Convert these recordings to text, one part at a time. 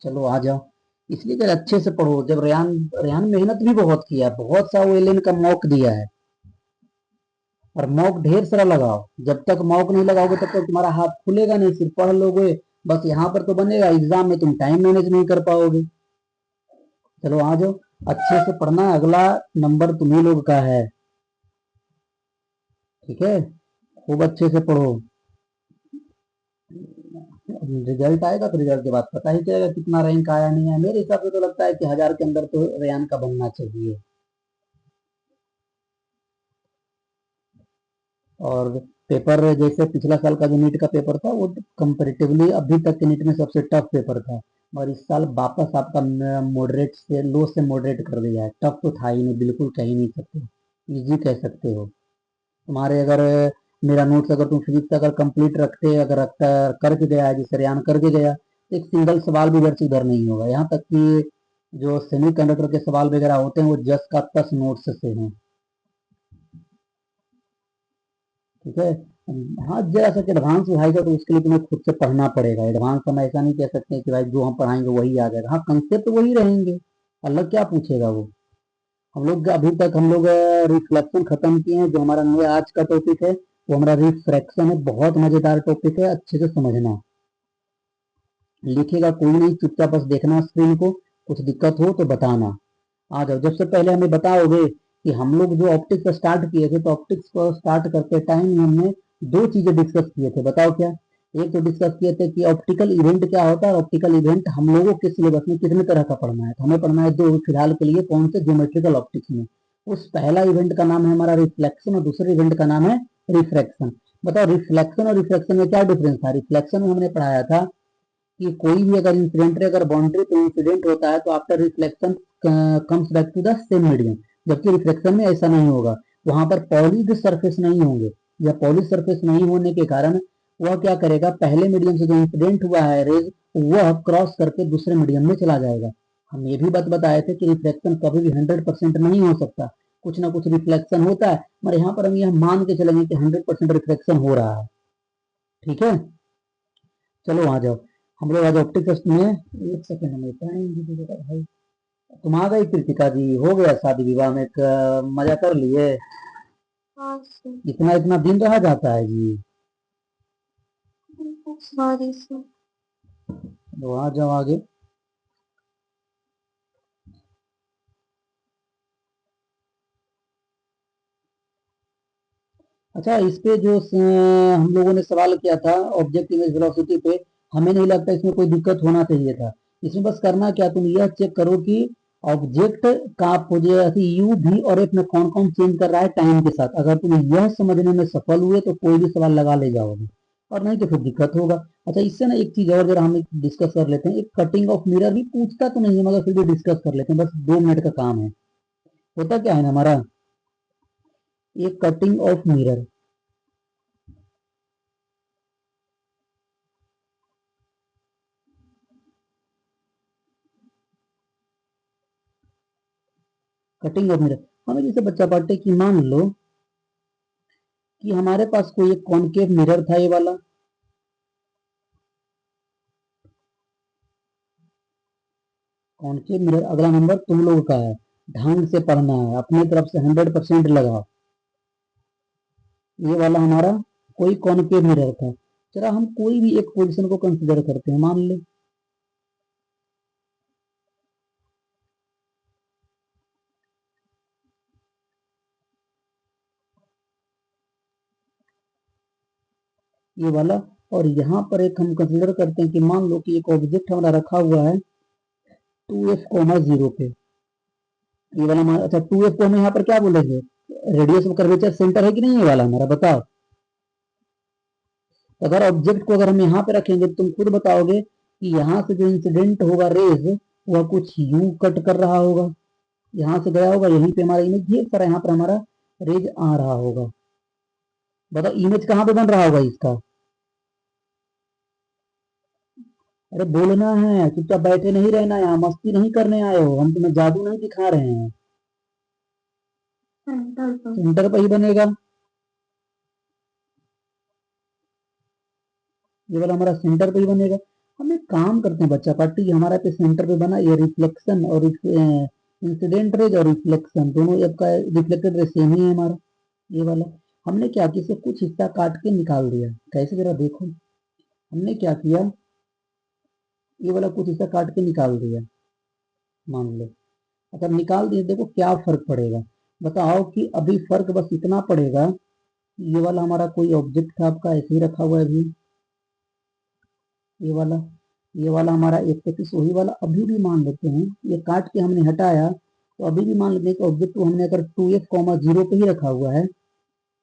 चलो आ जाओ। इसलिए कि अच्छे से पढ़ो। जब रेयान रेयान मेहनत भी बहुत किया है, बहुत सा वो एलियन का मॉक दिया है, और मॉक ढेर सारा लगाओ। जब तक मॉक नहीं लगाओगे तब तक तुम्हारा हाथ खुलेगा नहीं। सिर्फ पढ़ लोगे बस, यहाँ पर तो बनेगा, एग्जाम में तुम टाइम मैनेज नहीं कर पाओगे। चलो आ जाओ, अच्छे से पढ़ना, अगला नंबर तुम्ही लोग का है। ठीक है, खूब अच्छे से पढ़ो। रिजल्ट आएगा तो रिजल्ट के बाद पता ही चलेगा कितना रैंक आया नहीं आया। मेरे हिसाब से तो लगता है कि 1000 के अंदर तो रेयान का बनना चाहिए। और पेपर जैसे पिछला साल का जो नीट का पेपर था, वो कंपेरेटिवली अभी तक के नीट में सबसे टफ पेपर था। और इस साल वापस आपका मॉडरेट से लो से मॉडरेट कर दिया है। टफ तो था ही नहीं, बिल्कुल कह ही नहीं सकते, इजी कह सकते हो। तुम्हारे अगर मेरा नोट्स अगर तुम फिजिक्स अगर कंप्लीट रखते, अगर रखता करके गया जिसे रेयान करके गया, तो एक सिंगल सवाल भी इधर से उधर नहीं होगा। यहाँ तक कि जो सेमी कंडक्टर के सवाल वगैरह होते हैं वो जस का तस नोट्स से हैं। ठीक है। हाँ, जरा सा एडवांस उठाएगा तो उसके लिए तुम्हें खुद से पढ़ना पड़ेगा। एडवांस हम ऐसा नहीं कह सकते कि भाई जो हम पढ़ाएंगे वही आ जाएगा। हाँ, कंसेप्ट वही रहेंगे, अलग क्या पूछेगा वो। हम लोग अभी तक हम लोग रिफ्लेक्शन खत्म किए हैं। जो हमारा नया आज का टॉपिक है वो हमारा रिफ्रैक्शन है। बहुत मजेदार टॉपिक है, अच्छे से समझना। लिखेगा कोई नहीं, चुपचाप बस देखना स्क्रीन को, कुछ दिक्कत हो तो बताना। आ जाओ। सबसे पहले हमें बताओगे कि हम लोग जो ऑप्टिक्स स्टार्ट किए थे, तो ऑप्टिक्स को स्टार्ट करते टाइम हमने दो चीजें डिस्कस किए थे, बताओ क्या। एक तो डिस्कस किए थे कि ऑप्टिकल इवेंट क्या होता है, और ऑप्टिकल इवेंट हम लोगों के सिलेबस में कितने तरह का पढ़ना है। तो हमें पढ़ना है दो फिलहाल के लिए। कौन से? ज्योमेट्रिकल ऑप्टिक्स में। उस पहला इवेंट का नाम है हमारा रिफ्लेक्शन, और दूसरे इवेंट का नाम है रिफ्रैक्शन। बताओ रिफ्लेक्शन और रिफ्रैक्शन में क्या डिफरेंस था। रिफ्लेक्शन में हमने पढ़ाया था कि कोई भी अगर इंसिडेंट अगर बाउंड्री पे इंसिडेंट होता है तो after reflection comes back to the same medium. जबकि रिफ्लेक्शन में ऐसा नहीं होगा, वहां पर पॉलिश्ड सरफेस नहीं होंगे, या पॉलिश सरफेस नहीं होने के कारण वह क्या करेगा, पहले मीडियम से जो इंसिडेंट हुआ है रेज, वह क्रॉस करके दूसरे मीडियम में चला जाएगा। हम ये भी बात बताए थे कि रिफ्लेक्शन कभी भी 100% नहीं हो सकता, कुछ ना कुछ रिफ्लेक्शन होता है। मगर यहाँ पर हम यह मान के चलेंगे कि 100% रिफ्लेक्शन हो रहा है। ठीक है, चलो आ जाओ। हम लोग आज ऑप्टिक्स में, एक सेकंड में टाइम दीजिएगा भाई। तुम आ गई कृतिका जी, हो गया शादी विवाह में मजा कर लिए? हाँ सर। इतना इतना दिन रहा जाता है जी। Sorry sir. तो आ जाओ आगे। अच्छा, इस पे जो हम लोगों ने सवाल किया था ऑब्जेक्ट इमेज वेलोसिटी पे, हमें नहीं लगता इसमें कोई दिक्कत होना चाहिए था। इसमें बस करना क्या, तुम यह चेक करो कि ऑब्जेक्ट का पोजीशन यू भी और एफ में कौन कौन चेंज कर रहा है टाइम के साथ। अगर तुम यह समझने में सफल हुए तो कोई भी सवाल लगा ले जाओगे, और नहीं तो फिर दिक्कत होगा। अच्छा, इससे ना एक चीज और जरा हम डिस्कस कर लेते हैं। एक कटिंग ऑफ मिरर भी पूछता तो नहीं है, मगर फिर भी डिस्कस कर लेते हैं, बस 2 मिनट का काम है। होता क्या है ना हमारा, एक cutting of mirror. Cutting of mirror, हमें जैसे बच्चा पढ़ते कि मान लो कि हमारे पास कोई एक कॉनकेव मिरर था, ये वाला। कॉनकेव मिरर, अगला नंबर तुम लोगों का है। ढंग से पढ़ना है, अपनी तरफ से 100% लगाओ। ये वाला हमारा कोई कॉनकेव मिरर था। चला, हम कोई भी एक पोजीशन को कंसिडर करते हैं, मान लो ये वाला। और यहाँ पर एक हम कंसिडर करते हैं कि मान लो कि एक ऑब्जेक्ट हमारा रखा हुआ है 2f, 0 पे। ये वाला हमारा, अच्छा 2f को हम यहाँ पर क्या बोलेंगे, रेडियस ऑफ कर्वेचर सेंटर है कि नहीं ये वाला हमारा, बताओ। अगर ऑब्जेक्ट को अगर हम यहाँ पे रखेंगे तो तुम खुद बताओगे कि यहाँ से जो इंसिडेंट होगा रेज, वह कुछ यू कट कर रहा होगा, यहाँ से गया होगा, यहीं पे हमारा इमेज ढेर सारा यहाँ पर हमारा रेज आ रहा होगा। बताओ इमेज कहाँ पे बन रहा होगा इसका। अरे बोलना है, चुपचाप बैठे नहीं रहना, यहाँ मस्ती नहीं करने आए हो, हम तुम्हें जादू नहीं दिखा रहे हैं। सेंटर पर। सेंटर पर ही बनेगा। ये वाला हमारा सेंटर पे ही बनेगा। हम एक काम करते हैं बच्चा पार्टी, हमारा पे सेंटर पे बना ये रिफ्लेक्शन और इंसिडेंट रेज और रिफ्लेक्शन दोनों आपका रिफ्लेक्टेड रेज सेम ही है हमारा, ये वाला। हमने क्या किया, इसे कुछ हिस्सा काट के निकाल दिया। कैसे, जरा देखो, हमने क्या किया, ये वाला कुछ हिस्सा काट के निकाल दिया, मान लो। अगर निकाल दिए, देखो क्या फर्क पड़ेगा, बताओ कि अभी फर्क बस इतना पड़ेगा, ये वाला हमारा कोई ऑब्जेक्ट था आपका ऐसे ही रखा हुआ है अभी, ये वाला, ये वाला हमारा एक पीस वही वाला अभी भी मान लेते हैं, ये काट के हमने हटाया, तो अभी भी मान लेते हैं कि ऑब्जेक्ट को हमने अगर 2f, 0 पे ही रखा हुआ है,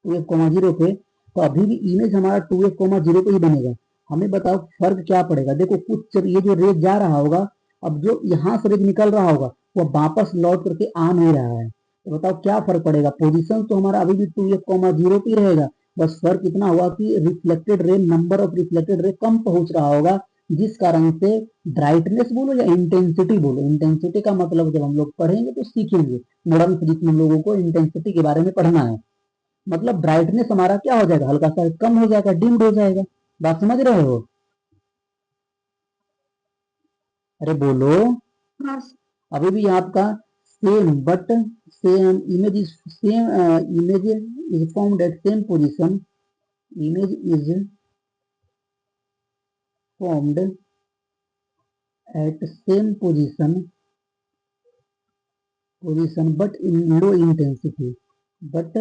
2f, 0 पे, तो अभी भी इमेज हमारा 2f, 0 पे ही बनेगा। हमें बताओ फर्क क्या पड़ेगा, देखो कुछ जब ये जो रेज जा रहा होगा, अब जो यहाँ से रेज निकल रहा होगा वो वापस लौट करके आ नहीं रहा है, तो बताओ क्या फर्क पड़ेगा। पोजीशन तो हमारा अभी भी 2f, 0 पे ही रहेगा, बस फर्क इतना हुआ कि reflected ray, number of reflected ray कम पहुंच रहा होगा, जिस कारण से ब्राइटनेस बोलो या इंटेंसिटी बोलो, इंटेंसिटी का मतलब जब हम लोग पढ़ेंगे तो सीखेंगे, मॉडर्न फिजिक्स में हम लोगों को इंटेंसिटी के बारे में पढ़ना है। मतलब ब्राइटनेस हमारा क्या हो जाएगा, हल्का सा कम हो जाएगा, डिम्ड हो जाएगा। बात समझ रहे हो, अरे बोलो। हाँ अभी भी आपका same, but same image is same, image is formed at same position, image is formed at same position but in low intensity, but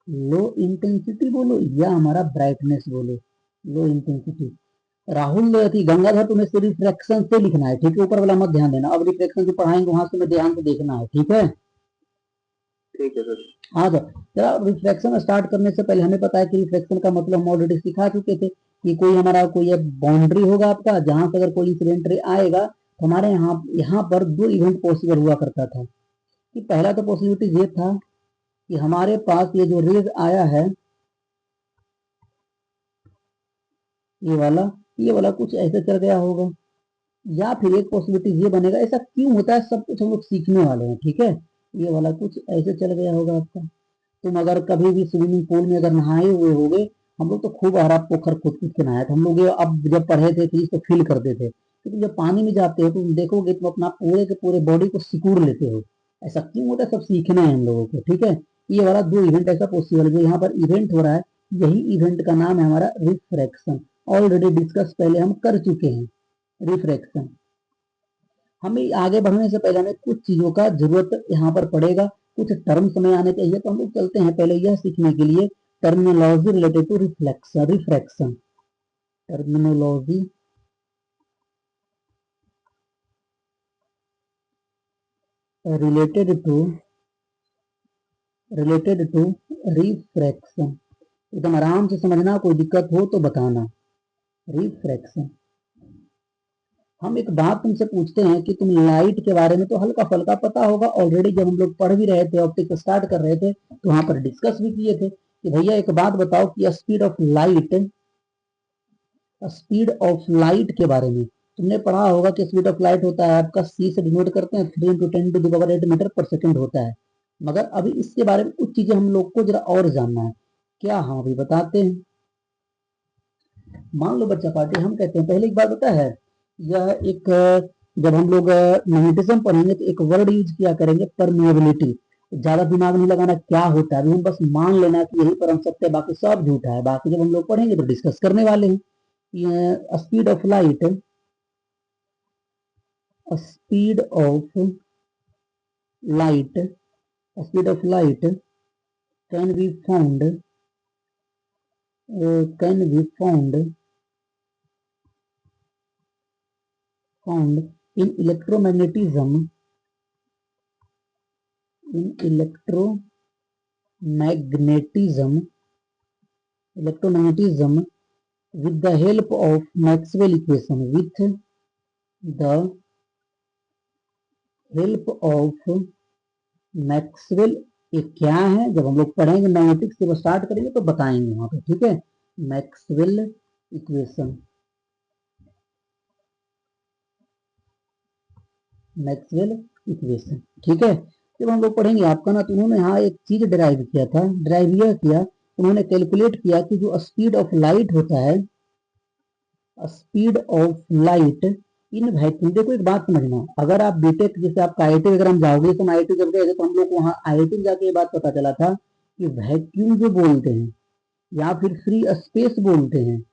low intensity बोलो या हमारा ब्राइटनेस बोलो, लो इंटेंसिटी। राहुल गंगाधर, तुम्हें सिर्फ रिफ्रैक्शन से लिखना है, ठीक है, ऊपर वाला मत ध्यान देना, अब रिफ्रैक्शन जो पढ़ाएंगे वहां से तुम्हें ध्यान से देखना है, ठीक है। ठीक है सर। हाँ सर, जरा रिफ्रैक्शन स्टार्ट करने से पहले हमें पता है कि रिफ्रैक्शन का मतलब हम ऑलरेडी सिखा चुके थे कि कोई हमारा कोई एक बाउंड्री होगा आपका, जहां से अगर कोई इंसिडेंट रे आएगा तो हमारे यहाँ यहाँ पर दो इवेंट पॉसिबल हुआ करता था। कि पहला तो पॉसिबिलिटी ये था कि हमारे पास ये जो रेज आया है, ये वाला कुछ ऐसे चल गया होगा, या फिर एक पॉसिबिलिटी ये बनेगा, ऐसा क्यों होता है सब कुछ हम लोग सीखने वाले हैं, ठीक है। ये वाला कुछ ऐसे चल गया होगा आपका। तुम अगर कभी भी स्विमिंग पूल में अगर नहाए हुए होगे, हम लोग तो खूब हरा पोखर कूद कूद के नहाए थे हम लोग, ये अब जब पढ़े थे तो इसको फील करते थे, लेकिन जब पानी में जाते हो तो तुम देखोगे तुम अपना पूरे के पूरे बॉडी को सिकुड़ लेते हो। ऐसा क्यों होता है, सब सीखना है हम लोगों को, ठीक है। ये वाला दो इवेंट ऐसा पॉसिबल है, जो यहाँ पर इवेंट हो रहा है, यही इवेंट का नाम है हमारा रिफ्रैक्शन। ऑलरेडी डिस्कस पहले हम कर चुके हैं रिफ्रैक्शन। हमें आगे बढ़ने से पहले हमें कुछ चीजों का जरूरत यहाँ पर पड़ेगा, कुछ टर्म समय आने चाहिए, तो हम लोग चलते हैं पहले यह सीखने के लिए terminology related to refraction. Terminology related to refraction, एकदम आराम से समझना, कोई दिक्कत हो तो बताना। रिफ्रैक्शन, हम एक बात तुमसे पूछते हैं कि तुम लाइट के बारे में तो हल्का फल्का पता होगा ऑलरेडी, जब हम लोग पढ़ भी रहे थे, ऑप्टिक्स स्टार्ट कर रहे थे तो वहां पर डिस्कस भी किए थे कि भैया एक बात बताओ कि स्पीड ऑफ लाइट के बारे में तुमने पढ़ा होगा कि स्पीड ऑफ लाइट होता है आपका c से डिनोट करते हैं 3 × 10⁸ मीटर पर सेकेंड होता है। मगर अभी इसके बारे में कुछ चीजें हम लोग को जरा और जानना है, क्या हम अभी बताते हैं। मान लो बच्चा पार्टी, हम कहते हैं पहले एक बात होता है, यह एक जब हम लोग मैग्नेटिज्म पढ़ेंगे तो एक वर्ड यूज किया करेंगे, परमेबिलिटी। ज्यादा दिमाग नहीं लगाना क्या होता है, अभी हम बस मान लेना कि यही परम सत्य है, बाकी सब झूठा है, बाकी जब हम लोग पढ़ेंगे तो डिस्कस करने वाले हैं। Speed of light, speed of light, speed of light can be found found in electromagnetism with the help of Maxwell equation, ये क्या है, जब हम लोग पढ़ेंगे मैग्नेटिक्स से स्टार्ट करेंगे तो बताएंगे वहां पे, ठीक है। मैक्सवेल इक्वेशन, ठीक है। जब हम लोग पढ़ेंगे आपका ना, तो उन्होंने यहाँ एक चीज ड्राइव किया था, ड्राइव यह किया, उन्होंने कैलकुलेट किया कि जो स्पीड ऑफ लाइट होता है, speed of light in vacuum. देखो एक बात समझना, अगर आप बीटेक जैसे आप आईआईटी वगैरह में जाओगे, तो हम आईआईटी जब गए थे तो हम लोग को वहाँ आईआईटी में जाके ये बात पता चला था कि वैक्यूम जो बोलते हैं या फिर फ्री स्पेस बोलते हैं,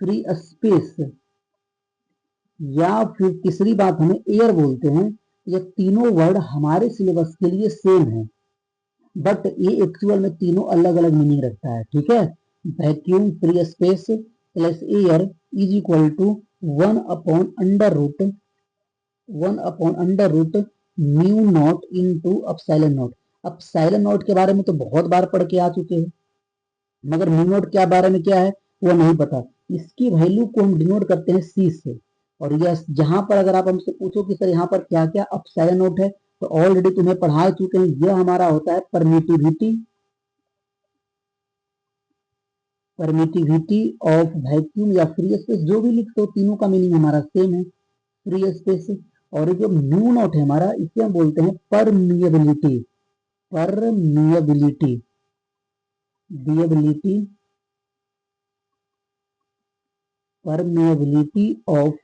फ्री स्पेस, या फिर तीसरी बात हमें एयर बोलते हैं, ये तीनों वर्ड हमारे सिलेबस के लिए सेम है, बट ये एक्चुअल में तीनों अलग अलग मीनिंग रखता है। ठीक है, vacuum free space plus air is equal to 1/√1/√, mu naught into epsilon naught. Epsilon naught के बारे में तो बहुत बार पढ़ के आ चुके हैं, मगर म्यू नॉट के बारे में क्या है वो नहीं पता। इसकी वैल्यू को हम डिनोट करते हैं सी से, और यस जहां पर अगर आप हमसे पूछो कि सर यहाँ पर क्या क्या अपसाइलन नॉट है, तो ऑलरेडी तुम्हें पढ़ा चुके हैं, यह हमारा होता है परमिटिविटी, परमिटिविटी ऑफ वैक्यूम या फ्री स्पेस, जो भी लिखते हो तीनों का मीनिंग हमारा सेम है, फ्री स्पेस। और जो म्यू नॉट है हमारा, इसे हम बोलते हैं परमिएबिलिटी, परमिएबिलिटी, डिएबिलिटी, परमिएबिलिटी ऑफ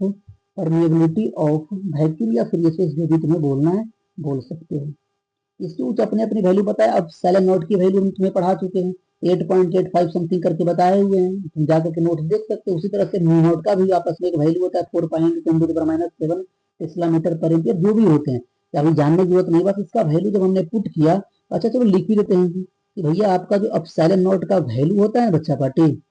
वैक्यूम या फ्री स्पेस, जो भी तुम्हें बोलना है बोल सकते हो। इसकी कुछ अपने अपनी वैल्यू पता है। अब सेलन नोट की वैल्यू हम तुम्हें पढ़ा चुके हैं, 8.85 समथिंग करके बताए हुए हैं, तुम जाकर के नोट देख सकते हो। उसी तरह से म्यू नोट का भी आपस में एक वैल्यू होता है 4.10⁻⁷ टेस्ला मीटर पर एम्पियर, जो भी होते हैं अभी जानने की जरूरत नहीं, बस इसका वैल्यू जब हमने पुट किया, अच्छा चलो लिख भी देते हैं कि भैया आपका जो अपसाइलन नोट का वैल्यू होता है बच्चा पार्टी,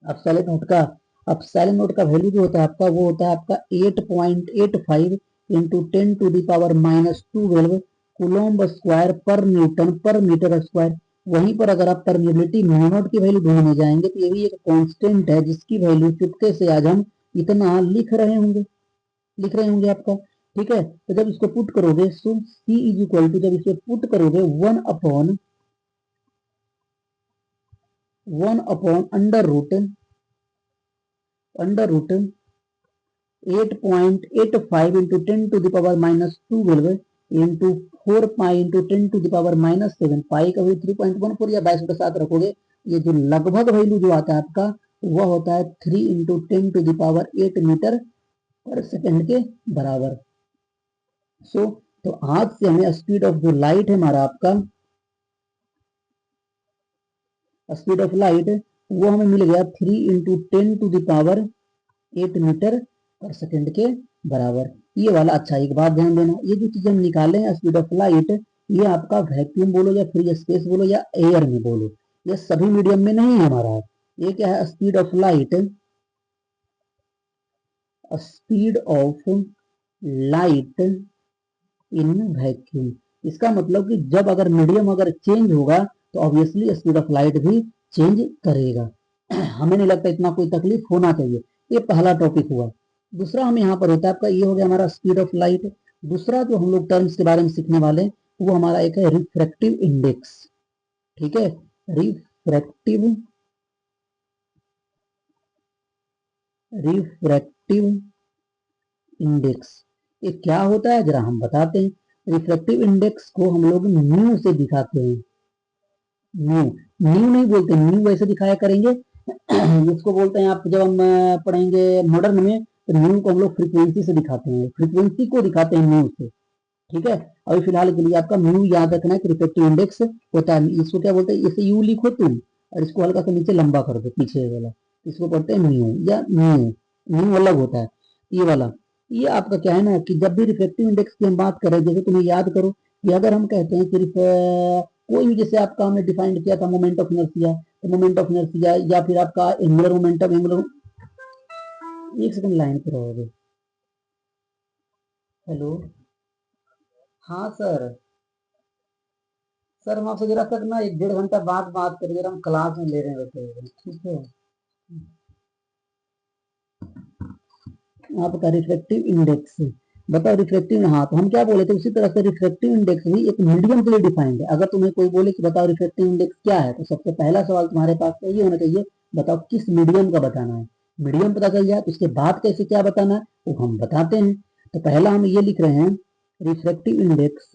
अपसाइलन नोट का, अपसाइलन नोट का वैल्यू जो होता है आपका, वो होता है आपका 8.85 इंटू 10⁻⁻12 कूलम्ब स्क्वायर पर न्यूटन पर मीटर स्क्वायर। वहीं पर अगर आप परमिएबिलिटी म्यू नॉट की वैल्यू ढूंढने जाएंगे तो ये भी एक कांस्टेंट है, जिसकी वैल्यू चुपके से आज हम इतना लिख रहे होंगे आपका। ठीक है, तो जब इसको पुट करोगे, so C is equal to, जब इसको पुट करोगे 1/1 under root 8.85 into 10⁻⁻12 into 4 pi into 10⁻⁻7, pi का भी 3.14 या 22 के साथ रखोगे, ये जो लगभग वैल्यू जो आता है आपका, वह होता है 3 इंटू 10⁸ मीटर पर सेकेंड के बराबर। सो तो आज से हमें स्पीड ऑफ जो लाइट है हमारा आपका, स्पीड ऑफ लाइट वो हमें मिल गया 3 इंटू 10⁸ मीटर पर सेकेंड के बराबर। ये वाला, अच्छा एक बात ध्यान देना, ये जो चीज हम निकाले हैं स्पीड ऑफ लाइट, ये आपका वैक्यूम बोलो या फ्री स्पेस बोलो या एयर में बोलो, ये सभी मीडियम में नहीं है हमारा। ये क्या है, speed of light, speed of light in vacuum. इसका मतलब कि जब अगर मीडियम अगर चेंज होगा तो ऑब्वियसली स्पीड ऑफ लाइट भी चेंज करेगा। हमें नहीं लगता इतना कोई तकलीफ होना चाहिए। ये पहला टॉपिक हुआ। दूसरा हमें यहाँ पर होता है आपका, ये हो गया हमारा स्पीड ऑफ लाइट। दूसरा जो हम लोग टर्म्स के बारे में सीखने वाले हैं, वो हमारा एक है रिफ्रैक्टिव इंडेक्स। ठीक है, रिफ्रैक्टिव इंडेक्स, ये क्या होता है जरा हम बताते हैं। रिफ्रैक्टिव इंडेक्स को हम लोग म्यू से दिखाते हैं। म्यू, म्यू नहीं बोलते, म्यू वैसे दिखाया करेंगे इसको बोलते हैं आप, जब हम पढ़ेंगे मॉडर्न में, तो म्यू को हम लोग फ्रीक्वेंसी से दिखाते हैं, फ्रीक्वेंसी को दिखाते हैं म्यू से। ठीक है, अभी फिलहाल के लिए आपका म्यू याद रखना है कि रिफ्रैक्टिव इंडेक्स होता है। इसको क्या बोलते हैं, इसे यू लिखो तुम, और इसको हल्का सा नीचे लंबा कर दो पीछे वाला, इसको पढ़ते हैं म्यू या म्यू। म्यू अलग होता है ये वाला। ये आपका क्या है ना, कि जब भी रिफ्रैक्टिव इंडेक्स की हम बात करें, जैसे तुम्हें याद करो कि अगर हम कहते हैं कि कोई भी, जैसे आपका हमने डिफाइंड किया था मोमेंट ऑफ इनर्शिया, तो मोमेंट ऑफ इनर्शिया या फिर आपका एंगुलर मोमेंटम, एक सेकंड लाइन पे रहोगे। हेलो, हाँ सर, सर हम आपसे जरा तक ना 1-1.5 घंटा बाद बात करेंगे, हम क्लास में ले रहे हैं बैठे। ठीक है, आपका रिफ्रैक्टिव इंडेक्स बताओ। रिफ्रैक्टिव, हाँ तो हम क्या बोले थे, उसी तरह से रिफ्रैक्टिव इंडेक्स भी एक मीडियम के लिए डिफाइंड है। अगर तुम्हें कोई बोले कि बताओ रिफ्रैक्टिव इंडेक्स क्या है, तो सबसे पहला सवाल तुम्हारे पास ये होना चाहिए, बताओ किस मीडियम का बताना है। मीडियम पता चल जाए तो उसके बाद कैसे क्या बताना है वो हम बताते हैं। तो पहला हम ये लिख रहे हैं, refractive index,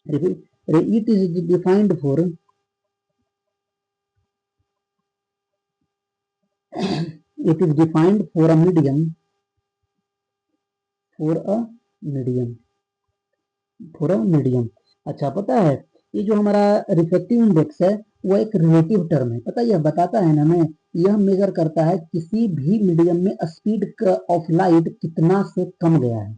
it is defined for it is defined for a medium, for a medium, for a medium. अच्छा, पता है ये जो हमारा रिफ्लेक्टिव इंडेक्स है वो एक रिलेटिव टर्म है। पता है यह बताता है ना हमें, यह मेजर करता है किसी भी मीडियम में स्पीड ऑफ लाइट कितना से कम गया है।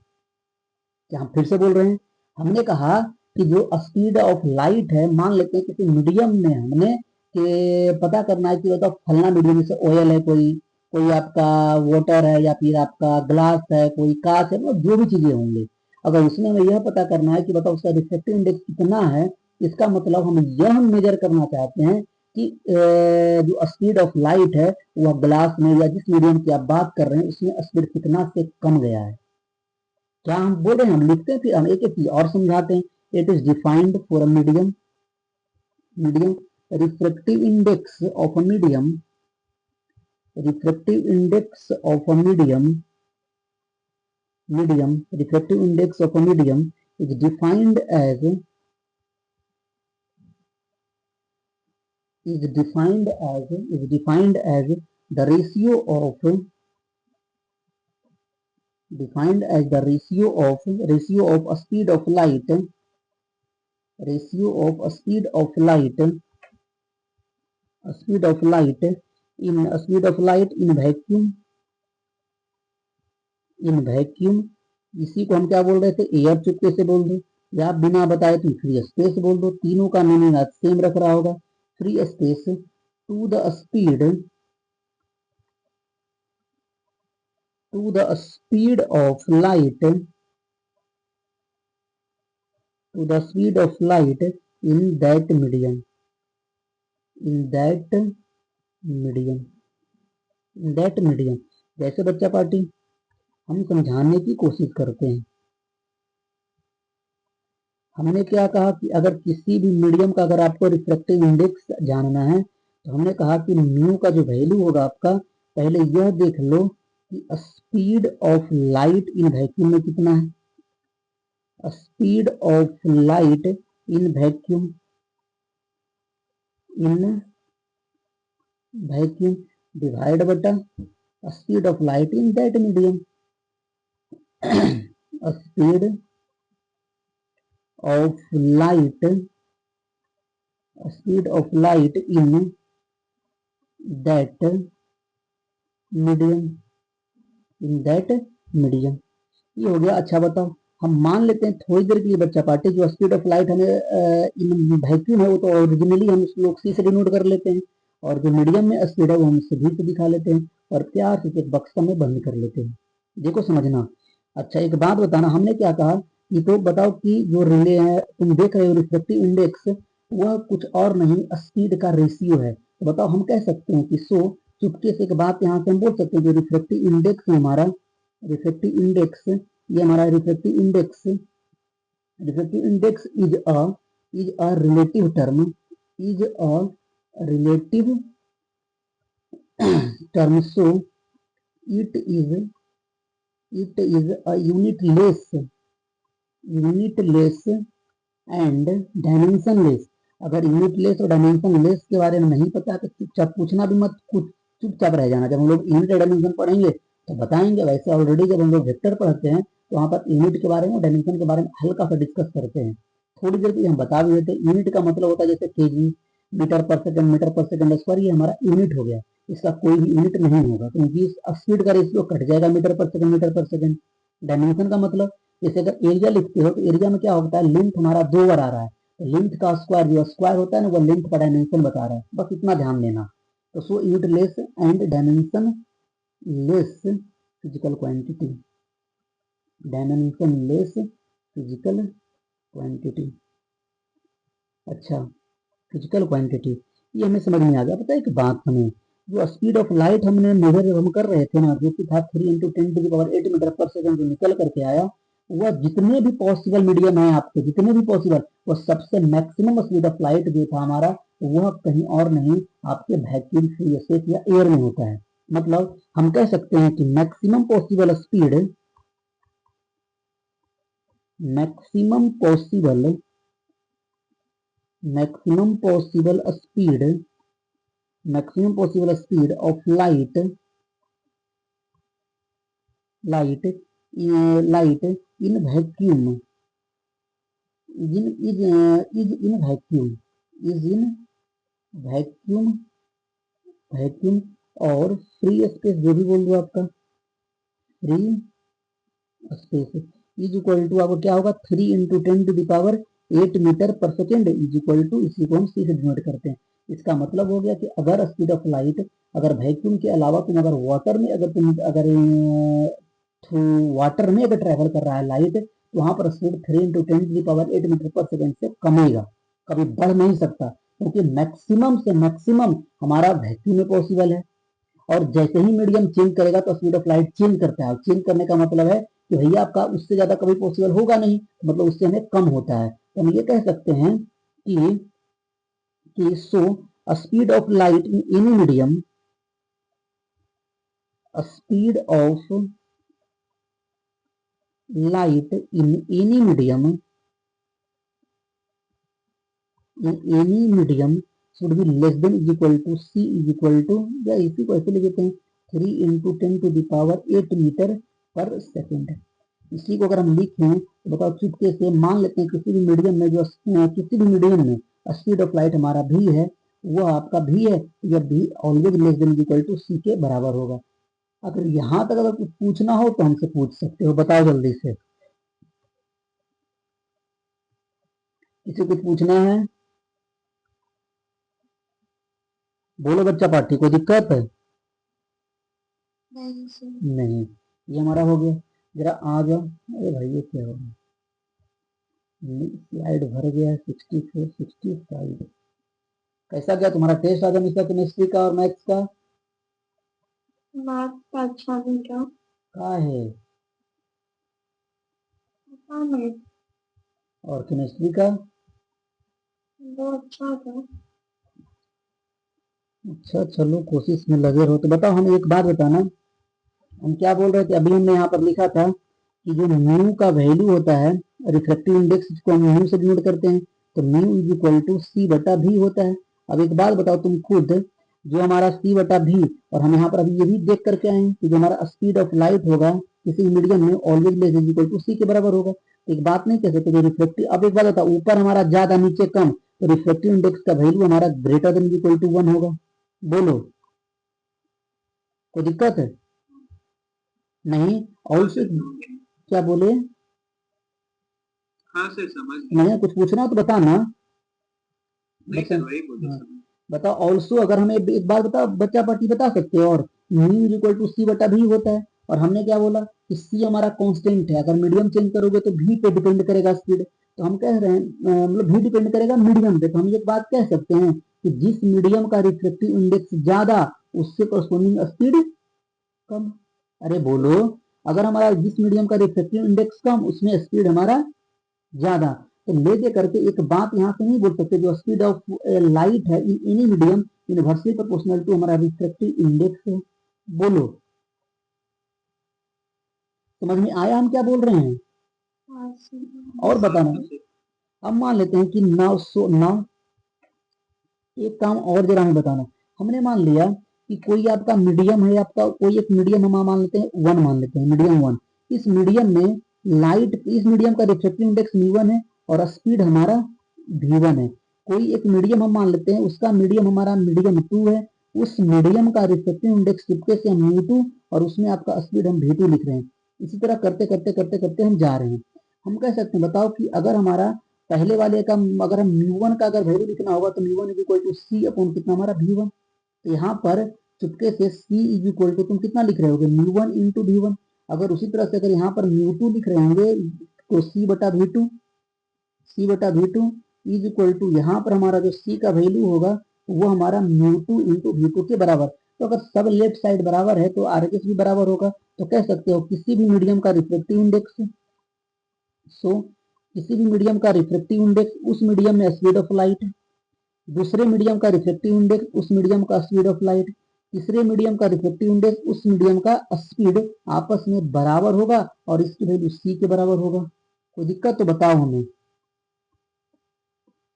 क्या हम फिर से बोल रहे हैं, हमने कहा कि जो स्पीड ऑफ लाइट है, मान लेते हैं किसी मीडियम में हमने कि पता करना है कि मतलब फलना मीडियम जैसे ऑयल है, कोई कोई आपका वाटर है, या फिर आपका ग्लास है, कोई कांच है, मतलब जो भी चीजें होंगी, अगर उसमें हमें यह पता करना है कि बताओ उसका रिफ्लेक्टिव इंडेक्स कितना है, इसका मतलब हम यह मेजर करना चाहते हैं कि जो स्पीड ऑफ लाइट है वह ग्लास में या जिस मीडियम की आप बात कर रहे हैं उसमें स्पीड कितना से कम गया है। क्या हम बोल रहे हैं, हम लिखते हैं फिर हम एक एक चीज और समझाते हैं। It is defined for a medium, medium refractive index of a medium, refractive index of a medium, medium refractive index of a medium is defined as, is defined as the ratio of, defined as the ratio of a speed of light, ratio of a speed of light, a speed of light in a speed of light in vacuum, in vacuum। इसी को हम क्या बोल रहे थे, air चुपके से बोल दो या आप बिना बताए तुम फ्री स्पेस बोल दो, तीनों का मीनिंग आज सेम रख रहा होगा। Free space to the speed, to the speed of light, to the speed of light in that medium, in that medium, in that medium। जैसे बच्चा पार्टी हम समझाने की कोशिश करते हैं, हमने क्या कहा कि अगर किसी भी मीडियम का अगर आपको रिफ्रेक्टिव इंडेक्स जानना है तो हमने कहा कि म्यू का जो वैल्यू होगा आपका, पहले यह देख लो कि speed of light in vacuum में कितना है, speed of light in vacuum, in vacuum divide बटा speed of light in that medium. Speed of light, speed of light in that medium, in that medium. ये हो गया। अच्छा बताओ, हम मान लेते हैं थोड़ी देर के लिए बच्चा पार्टी जो स्पीड ऑफ लाइट हमें इन वैक्यूम है वो तो ओरिजिनली हम उसको सी से डिनोट कर लेते हैं, और जो मीडियम में स्पीड है वो हम वी से दिखा लेते हैं, और प्यार से एक बक्सा में बंद कर लेते हैं। देखो समझना। अच्छा एक बात बताना, हमने क्या कहा कि तो बताओ कि जो रिले है तुम देख रहे हो रिफ्लेक्टिव इंडेक्स, वह कुछ और नहीं स्पीड का रेशियो है। तो बताओ हम कह सकते हैं कि सो, चुपके से एक बात यहाँ से हम बोल सकते हैं जो रिफ्लेक्टिव इंडेक्स है हमारा, रिफ्लेक्टिव इंडेक्स, ये हमारा reflective index, reflective index is a relative term, is a relative term. So it is, it is a unitless, unitless and dimensionless. अगर यूनिटलेस और डायमेंशनलेस के बारे में नहीं पता तो चुपचाप पूछना भी मत, कुछ चुपचाप रह जाना। जब हम लोग यूनिट डायमेंशन पढ़ेंगे तो बताएंगे, वैसे ऑलरेडी जब हम लोग वेक्टर पढ़ते हैं तो वहां पर यूनिट के बारे में, डायमेंशन के बारे में हल्का सा डिस्कस करते हैं। थोड़ी देर के लिए हम बता भी देते हैं। यूनिट का मतलब होता है जैसे केजी, मीटर पर सेकंड, मीटर पर सेकंड स्क्वायर, ये हमारा यूनिट हो गया। इसका कोई भी यूनिट नहीं होगा क्योंकि स्पीड का रेशियो कट जाएगा मीटर पर सेकंड, मीटर पर सेकंड। डायमेंशन का मतलब जैसे अगर एरिया लिखते हो तो एरिया में क्या होता है, लेंथ हमारा 2 बार आ रहा है, तो लेंथ का स्क्वायर जो स्क्वायर होता है ना वो लेंथ का डायमेंशन बता रहा है, बस इतना ध्यान देना। तो so unit less and dimension less physical quantity, dimension less physical quantity. अच्छा, फिजिकल क्वांटिटी ये हमें समझ में आ गया। पता है एक बात, हमें जो स्पीड ऑफ लाइट हमने मेजर हम कर रहे थे ना, जो कि था 3 × 10⁸ मीटर पर सेकंड जो निकल करके आया, वह जितने भी पॉसिबल मीडियम है आपके, जितने भी पॉसिबल, वह सबसे मैक्सिमम स्पीड ऑफ लाइट जो था हमारा, वह कहीं और नहीं आपके वैक्यूम फ्री स्पेस या एयर में होता है। मतलब हम कह सकते हैं कि maximum possible speed, maximum possible, maximum possible speed maximum possible speed of light light light in vacuum is in vacuum is in vacuum vacuum और फ्री स्पेस जो भी बोल दो आपका free space is equal to आपको क्या होगा 3 into 10⁸ metre per second is equal to, इसी को हम सी से डिनोट करते हैं। इसका मतलब हो गया कि अगर स्पीड ऑफ लाइट अगर वैक्यूम के अलावा तुम अगर वाटर में अगर तुम अगर थ्रू वाटर में अगर ट्रेवल कर रहा है लाइट तो वहां पर speed 3 into 10⁸ metre per second से कमेगा, कभी बढ़ नहीं सकता, क्योंकि मैक्सिमम से मैक्सिमम हमारा वैक्यूम में पॉसिबल है। और जैसे ही मीडियम चेंज करेगा तो स्पीड ऑफ लाइट चेंज करता है। चेंज करने का मतलब है कि भैया आपका उससे ज्यादा कभी पॉसिबल होगा नहीं, मतलब उससे हमें कम होता है। तो हम ये कह सकते हैं कि so speed of light in any medium speed of light in any medium should be less than is equal to c is equal to, या इसी को ऐसे लिख देते हैं 3 इंटू 10⁸ मीटर पर सेकेंड। इसी को अगर हम लिखें तो बताओ चुटके से मान लेते हैं किसी भी मीडियम में जो किसी भी मीडियम में स्पीड ऑफ लाइट हमारा भी है, वो आपका भी है, यह भी always less than is equal to C के बराबर होगा। अगर यहाँ तक अगर कुछ पूछना हो तो हमसे पूछ सकते हो, बताओ जल्दी से। किसी कुछ पूछना है? बोलो बच्चा पाठी, कोई दिक्कत है? नहीं सर। नहीं, ये हमारा हो गया। जरा आ जाओ। अरे भाई ये क्या हो गया, स्लाइड भर गया है 64 65। कैसा गया तुम्हारा टेस्ट आज मिस्टर केमिस्ट्री का और मैथ्स का? मैथ का अच्छा नहीं क्या? का है पता नहीं, और केमिस्ट्री का? वो अच्छा था। अच्छा चलो कोशिश में लगे रहो। तो बताओ हम एक बात बताना, हम क्या बोल रहे थे? अभी हमने यहाँ पर लिखा था कि जो म्यू का वैल्यू होता है रिफ्रैक्टिव इंडेक्स को हम म्यू से डिनोट करते हैं, तो म्यू इज इक्वल टू सी बटा भी होता है। अब एक बात बताओ तुम खुद, जो हमारा सी बटा भी, और हम यहाँ पर अभी ये भी देख करके आए हैं कि जो हमारा स्पीड ऑफ लाइट होगा किसी मीडियम में always less is equal to C के बराबर होगा। तो एक बात नहीं कह सकते जो रिफ्लेक्टिव, अब एक बात बताओ ऊपर हमारा ज्यादा नीचे कम, तो रिफ्लेक्टिव इंडेक्स का वैल्यू हमारा ग्रेटर देन इक्वल टू 1 होगा। बोलो कोई दिक्कत है? नहीं ऑल्सो क्या बोले? हाँ सर समझ नहीं कुछ पूछना हो तो बताना। नहीं सर वही बोलो सर। बताओ ऑल्सो, अगर हमें एक बात बताओ बच्चा पार्टी बता सकते हो, और म्यू इज इक्वल टू सी बटा भी होता है, और हमने क्या बोला कि सी हमारा कांस्टेंट है, अगर मीडियम चेंज करोगे तो भी पे डिपेंड करेगा स्पीड। तो हम कह रहे हैं मतलब भी डिपेंड करेगा मीडियम पे, तो हम एक बात कह सकते हैं कि जिस मीडियम का रिफ्लेक्टिव इंडेक्स ज्यादा उससे करस्पॉन्डिंग स्पीड कम। अरे बोलो, अगर हमारा जिस मीडियम का रिफ्लेक्टिव इंडेक्स कम उसमें स्पीड हमारा ज्यादा। तो ले दे करके एक बात यहाँ से नहीं बोल सकते जो स्पीड ऑफ लाइट है in any medium inversely proportional to हमारा रिफ्रैक्टिव इंडेक्स है। बोलो समझ में आया हम क्या बोल रहे हैं? हाँ सर। और बताना। अब मान लेते हैं कि नाउ सो नाउ एक काम और जरा हमें बताना। हमने मान लिया कि कोई आपका मीडियम है, आपका कोई एक मीडियम हम मान लेते हैं 1 मान लेते हैं, मीडियम 1। इस मीडियम में लाइट, इस मीडियम का रिफ्लेक्टिव इंडेक्स v1 है और स्पीड हमारा v1 है। कोई एक मीडियम हम मान लेते हैं, उसका मीडियम हमारा मीडियम 2 है, उस मीडियम का रिफ्लेक्टिव इंडेक्स चुपके से हम v2 और उसमें आपका स्पीड हम v2 लिख रहे हैं। इसी तरह करते करते करते करते हम जा रहे हैं। हम कह सकते हैं बताओ कि अगर हमारा पहले वाले का अगर हम म्यू1 का अगर वैल्यू लिखना होगा तो म्यू1 is equal to C upon कितना हमारा v1। तो यहाँ पर चुपके से c इज इक्वल टू तुम कितना लिख रहे होगे म्यू1 इंटू v1। अगर उसी तरह से अगर यहाँ पर म्यू2 लिख रहे होंगे तो c बटा v2 इज इक्वल टू यहाँ पर हमारा जो c का वैल्यू होगा वो हमारा म्यू2 इंटू v2 के बराबर। तो अगर सब लेफ्ट साइड बराबर है तो आरएचएस भी बराबर होगा। तो कह सकते हो किसी भी मीडियम का रिफ्लेक्टिव इंडेक्स, सो किसी भी मीडियम का रिफ्लेक्टिव इंडेक्स उस मीडियम में स्पीड ऑफ लाइट, दूसरे मीडियम का रिफ्लेक्टिव इंडेक्स उस मीडियम का स्पीड ऑफ लाइट, तीसरे मीडियम का रिफ्लेक्टिव इंडेक्स उस मीडियम का स्पीड आपस में बराबर होगा और इसकी वैल्यू सी के बराबर होगा। कोई दिक्कत तो बताओ हमें,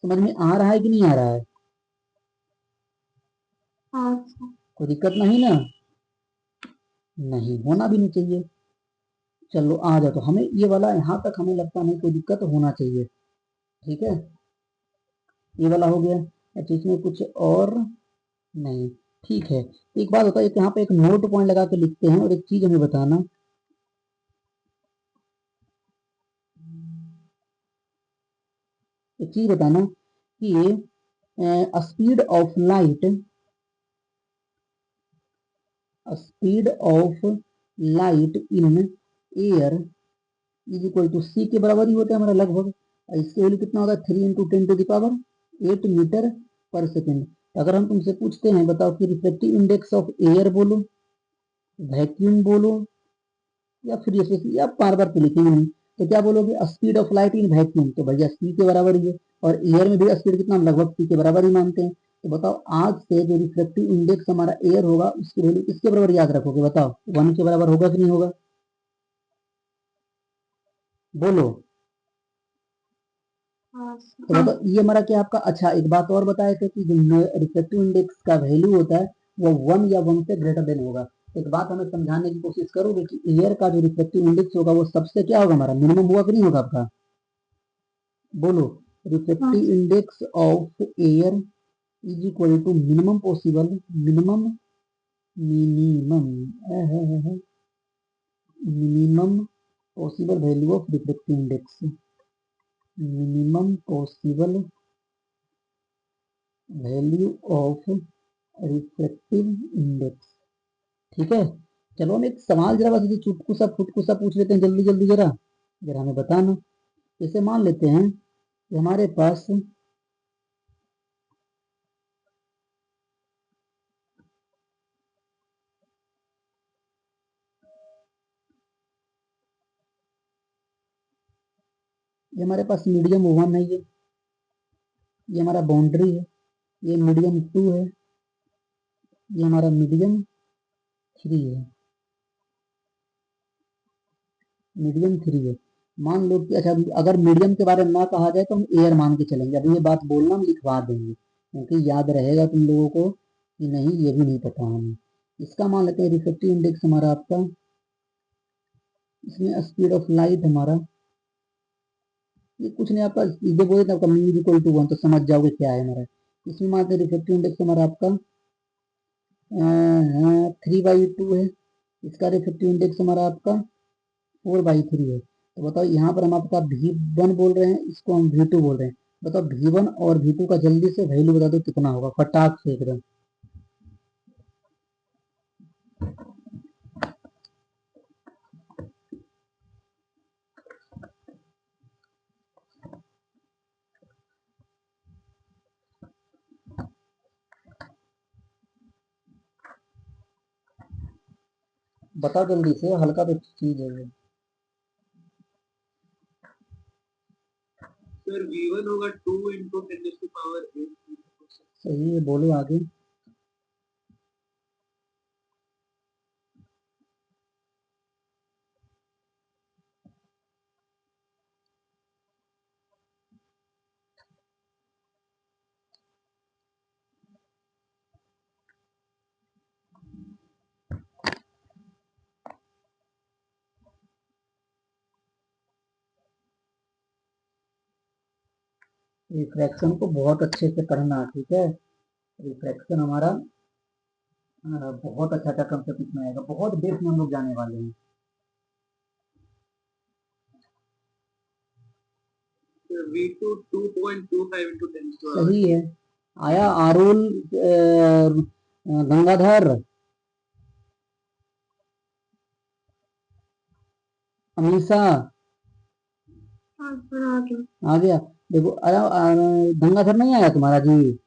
समझ में आ रहा है कि नहीं आ रहा है? हाँ सर। कोई दिक्कत नहीं ना? नहीं, होना भी नहीं चाहिए। चलो आ जाओ, तो हमें ये वाला यहाँ तक हमें लगता नहीं कोई दिक्कत होना चाहिए। ठीक है, ये वाला हो गया। अच्छा, इसमें कुछ और नहीं। ठीक है, एक बात होता है, यहाँ पे एक नोट पॉइंट लगा के लिखते हैं, और एक चीज हमें बताना, एक चीज बताना कि speed of light, speed of light in air is equal to C के बराबर ही होता है हमारा लगभग। इसके वैल्यू कितना होता है? 3 × 10⁸ पर सेकेंड। अगर हम तुमसे पूछते हैं, बताओ कि रिफ्लेक्टिव इंडेक्स ऑफ एयर बोलो, वैक्यूम बोलो, या फिर या बार बार तो लिखेंगे नहीं, तो क्या बोलोगे? Speed of light in vacuum, तो भैया सी के बराबर ही है। और एयर में भी स्पीड कितना, लगभग सी के बराबर ही मानते हैं। तो बताओ, आज से जो रिफ्लेक्टिव इंडेक्स हमारा एयर होगा, उसकी वैल्यू किसके बराबर याद रखोगे? बताओ, 1 के बराबर होगा कि नहीं होगा? बोलो। हाँ सर। तो बताओ, ये हमारा क्या आपका, अच्छा एक बात और बताए थे कि जो रिफ्लेक्टिव इंडेक्स का वैल्यू होता है वो 1 या 1 से ग्रेटर देन होगा। एक बात हमें समझाने की कोशिश करोगे कि एयर का जो रिफ्लेक्टिव इंडेक्स होगा वो सबसे क्या होगा, हमारा मिनिमम होगा कि नहीं होगा आपका? बोलो, हाँ reflective index of air is equal to minimum possible, minimum, minimum, minimum possible value of reflective index, minimum possible value of reflective index. ठीक है, चलो हम एक सवाल जरा बस चुटकुसा फुटकुसा पूछ लेते हैं, जल्दी जल्दी जरा जरा हमें बताना। जैसे मान लेते हैं कि हमारे पास ये हमारे पास मीडियम 1 है, ये हमारा बाउंड्री है, ये मीडियम 2 है, ये हमारा मीडियम 3 है, मीडियम 3 है। मान लो कि, अच्छा अगर मीडियम के बारे में ना कहा जाए तो हम एयर मान के चलेंगे। अभी ये बात बोलना हम लिखवा देंगे, क्योंकि याद रहेगा तुम लोगों को कि नहीं ये भी नहीं पता हमें। इसका मान लेते हैं रिफ्लेक्टिव इंडेक्स हमारा आपका, इसमें स्पीड ऑफ लाइट हमारा, ये कुछ नहीं आपका, सीधे बोले तो आपका म्यू इक्वल टू 1, तो समझ जाओगे क्या है हमारा। इसमें मान लेते हैं रिफ्लेक्टिव इंडेक्स हमारा आपका 3/2 है, इसका रिफ्लेक्टिव इंडेक्स हमारा आपका 4/3 है। तो बताओ, यहाँ पर हम आपका V1 बोल रहे हैं, इसको हम V2 बोल रहे हैं। बताओ V1 और V2 का जल्दी से वैल्यू बता दो कितना होगा, फटाक से एकदम। बताओ जल्दी से, हल्का तो चीज है ये। सर V1 होगा 2 × 10⁸ सही है, बोलो आगे। रिफ्रैक्शन को बहुत अच्छे से करना, ठीक है। रिफ्रैक्शन हमारा बहुत अच्छा कंसेप्ट इसमें आएगा, बहुत डेप्थ में हम लोग जाने वाले हैं। V2 2.25 × 10⁻²। सही है। आया आरुल, गंगाधर, अमीषा, हाँ सर, आ गया। आ गया। देखो आया, गंगाधर नहीं आया तुम्हारा जी?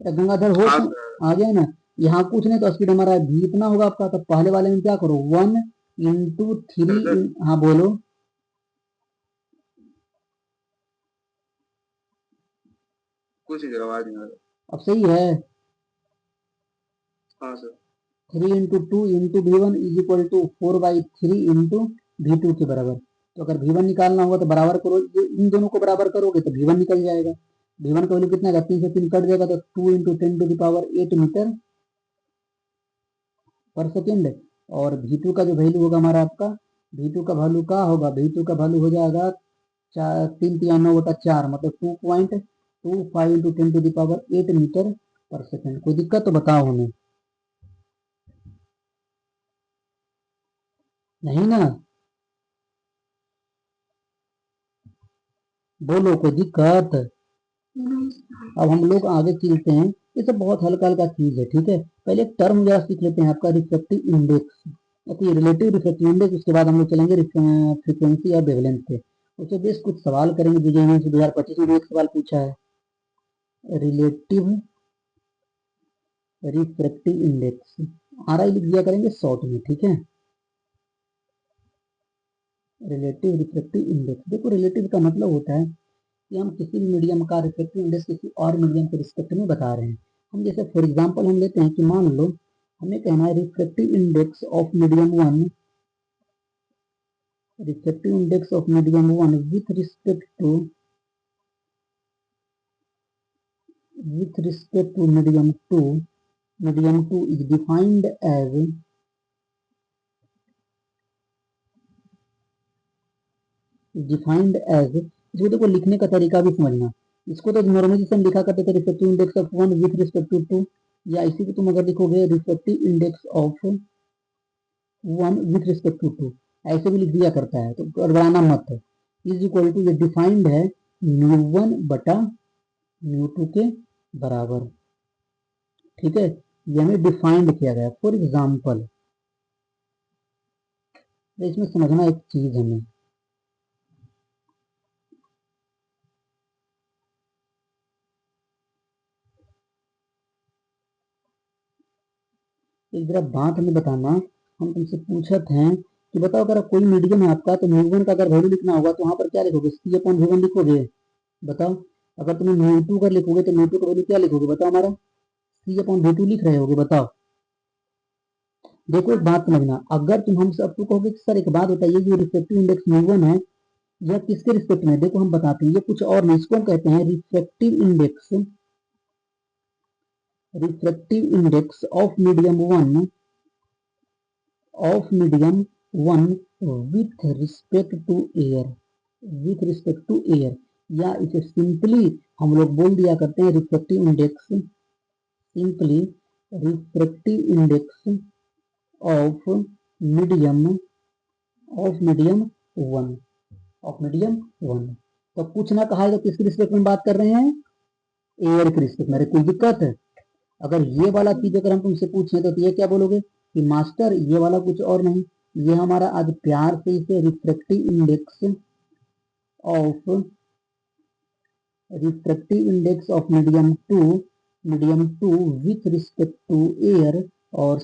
गंगाधर हो हाँ तुम? सर। आ गया ना। यहाँ कुछ नहीं, तो स्पीड हमारा भी इतना होगा आपका, तो पहले वाले में क्या करो, 1 × 3। सर हाँ बोलो। कुछ नहीं, आवाज नहीं आ रहा। अब सही है। हाँ sir. 3 × 2 × V1 is equal to 4/3 × V2 के बराबर। तो अगर V1 निकालना होगा तो बराबर करो, इन दोनों को बराबर करोगे तो V1 निकल जाएगा। V1 का वैल्यू कितना आएगा, 3 से 3 कट जाएगा तो 2 इंटू 10⁸ मीटर पर सेकेंड। और V2 का जो वैल्यू होगा हमारा आपका, V2 का वैल्यू क्या होगा, V2 का वैल्यू हो जाएगा 3 3 9/4 मतलब 2.25 इंटू 10⁸ मीटर पर सेकेंड। कोई दिक्कत तो बताओ हमें, नहीं ना, बोलो कोई दिक्कत। अब हम लोग आगे चलते हैं, ये सब बहुत हल्का हल्का चीज है, ठीक है। पहले एक टर्म जरा सीख लेते हैं आपका, refractive index, okay, relative refractive index. उसके बाद हम लोग चलेंगे फ्रीक्वेंसी और वेवलेंथ पे। उससे बेस कुछ सवाल करेंगे, बीजेएमएम से 2025 में भी एक सवाल पूछा है, रिलेटिव रिफ्रैक्टिव इंडेक्स, RI लिख दिया करेंगे शॉर्ट में, ठीक है। रिलेटिव रिफ्रैक्टिव इंडेक्स, देखो रिलेटिव का मतलब होता है कि हम किसी भी मीडियम का रिफ्रैक्टिव इंडेक्स किसी और मीडियम के रिस्पेक्ट में बता रहे हैं। हम जैसे फॉर एग्जांपल हम लेते हैं कि मान लो हमें कहना है refractive index of medium 1, refractive index of medium 1 with respect to medium 2 is defined as, इसको देखो लिखने का तरीका भी समझना। इसको तो नॉर्मली से हम लिखा करते थे refractive index of 1 with respect to 2, या इसी को तुम अगर लिखोगे refractive index of 1 with respect to 2, ऐसे भी लिख दिया करता है, तो गड़बड़ाना मत। इज इक्वल टू, ये डिफाइंड है μ1/μ2 के बराबर, ठीक है। ये हमें डिफाइंड किया गया। फॉर एग्जाम्पल इसमें समझना एक चीज हमें, एक जरा बात हमें बताना, हम तुमसे पूछते हैं कि बताओ अगर कोई मीडियम है आपका, तो म्यू1 का अगर वैल्यू लिखना होगा तो वहां पर क्या लिखोगे, C/V1 लिखोगे। बताओ अगर तुम्हें म्यू2 कर लिखोगे तो म्यू2 का वैल्यू क्या लिखोगे, बताओ हमारा C/V2 लिख रहे होगे, बताओ। देखो एक बात समझना, अगर तुम हमसे अब तो कहोगे कि सर एक बात बताइए, जो रिफ्रैक्टिव इंडेक्स म्यू1 है यह किसके रिस्पेक्ट में, देखो हम बताते हैं, ये कुछ और नहीं, इसको हम कहते हैं refractive index of medium 1 with respect to air, या इसे सिंपली हम लोग बोल दिया करते हैं refractive index, simply refractive index of medium one of medium 1। तो पूछना कहा है तो किसके रिस्पेक्ट में बात कर रहे हैं, एयर के रिस्पेक्ट में। कोई दिक्कत है, अगर ये वाला चीज अगर हम तुमसे पूछें तो ये क्या बोलोगे कि मास्टर ये वाला कुछ और नहीं, ये हमारा आज प्यार से इसे refractive index of medium two with respect to air, और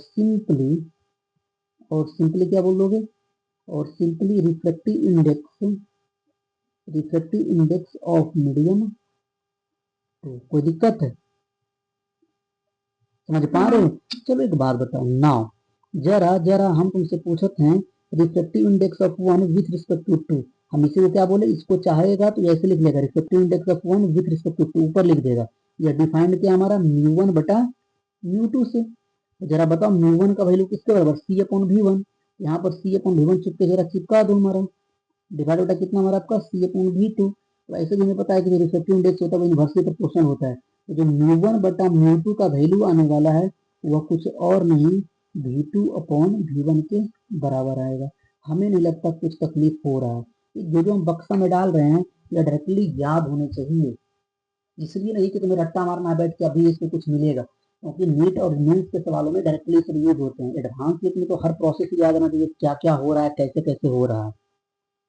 सिंपली क्या बोलोगे, और simply refractive index of medium 2। कोई दिक्कत है, समझ पा रहे हो। चलो एक बात बताओ नाउ, जरा हम तुमसे पूछते हैं refractive index of 1 with respect to 2, हम इसी को क्या बोले, इसको चाहेगा तो ऐसे लिख लेगा, refractive index of 1 with respect to 2 ऊपर लिख देगा। यह डिफाइंड किया हमारा μ1/μ2 से। जरा बताओ μ1 का वैल्यू किसके बराबर, C/V1। यहाँ पर C/V1 चुपके जरा चिपका दो, हमारा डिवाइड होता कितना हमारा आपका C/V2। तो ऐसे भी हमें पता है कि जो रिफ्रैक्टिव इंडेक्स होता है वो इन्वर्सली प्रोपोर्शनल होता है, तो जो μ1/μ2 का वैल्यू आने वाला है वह कुछ और नहीं V2/V1 के बराबर आएगा। हमें नहीं लगता कुछ तकलीफ हो रहा है, जो हम बक्सा में डाल रहे हैं यह डायरेक्टली याद होने चाहिए, इसलिए नहीं कि तुम्हें रट्टा मारना है बैठ के अभी इसमें कुछ मिलेगा, क्योंकि नीट और न्यूज के सवालों में डायरेक्टली सब यूज होते हैं। एडवांस नीट में तो हर प्रोसेस याद आना चाहिए, क्या क्या हो रहा है, कैसे कैसे हो रहा है,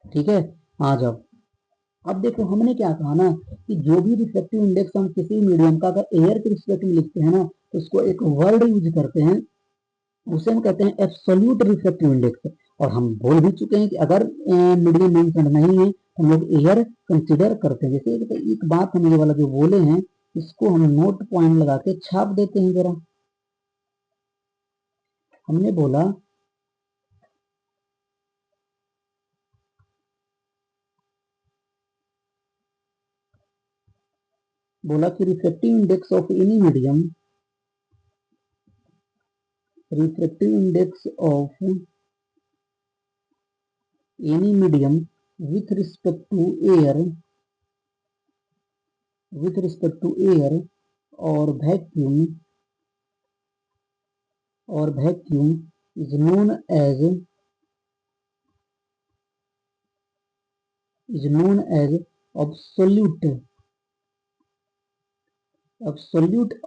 ठीक है। आ जाओ, अब देखो हमने क्या कहा ना कि जो भी रिफ्रैक्टिव इंडेक्स हम किसी मीडियम का अगर एयर के रिस्पेक्ट में लिखते हैं ना, तो उसको एक वर्ड यूज करते हैं, उसे हम कहते हैं एब्सोल्यूट रिफ्रैक्टिव इंडेक्स। और हम बोल भी चुके हैं कि अगर मीडियम मेंशन नहीं है तो हम लोग एयर कंसिडर करते हैं। जैसे एक बात हम ये वाला जो बोले हैं इसको हम नोट पॉइंट लगा के छाप देते हैं जरा। हमने बोला बोला कि refractive index of any medium, refractive index of any medium with respect to air, or vacuum is known as absolute,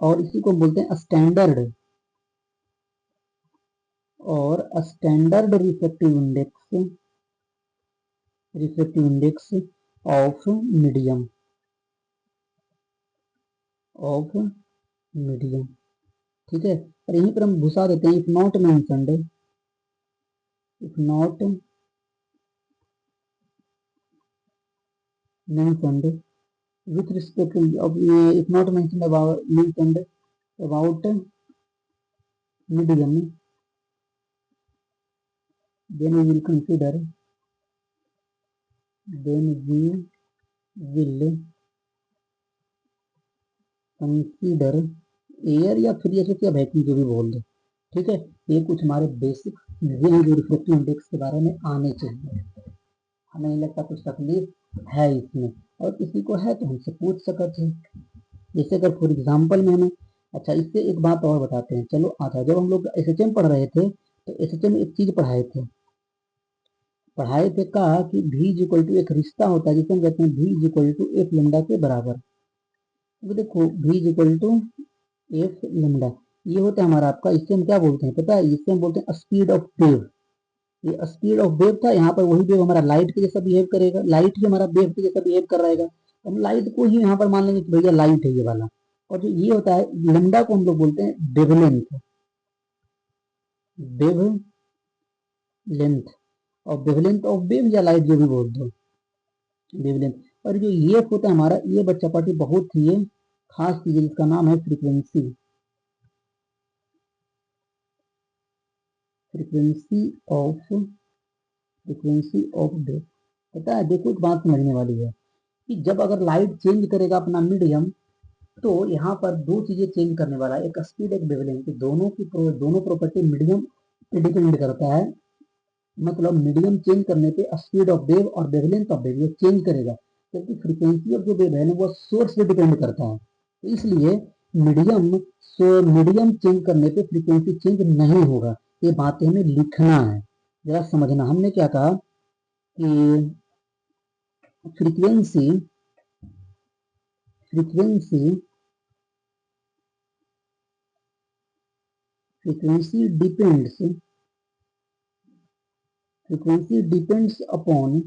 और इसी को बोलते हैं स्टैंडर्ड, और standard refractive index of medium, ठीक है। और यहीं पर हम घुसा देते हैं if not mentioned, with respect to if not mentioned about medium, then we will consider air या फ्री या वैक्यूम जो भी बोल दो, ठीक है। ये कुछ हमारे बेसिक चीजें हैं जो रिफ्रैक्टिव इंडेक्स के बारे में आने चाहिए। हमें नहीं लगता कुछ तकलीफ है इसमें, और किसी को है तो हमसे पूछ सकते हैं। जैसे अगर फॉर एग्जाम्पल में हमें, अच्छा इससे एक बात और बताते हैं, चलो आता, जब हम लोग SHM पढ़ रहे थे तो SHM में एक चीज पढ़ाए थे कहा कि V इक्वल टू एक रिश्ता होता है जिसे हम कहते हैं V equal to F lambda के बराबर। तो देखो V equal to F lambda ये होता है हमारा आपका, इससे हम क्या बोलते हैं पता है, इससे हम बोलते हैं स्पीड ऑफ वेव। ये स्पीड ऑफ वेव था, यहाँ पर वही वेव हमारा लाइट के जैसा बिहेव करेगा, लाइट ही हमारा वेव के जैसा बिहेव कर रहेगा, हम लाइट को ही यहाँ पर मान लेंगे कि भैया लाइट है ये वाला। और जो ये होता है लेमडा को हम लोग बोलते हैं वेवलेंथ, और वेवलेंथ ऑफ वेव या लाइट जो भी बोल दो, वेवलेंथ। और जो ये होता है हमारा, ये बच्चा पार्टी बहुत ही खास चीज है जिसका नाम है फ्रीक्वेंसी ऑफ वेव। पता है देखो एक बात समझने वाली है कि जब अगर लाइट चेंज करेगा अपना मीडियम, तो यहाँ पर दो चीजें चेंज करने वाला है, एक स्पीड एक वेवलेंथ, दोनों प्रॉपर्टी मीडियम पे डिपेंड करता है। मतलब मीडियम चेंज करने पे स्पीड ऑफ वेव और वेवलेंथ ऑफ वेव ये चेंज करेगा, क्योंकि फ्रीक्वेंसी ऑफ जो वेव है वो सोर्स पे डिपेंड करता है। तो इसलिए मीडियम चेंज करने पे फ्रीक्वेंसी चेंज नहीं होगा। ये बातें हमें लिखना है, जरा समझना। हमने क्या कहा कि frequency depends upon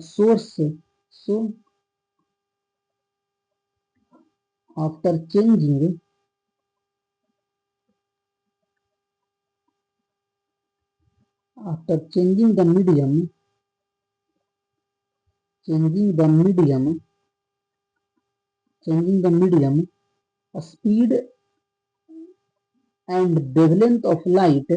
source. So after changing the medium, speed and wavelength of light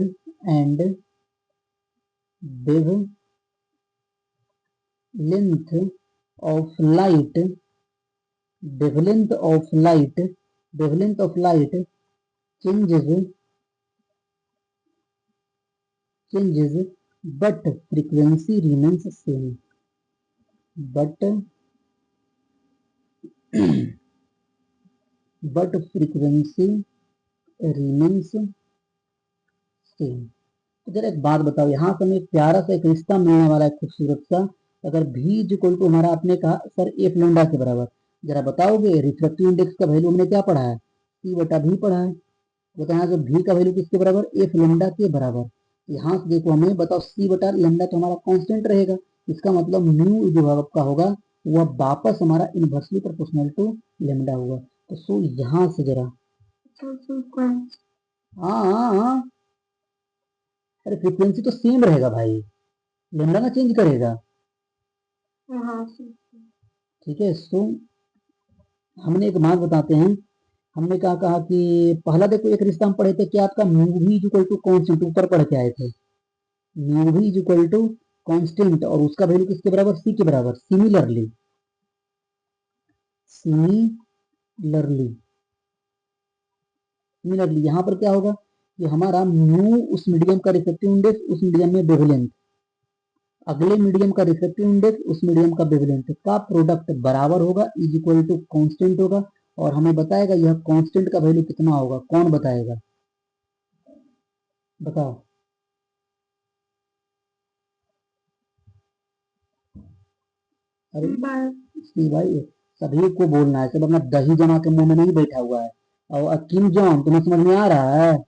changes, but frequency remains same. But frequency remains same. तो जरा एक बात बताओ, यहाँ से हमें प्यारा सा एक रिश्ता मिलने वाला है खूबसूरत सा। अगर V इक्वल टू हमारा आपने कहा सर एफ लेमडा के बराबर, जरा बताओगे रिफ्रैक्टिव इंडेक्स का वैल्यू हमने क्या पढ़ा है, C बटा V पढ़ा है। तो यहाँ से V का वैल्यू किसके बराबर, एफ लेमडा के बराबर। यहाँ से देखो हमें बताओ C बटा लेमडा तो हमारा कांस्टेंट रहेगा, इसका मतलब म्यू जो आपका होगा वह वापस हमारा इनवर्सली प्रोपोर्शनल टू लेमडा हुआ। तो सो यहाँ से जरा हाँ, अरे फ्रीक्वेंसी तो सेम रहेगा भाई, लेमडा ना चेंज करेगा, ठीक है। सो हमने एक बात बताते हैं, हमने क्या कहा कि पहला देखो एक रिश्ता हम पढ़े थे क्या आपका mu V equal to constant, ऊपर पढ़ के आए थे mu V equal to constant और उसका वैल्यू किसके बराबर, सी के बराबर। सिमिलरली सिमिलरली यहाँ पर क्या होगा कि हमारा म्यू उस मीडियम का रिफ्रैक्टिव इंडेक्स उस मीडियम में वेवलेंथ, अगले मीडियम का रिफ्रैक्टिव इंडेक्स उस मीडियम का वेवलेंथ का प्रोडक्ट बराबर होगा, इज इक्वल टू कांस्टेंट होगा। और हमें बताएगा यह कांस्टेंट का वैल्यू कितना होगा, कौन बताएगा, बताओ। अरे सी भाई सभी को बोलना है, सब अपना दही जमा के मुंह में नहीं बैठा हुआ है। और किम जॉन्ग तुम्हें समझ में आ रहा है?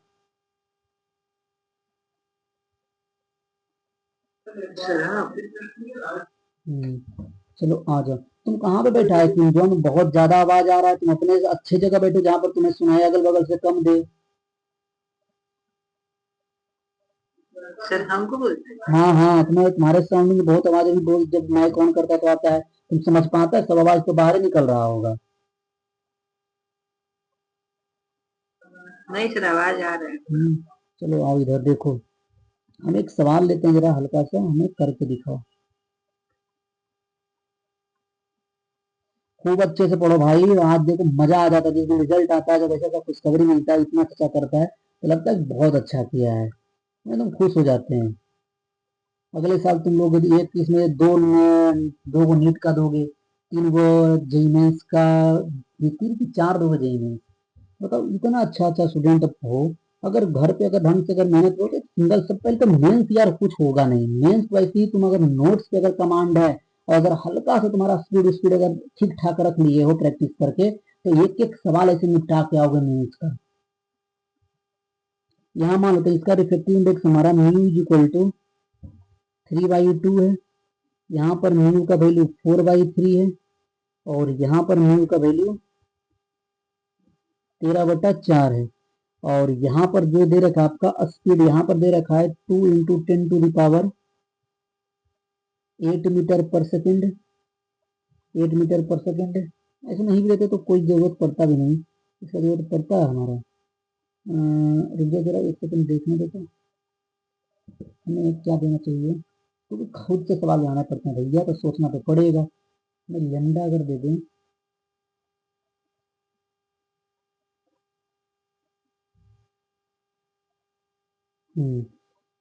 चलो आ जाओ। तुम कहाँ पे बैठा है किम जॉन्ग, बहुत ज्यादा आवाज आ रहा है, तुम अपने अच्छे जगह बैठो जहाँ पर तुम्हें सुनाई अगल बगल से कम दे। सर हमको बोलते हैं। हाँ हाँ, तुम्हारे साउंड में बहुत आवाज अभी बहुत, जब माइक ऑन करता है तो आता है, तुम समझ पाता है, सब आवाज तो बाहर ही निकल रहा होगा। नहीं सर आवाज आ रहा है। चलो आओ इधर देखो, हम एक सवाल लेते हैं जरा हल्का सा, हमें करके दिखाओ। खूब अच्छे से पढ़ो भाई, आज देखो मजा आ जाता है जिस दिन रिजल्ट आता है, जब ऐसा खुशखबरी मिलता है, इतना अच्छा करता है तो लगता है बहुत अच्छा किया है, एकदम खुश हो जाते हैं। अगले साल तुम लोग यदि एक इसमें दो गो नीट का दोगे, तीन गो जेई मेंस का, ये तीन की चार दोगे जेई मेंस, बताओ इतना अच्छा अच्छा स्टूडेंट हो। अगर घर पे अगर ढंग से अगर मेहनत करोगे, सिंगल सब पहले तो मेंस यार कुछ होगा नहीं, मेंस वैसे ही तुम अगर नोट्स पे अगर कमांड है और अगर हल्का से तुम्हारा स्पीड स्पीड अगर ठीक ठाक रख लिए हो प्रैक्टिस करके, तो एक एक सवाल ऐसे निपटा के आओगे मेंस का। यहाँ मान लो तो इसका रिफ्लेक्टिव इंडेक्स हमारा म्यू इज इक्वल टू 3/2 है, यहाँ पर म्यू का वैल्यू 4/3 है, और यहाँ पर म्यू का वैल्यू 13/4 है। और यहाँ पर जो दे रखा है आपका स्पीड, यहाँ पर दे रखा है 2 into 10⁸ metre per second, 8 metre per second. ऐसे नहीं भी देते तो कोई जरूरत पड़ता भी नहीं, इसका जरूरत पड़ता है हमारा। रुक जाओ जरा एक सेकंड देखने देते, हमें क्या देना चाहिए, क्योंकि खुद से सवाल बनाना पड़ते हैं भैया, तो सोचना तो पड़ेगा। मैं लेमडा अगर दे दें,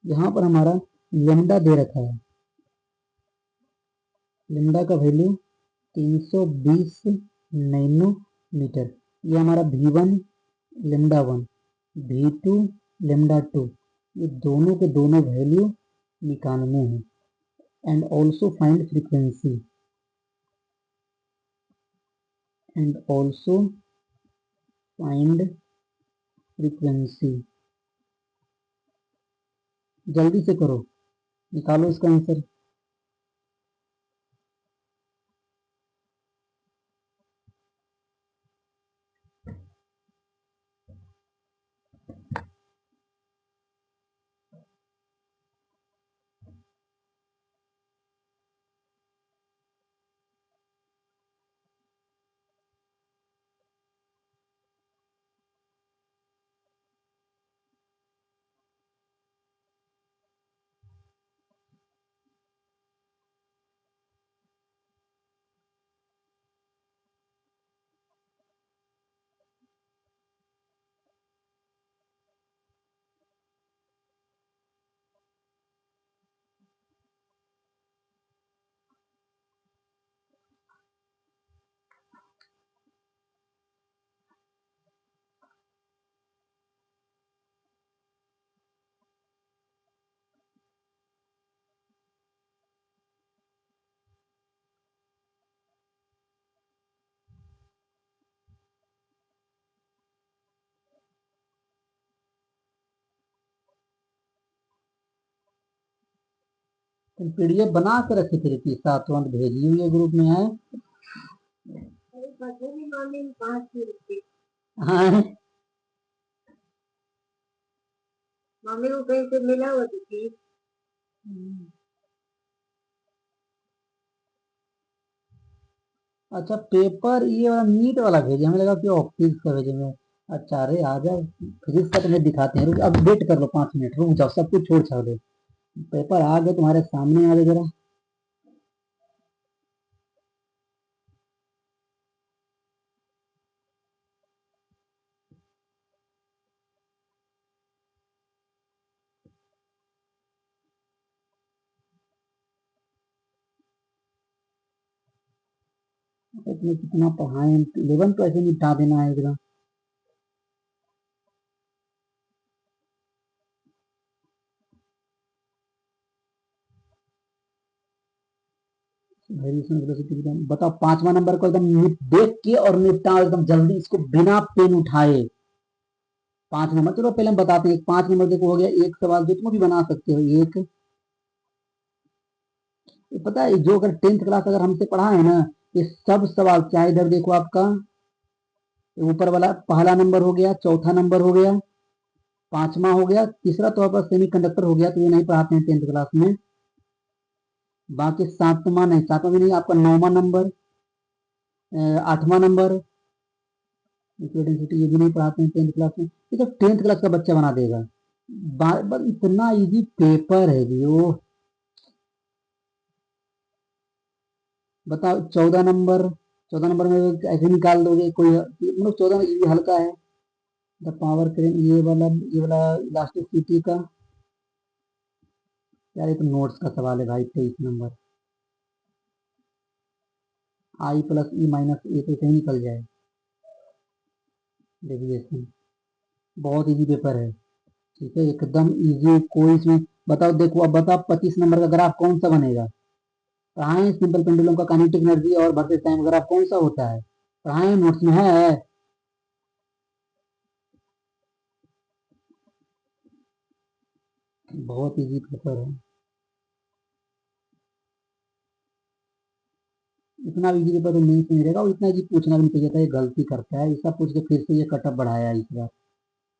यहाँ पर हमारा लेमडा दे रखा है, लेमडा का वैल्यू 320 नैनोमीटर, ये हमारा V1 लेमडा 1, V2 लेमडा 2, ये दोनों के दोनों वैल्यू निकालने हैं। And also find frequency, and also find frequency, जल्दी से करो, निकालो इसका आंसर। तुम पीडीएफ बना के रखी थी कि साथ तुरंत भेजी हुई है ग्रुप में है? हाँ मम्मी को कहीं से मिला हुआ तो थी। अच्छा पेपर ये वाला नीट वाला भेजे, हमें लगा कि ऑप्टिक्स का भेजे में। अच्छा अरे आ जाओ, फिजिक्स का तुम्हें दिखाते हैं, रुक अब वेट कर लो 5 मिनट, रुक जाओ सब कुछ छोड़ छाड़ दो। पेपर आ गए तुम्हारे सामने, आ गए जरा। इसमें कितना पढ़ाए, 11 तो ऐसे निपटा देना है एकदम। वेरिएशन वेलोसिटी एकदम बताओ, 5वां नंबर को एकदम देख के और निपटाओ एकदम जल्दी इसको, बिना पेन उठाए। 5 नंबर, चलो पहले हम बताते हैं। 5 नंबर देखो हो गया एक सवाल, जो तुम भी बना सकते हो एक। ये पता है, जो अगर 10th क्लास अगर हमसे पढ़ा है ना, ये सब सवाल, चाहे इधर देखो आपका ऊपर वाला पहला नंबर हो गया, चौथा नंबर हो गया, 5वां हो गया, तीसरा तो आपका सेमी कंडक्टर हो गया, तो ये नहीं पढ़ाते हैं 10th क्लास में। बाकी 7वां नहीं, 7वां भी नहीं, आपका 9वां नंबर, 8वां नंबर, डेंसिटी, ये भी नहीं पढ़ाते हैं 10th क्लास में। ये तो 10th क्लास का बच्चा बना देगा। इतना इजी पेपर है जी वो। बताओ 14 नंबर, 14 नंबर में ऐसे निकाल दोगे कोई, मतलब 14 में ये हल्का है। द पावर क्रेन, ये वाला इलास्टिसिटी का, यार ये तो नोट्स का सवाल है भाई। 23 नंबर, आई प्लस ई माइनस ए तो कहीं निकल जाए, डेविएशन। बहुत इजी पेपर है, ठीक है, एकदम इजी, कोई इसमें। बताओ देखो, अब बताओ 25 नंबर का ग्राफ कौन सा बनेगा। पढ़ाएं सिंपल पेंडुलम का काइनेटिक एनर्जी और वर्सेस टाइम ग्राफ कौन सा होता है, पढ़ाएं, नोट्स में है। बहुत इजी पेपर है, इतना इजी पेपर तो नहीं मिलेगा, और इतना इजी पूछना भी नहीं चाहिए था, ये गलती करता है, ऐसा पूछ के फिर से ये कटअप बढ़ाया इस बार।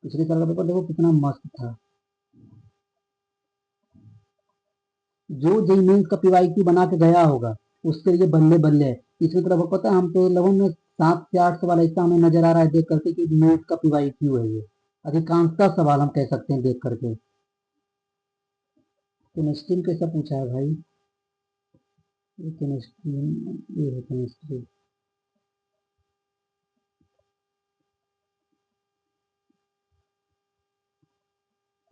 पिछले साल का पेपर देखो कितना मस्त था। जो जेई मेंस का पीवाईक्यू बना के गया होगा, उसके लिए बल्ले बल्ले है। इसमें तरफ पता है, हम तो लगभग में 7 से 8 सवाल ऐसा हमें नजर आ रहा है देख करके कि मेंस का पीवाईक्यू है ये, अधिकांशतः सवाल हम कह सकते हैं देख करके। केमिस्ट्री में कैसा पूछा है भाई, ये केमिस्ट्री, ये है केमिस्ट्री।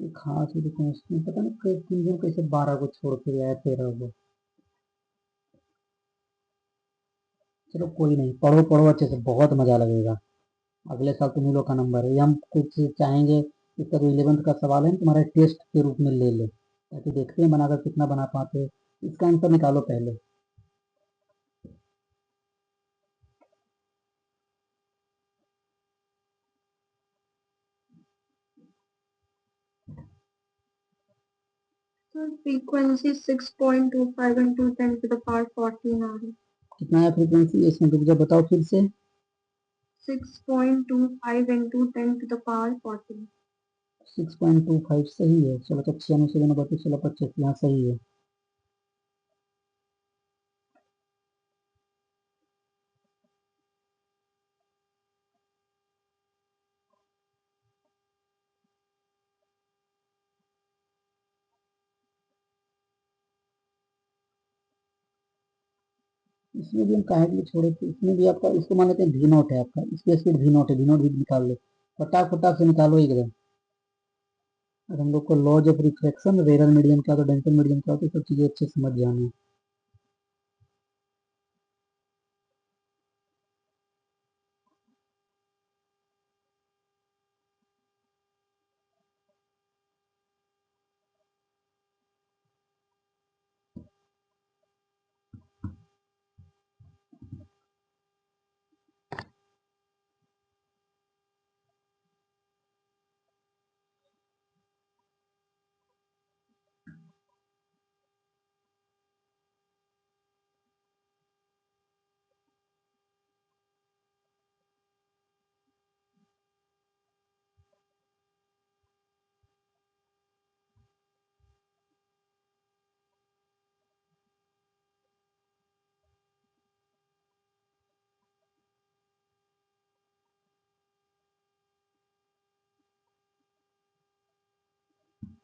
खास ही केमिस्ट्री पता नहीं तीन दिन कैसे 12 को छोड़ के आया, 13 को। चलो कोई नहीं, पढ़ो पढ़ो अच्छे से, बहुत मजा लगेगा। अगले साल तुम ही लोग का नंबर है, ये हम कुछ चाहेंगे। इसका जो 11th का सवाल है तुम्हारे टेस्ट के रूप में ले ले, ताकि देखते हैं बनाकर कितना बना पाते हो। इसका आंसर निकालो पहले। So frequency 6.25 into 10 to the power 14 आ रही। कितना है फ्रीक्वेंसी, इसमें रुक जाओ, बताओ फिर से। 6.25 into 10 to the power 14। 6.25 सही है, चलो तो 96 दोनों 32 16 25, यहाँ सही है। इसमें भी हम काहे के लिए छोड़े थे, इसमें भी आपका इसको मान लेते हैं वी नॉट है, आपका इसकी स्पीड वी नॉट है, वी नॉट भी निकाल लो, फटाक फटाक से निकालो एकदम। और हम लोग को लॉज ऑफ रिफ्लेक्शन, रेरल मीडियम क्या, तो डेंसर मीडियम क्या होता है, सब चीजें अच्छे से समझ जाना।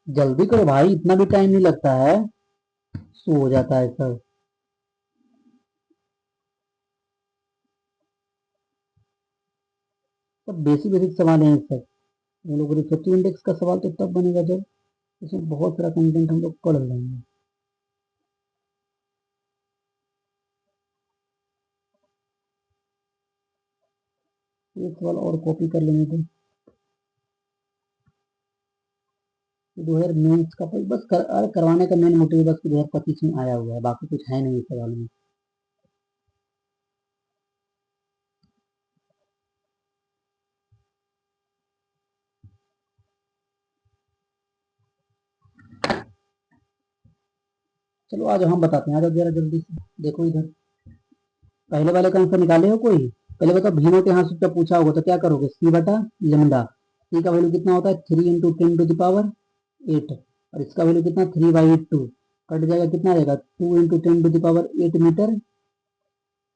जल्दी करो भाई, इतना भी टाइम नहीं लगता है, सो हो जाता है सब। सब बेसिक बेसिक सवाल हैं सब। हम लोग रिफ्लेक्टिव इंडेक्स का सवाल तो तब बनेगा जब इसमें बहुत सारा कंटेंट हम लोग पढ़ लेंगे। एक सवाल और कॉपी कर लेंगे तो 2000 मेंस का बस अरे करवाने का मेन मोटिव बस 2025 में आया हुआ है, बाकी कुछ है नहीं इस सवाल में। चलो आज हम बताते हैं, आ जाओ जरा जल्दी से, देखो इधर पहले वाले का आंसर निकाले हो कोई? पहले बताओ, भीमों के यहाँ से जब पूछा होगा तो क्या करोगे? सी बटा लेमडा, सी का वैल्यू कितना होता है? 3 × 10⁸ और इसका वैल्यू कितना? 3/2 कट जाएगा, कितना रहेगा? 2 × 10⁸ मीटर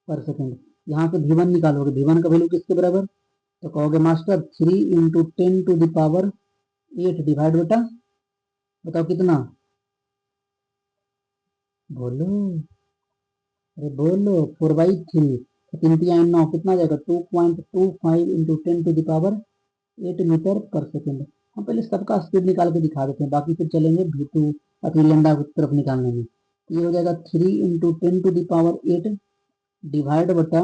पर सेकेंड। यहाँ से V1 निकालोगे, V1 का वैल्यू किसके बराबर? तो कहोगे मास्टर 3 × 10⁸ डिवाइड बटा, बताओ कितना? बोलो, अरे बोलो, 4/3। तीन तिहाई 9, कितना जाएगा? 2.25 × 10⁸ मीटर पर सेकेंड। हम पहले सबका स्पीड निकाल के दिखा देते हैं, बाकी फिर चलेंगे V2 अति लेमडा की तरफ निकालने में। ये हो जाएगा 3 × 10⁸ डिवाइड बटा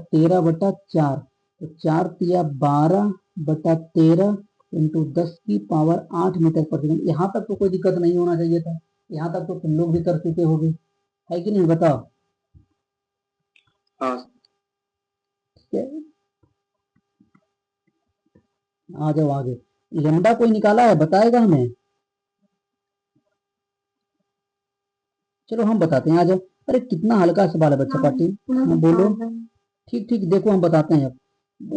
13/4, तो 4×12 इंटू 10⁸ मीटर पर सेकेंड। यहाँ तक तो कोई दिक्कत नहीं होना चाहिए था, यहाँ तक तो तुम लोग भी कर चुके होगे, है कि नहीं बताओ? हाँ आ जाओ आगे। लेमडा कोई निकाला है, बताएगा हमें? चलो हम बताते हैं, आ जाओ। अरे कितना हल्का सवाल है बच्चा पार्टी। हाँ बोलो। ठीक ठीक, देखो हम बताते हैं अब।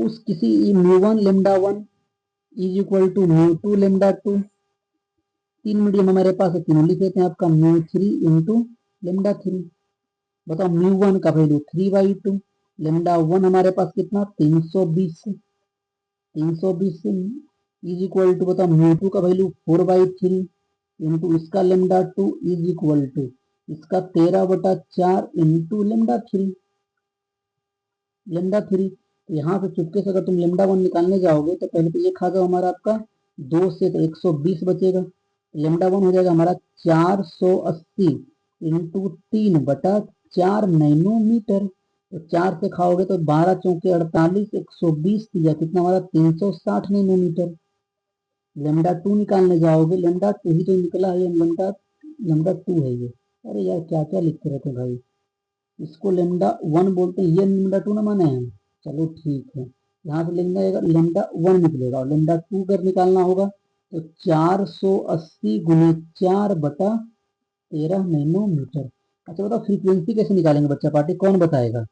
उस किसी μ1 λ1 इज इक्वल टू μ2 λ2, तीन मीडियम हमारे पास है, तीनों लिख देते हैं। आपका μ3 इंटू λ3। बताओ μ1 का वैल्यू 3/2, λ1 हमारे पास कितना? 320, 320 इज इक्वल टू, बताओ μ2 का वैल्यू 4/3 इंटू इसका λ2 इज इक्वल टू इसका 13/4 इंटू λ3। तो यहाँ से चुपके से अगर तुम λ1 निकालने जाओगे तो पहले तो ये खा जाओ हमारा, आपका 2 से तो 120 बचेगा। λ1 हो जाएगा हमारा 480 इंटू 3/4 नैनोमीटर। तो 4 से खाओगे तो 12 चौके 48, 120 दिया कितना हमारा? 360 नैनोमीटर। λ2 निकालने जाओगे, λ2 ही तो निकला है, λ2 है ये। अरे यार क्या क्या लिखते रहते भाई, इसको λ1 बोलते हैं, ये λ2 ना माने हैं। चलो ठीक है, यहाँ से λ1 निकलेगा और λ2 अगर निकालना होगा तो 480 गुने 4/13 नैनोमीटर। अच्छा बताओ फ्रीक्वेंसी कैसे निकालेंगे बच्चा पार्टी, कौन बताएगा?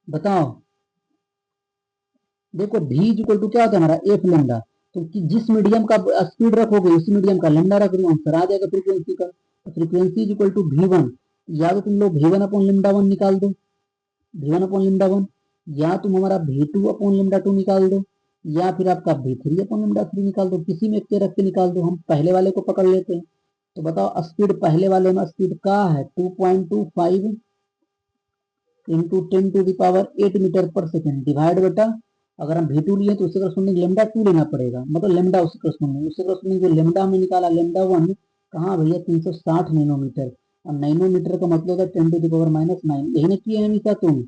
बताओ। देखो v इक्वल टू क्या होता है हमारा? F lambda. तो जिस मीडियम का स्पीड रखोगे उसी मीडियम का लेमडा रख दो, आंसर आ जाएगा फ्रीक्वेंसी का। तो फ्रीक्वेंसी इक्वल टू V1, या तो तुम लोग V1/λ1 निकाल दो, V1/λ1, या तुम हमारा V2/λ2 निकाल दो, या फिर आपका V3/λ3 निकाल दो, किसी में एक रख के निकाल दो। हम पहले वाले को पकड़ लेते हैं। तो बताओ स्पीड पहले वाले में स्पीड का है 2.25 into 10⁸ metre per second divide बटा, अगर हम V2 लिए तो उससे करस्पॉन्डिंग λ2 लेना पड़ेगा, मतलब लेमडा उससे करस्पॉन्डिंग जो लेमडा में निकाला λ1 कहाँ भैया? 360 नैनोमीटर। और नैनोमीटर का मतलब है 10⁻⁹ यही ना किया है हमेशा तुम?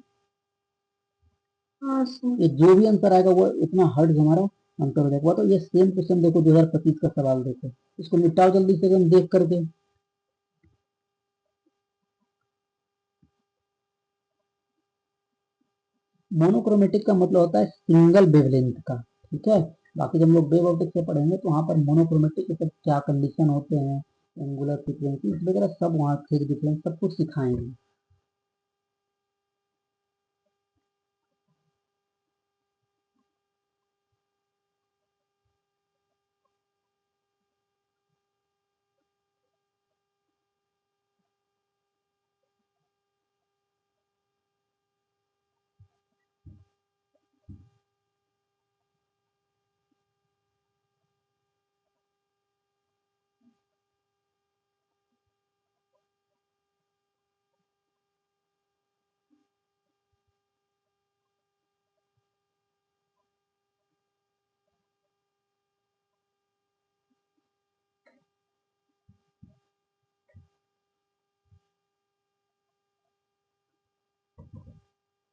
हाँ सर। ये जो भी आंसर आएगा वो इतना हर्ट हमारा आंसर हो जाएगा। तो ये सेम क्वेश्चन देखो 2025 का सवाल देखो, इसको निपटाओ जल्दी से हम देख करके। मोनोक्रोमेटिक का मतलब होता है सिंगल वेवलेंथ का, ठीक है। बाकी जब हम लोग वेव ऑप्टिक्स से पढ़ेंगे तो वहाँ पर मोनोक्रोमेटिक के सब क्या कंडीशन होते हैं, एंगुलर फ्रीक्वेंसी वगैरह सब वहाँ फेज डिफरेंस सब कुछ सिखाएंगे।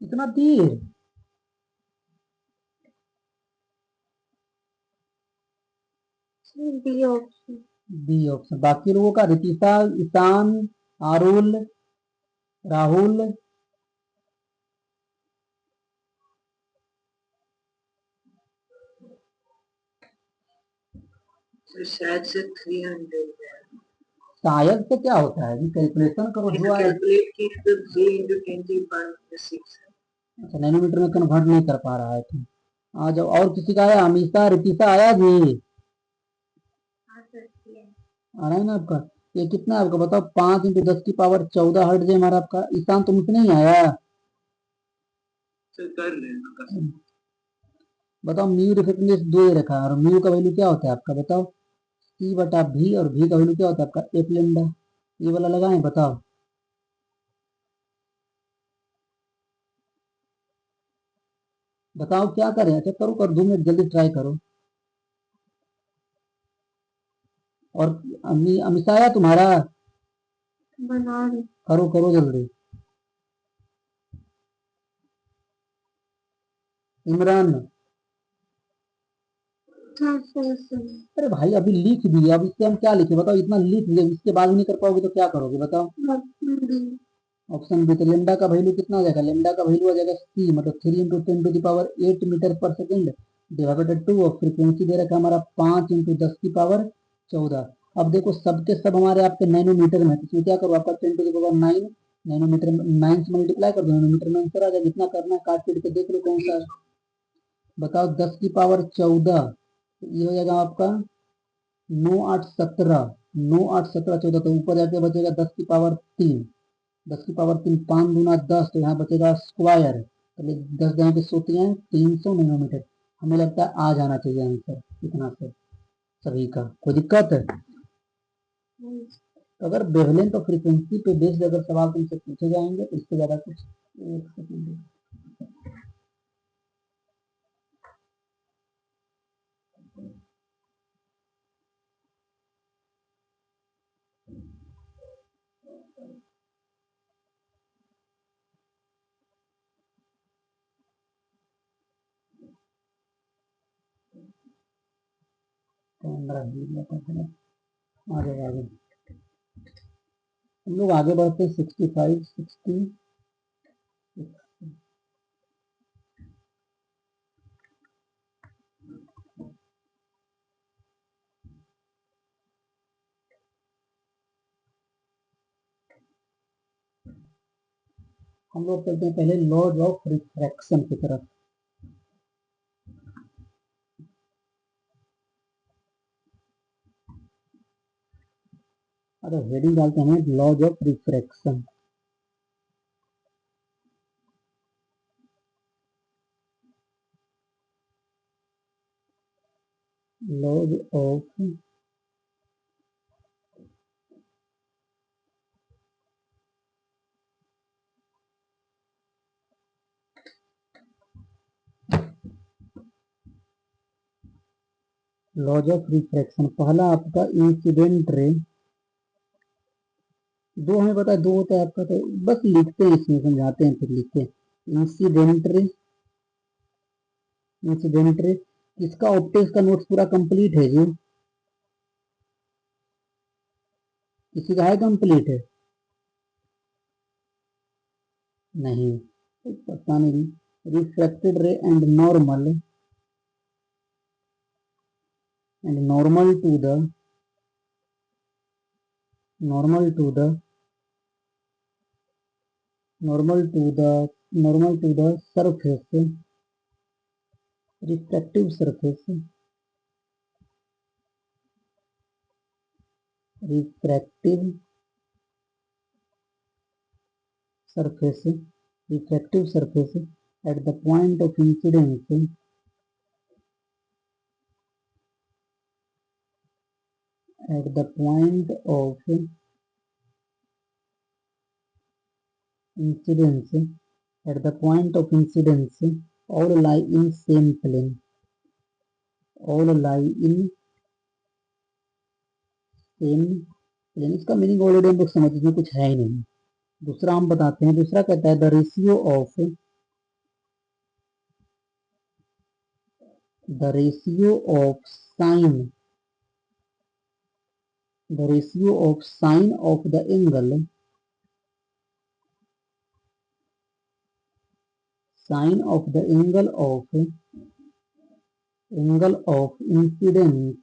इतना तीर। B option. B option. बाकी लोगों का रितिशा, ईशान, आरुल, राहुल, तो शायद से 300 है। शायद से क्या होता है, कैलकुलेशन करो जो आए। कैलकुलेट की तो 3 into 10⁻6 है। अच्छा, नैनोमीटर में कन्वर्ट नहीं कर पा रहा है तुम। आ जाओ, और किसी का आया? अमीषा, रितिशा आया जी? आ रहा है ना आपका? ये कितना है आपका बताओ? 5 × 10⁻14 हर्ट्ज है हमारा आपका। ईशान तुमसे नहीं आया? तो कर लेना। बताओ, म्यू रिफ्लेक्टिव इंडेक्स 2 रखा है, और म्यू का वैल्यू क्या होता है आपका बताओ? सी बटा भी, और भी का वैल्यू क्या होता है आपका? F lambda. ये वाला लगाएं, बताओ। बताओ क्या करें? अच्छा करो, कर 2 मिनट जल्दी ट्राई करो। और अमीषा आया तुम्हारा? बना रही। करो करो जल्दी। इमरान, हाँ सही। अरे भाई अभी लिख दिया, अब इससे हम क्या लिखे बताओ? इतना लिख दिया, इसके बाद नहीं कर पाओगे तो क्या करोगे बताओ? Option B. तो लेमडा का वैल्यू कितना आ जाएगा? लेमडा का वैल्यू आ जाएगा सी, मतलब 3 × 10⁸ मीटर पर सेकेंड डिवाइडेड 2। और फ्रीक्वेंसी दे रखा है हमारा 5 × 10⁻14। अब देखो सबके सब हमारे आपके नैनोमीटर में, तो इसमें क्या करो? आपका 10⁹ नैनोमीटर में 9 से मल्टीप्लाई कर दो, नैनोमीटर में आंसर आ जाएगा। जितना करना है काट पीट के देख लो कौन सा है। बताओ 10⁻14, ये हो जाएगा आपका 9 8 17। 9 8 17 14, तो ऊपर जाके बचेगा 10⁻3। 10⁻3, 5 × 10, तो यहाँ बचेगा स्क्वायर। तो 10 जहाँ पे सोती हैं 300 नैनोमीटर। हमें लगता है आ जाना चाहिए आंसर इतना से सभी का। कोई दिक्कत है? तो अगर वेवलेंथ और फ्रीक्वेंसी पे बेस्ड अगर सवाल तुमसे पूछे जाएंगे तो इससे ज्यादा कुछ। एक सेकंड। कैमरा हिल जाता है। आगे आगे हम लोग आगे बढ़ते 65 60। हम लोग चलते हैं पहले लॉज ऑफ रिफ्रैक्शन की तरफ। अरे हेडिंग डालते हैं laws of refraction. Laws of laws of refraction. पहला आपका इंसिडेंट रे। दो हमें पता है, दो होता है आपका, तो बस लिखते हैं, इसमें समझाते हैं फिर लिखते हैं। Incident ray, incident ray. इसका ऑप्टिक्स का नोट्स पूरा कंप्लीट है जी? किसी का है कंप्लीट है? नहीं, पता नहीं। Refracted ray and normal, and normal to the, normal to the, normal to the, normal to the surface, refractive surface, refractive surface, refractive surface at the point of incidence, at the point of incidence, at the point of incidence, all lie in same plane, all lie in same plane। इसका meaning already हम लोग समझ, इसमें कुछ है ही नहीं। दूसरा हम बताते हैं। दूसरा कहता है the ratio of the ratio of sine the ratio of sine of the angle sine of the angle of incidence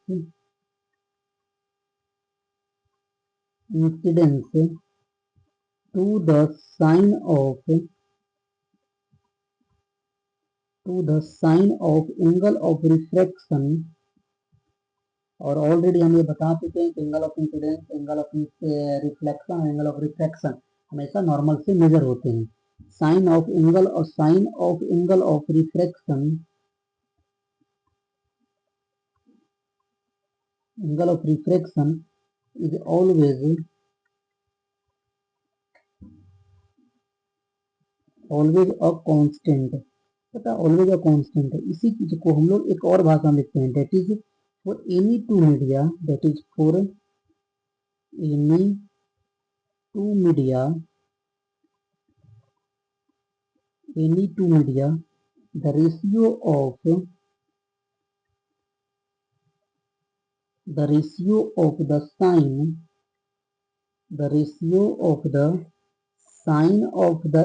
to the sine of angle of refraction। और ऑलरेडी हम ये बता चुके हैं कि angle of incidence, angle of reflection, angle of refraction हमेशा normal से measure होते हैं। साइन ऑफ एंगल और sine of angle of refraction, angle of refraction is always a constant. पता ऑलवेज अ कांस्टेंट है। इसी चीज को हम लोग एक और भाषा में लिखते हैं, that is for any two media, that is for any two media the ratio of the sine of the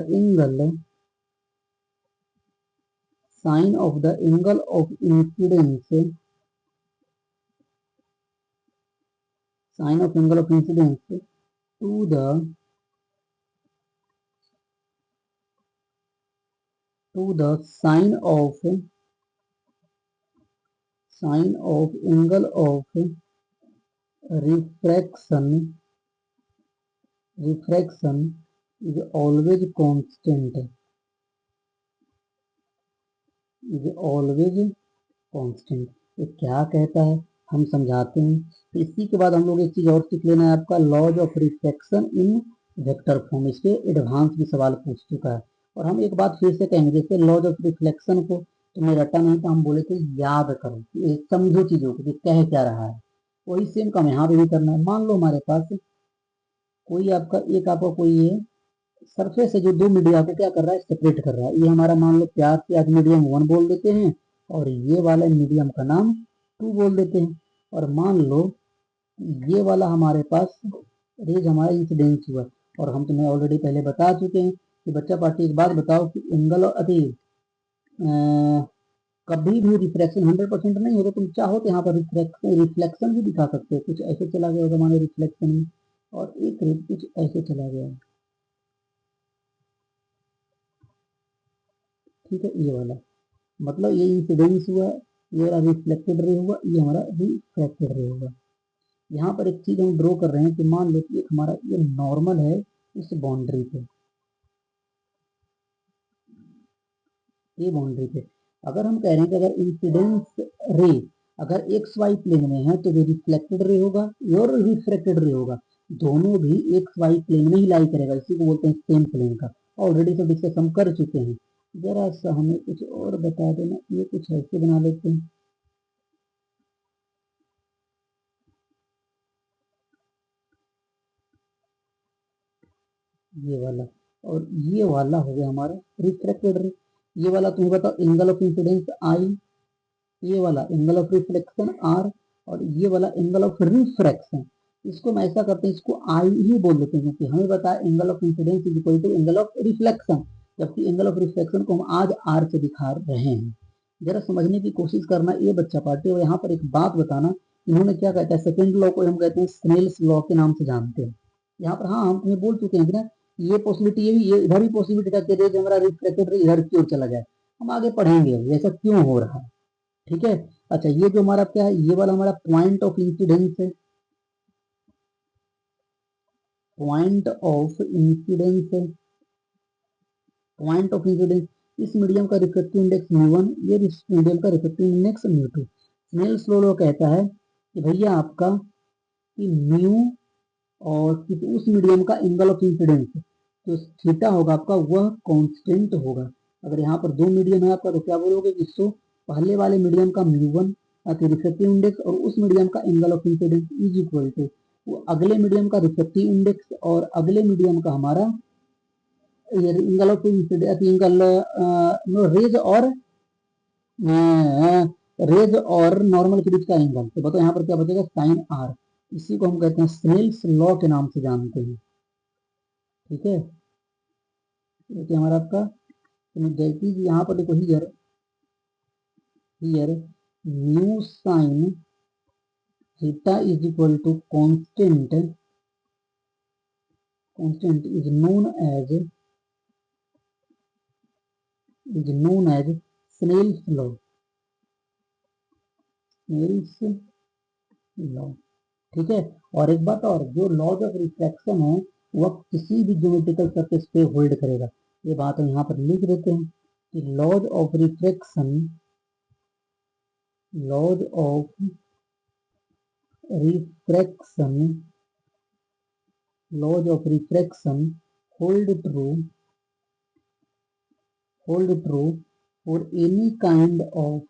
angle of incidence to the sine of angle of refraction is always constant, ये क्या कहता है हम समझाते हैं। तो इसी के बाद हम लोग एक चीज और सीख लेना है, आपका laws of reflection in vector form. इस पे एडवांस भी सवाल पूछ चुका है। और हम एक बात फिर से कहेंगे, जैसे लॉज ऑफ रिफ्लेक्शन को तुम्हें रटा नहीं तो हम बोले थे याद करो, समझो चीजों को कि कह क्या रहा है। वही सेम काम यहाँ पे भी करना है। मान लो हमारे पास कोई आपका कोई ये सरफेस है जो दो मीडिया को क्या कर रहा है, सेपरेट कर रहा है। ये हमारा मान लो प्यार से आज मीडियम 1 बोल देते हैं और ये वाला मीडियम का नाम 2 बोल देते हैं। और मान लो ये वाला हमारे पास रेज हमारा इंसिडेंस हुआ। और हम तुम्हें ऑलरेडी पहले बता चुके हैं कि बच्चा पार्टी एक बात बताओ कि एंगल अति कभी भी रिफ्लेक्शन 100% नहीं होता। तुम चाहो तो यहाँ पर रिफ्लेक्शन भी दिखा सकते हो। कुछ ऐसे चला गया होगा हमारे रिफ्लेक्शन में और एक कुछ ऐसे चला गया, ठीक है। ये वाला मतलब ये इंसिडेंस हुआ, ये वाला रिफ्लेक्टेड रे हुआ, ये हमारा रिफ्रैक्टेड रे होगा। यहाँ पर एक चीज हम ड्रॉ कर रहे हैं कि मान लो कि हमारा ये नॉर्मल है इस बाउंड्री पे, ये बाउंड्री पे अगर हम कह रहे हैं कि अगर इंसिडेंस रे अगर एक्स वाई प्लेन में है तो वो रिफ्लेक्टेड रे होगा और रिफ्रैक्टेड रे होगा, दोनों भी एक्स वाई प्लेन में ही लाई करेगा। इसी को बोलते हैं सेम प्लेन का। ऑलरेडी सब डिस्कस हम कर चुके हैं। जरा सा हमें कुछ और बता देना, ये कुछ ऐसे बना लेते हैं, ये वाला और ये वाला हो गया हमारा रिफ्रैक्टेड रे। ये वाला तुम्हें बताओ एंगल ऑफ इंसिडेंस आई, ये वाला एंगल ऑफ रिफ्लेक्शन आर और ये वाला एंगल ऑफ रिफ्रैक्शन। इसको हम ऐसा करते हैं, इसको आई ही बोल देते हैं क्योंकि हमें पता है angle of incidence is equal to angle of reflection, जबकि एंगल ऑफ रिफ्लेक्शन को हम आज आर से दिखा रहे हैं। जरा समझने की कोशिश करना ये बच्चा पार्टी। और यहाँ पर एक बात बताना, इन्होंने क्या कहता है, सेकेंड लॉ को हम कहते हैं स्नेल्स लॉ के नाम से जानते हैं। यहाँ पर हाँ हम तुम्हें बोल चुके हैं कि ना ये पॉसिबिलिटी, ये इधर भी पॉसिबिलिटी था कि रेज हमारा रिफ्लेक्टेड इधर की ओर चला जाए। हम आगे पढ़ेंगे ऐसा क्यों हो रहा है, ठीक है। अच्छा ये जो हमारा क्या है, ये वाला हमारा पॉइंट ऑफ इंसिडेंस है, पॉइंट ऑफ इंसिडेंस इस मीडियम का रिफ्लेक्टिव इंडेक्स म्यू1, ये मीडियम का रिफ्लेक्टिव इंडेक्स म्यू2। स्नेल्स लॉ कहता है कि भैया आपका कि म्यू और उस मीडियम का एंगल ऑफ इंसिडेंस जो थीटा होगा आपका वह कांस्टेंट होगा। अगर यहाँ पर दो मीडियम है आपका तो क्या बोलोगे कि सो पहले वाले मीडियम का म्यू1 रिफ्लेक्टिव इंडेक्स और उस मीडियम का angle of incidence is equal to वो अगले मीडियम का रिफ्लेक्टिव इंडेक्स और अगले मीडियम का हमारा angle of incidence, angle rays और रेज और नॉर्मल के बीच का एंगल, तो बताओ यहाँ पर क्या बचेगा, साइन आर। इसी को हम कहते हैं स्नेल्स लॉ के नाम से जानते हैं। ठीक है, ये क्या हमारा आपका, जैसे यहाँ पर देखो here new sine theta is equal to constant is known as Snell's law. ठीक है, और एक बात और, जो लॉज ऑफ रिफ्रैक्शन है वह किसी भी ज्योमेट्रिकल सरफेस पे होल्ड करेगा। ये बात हम यहाँ पर लिख देते हैं कि laws of refraction hold true for any kind of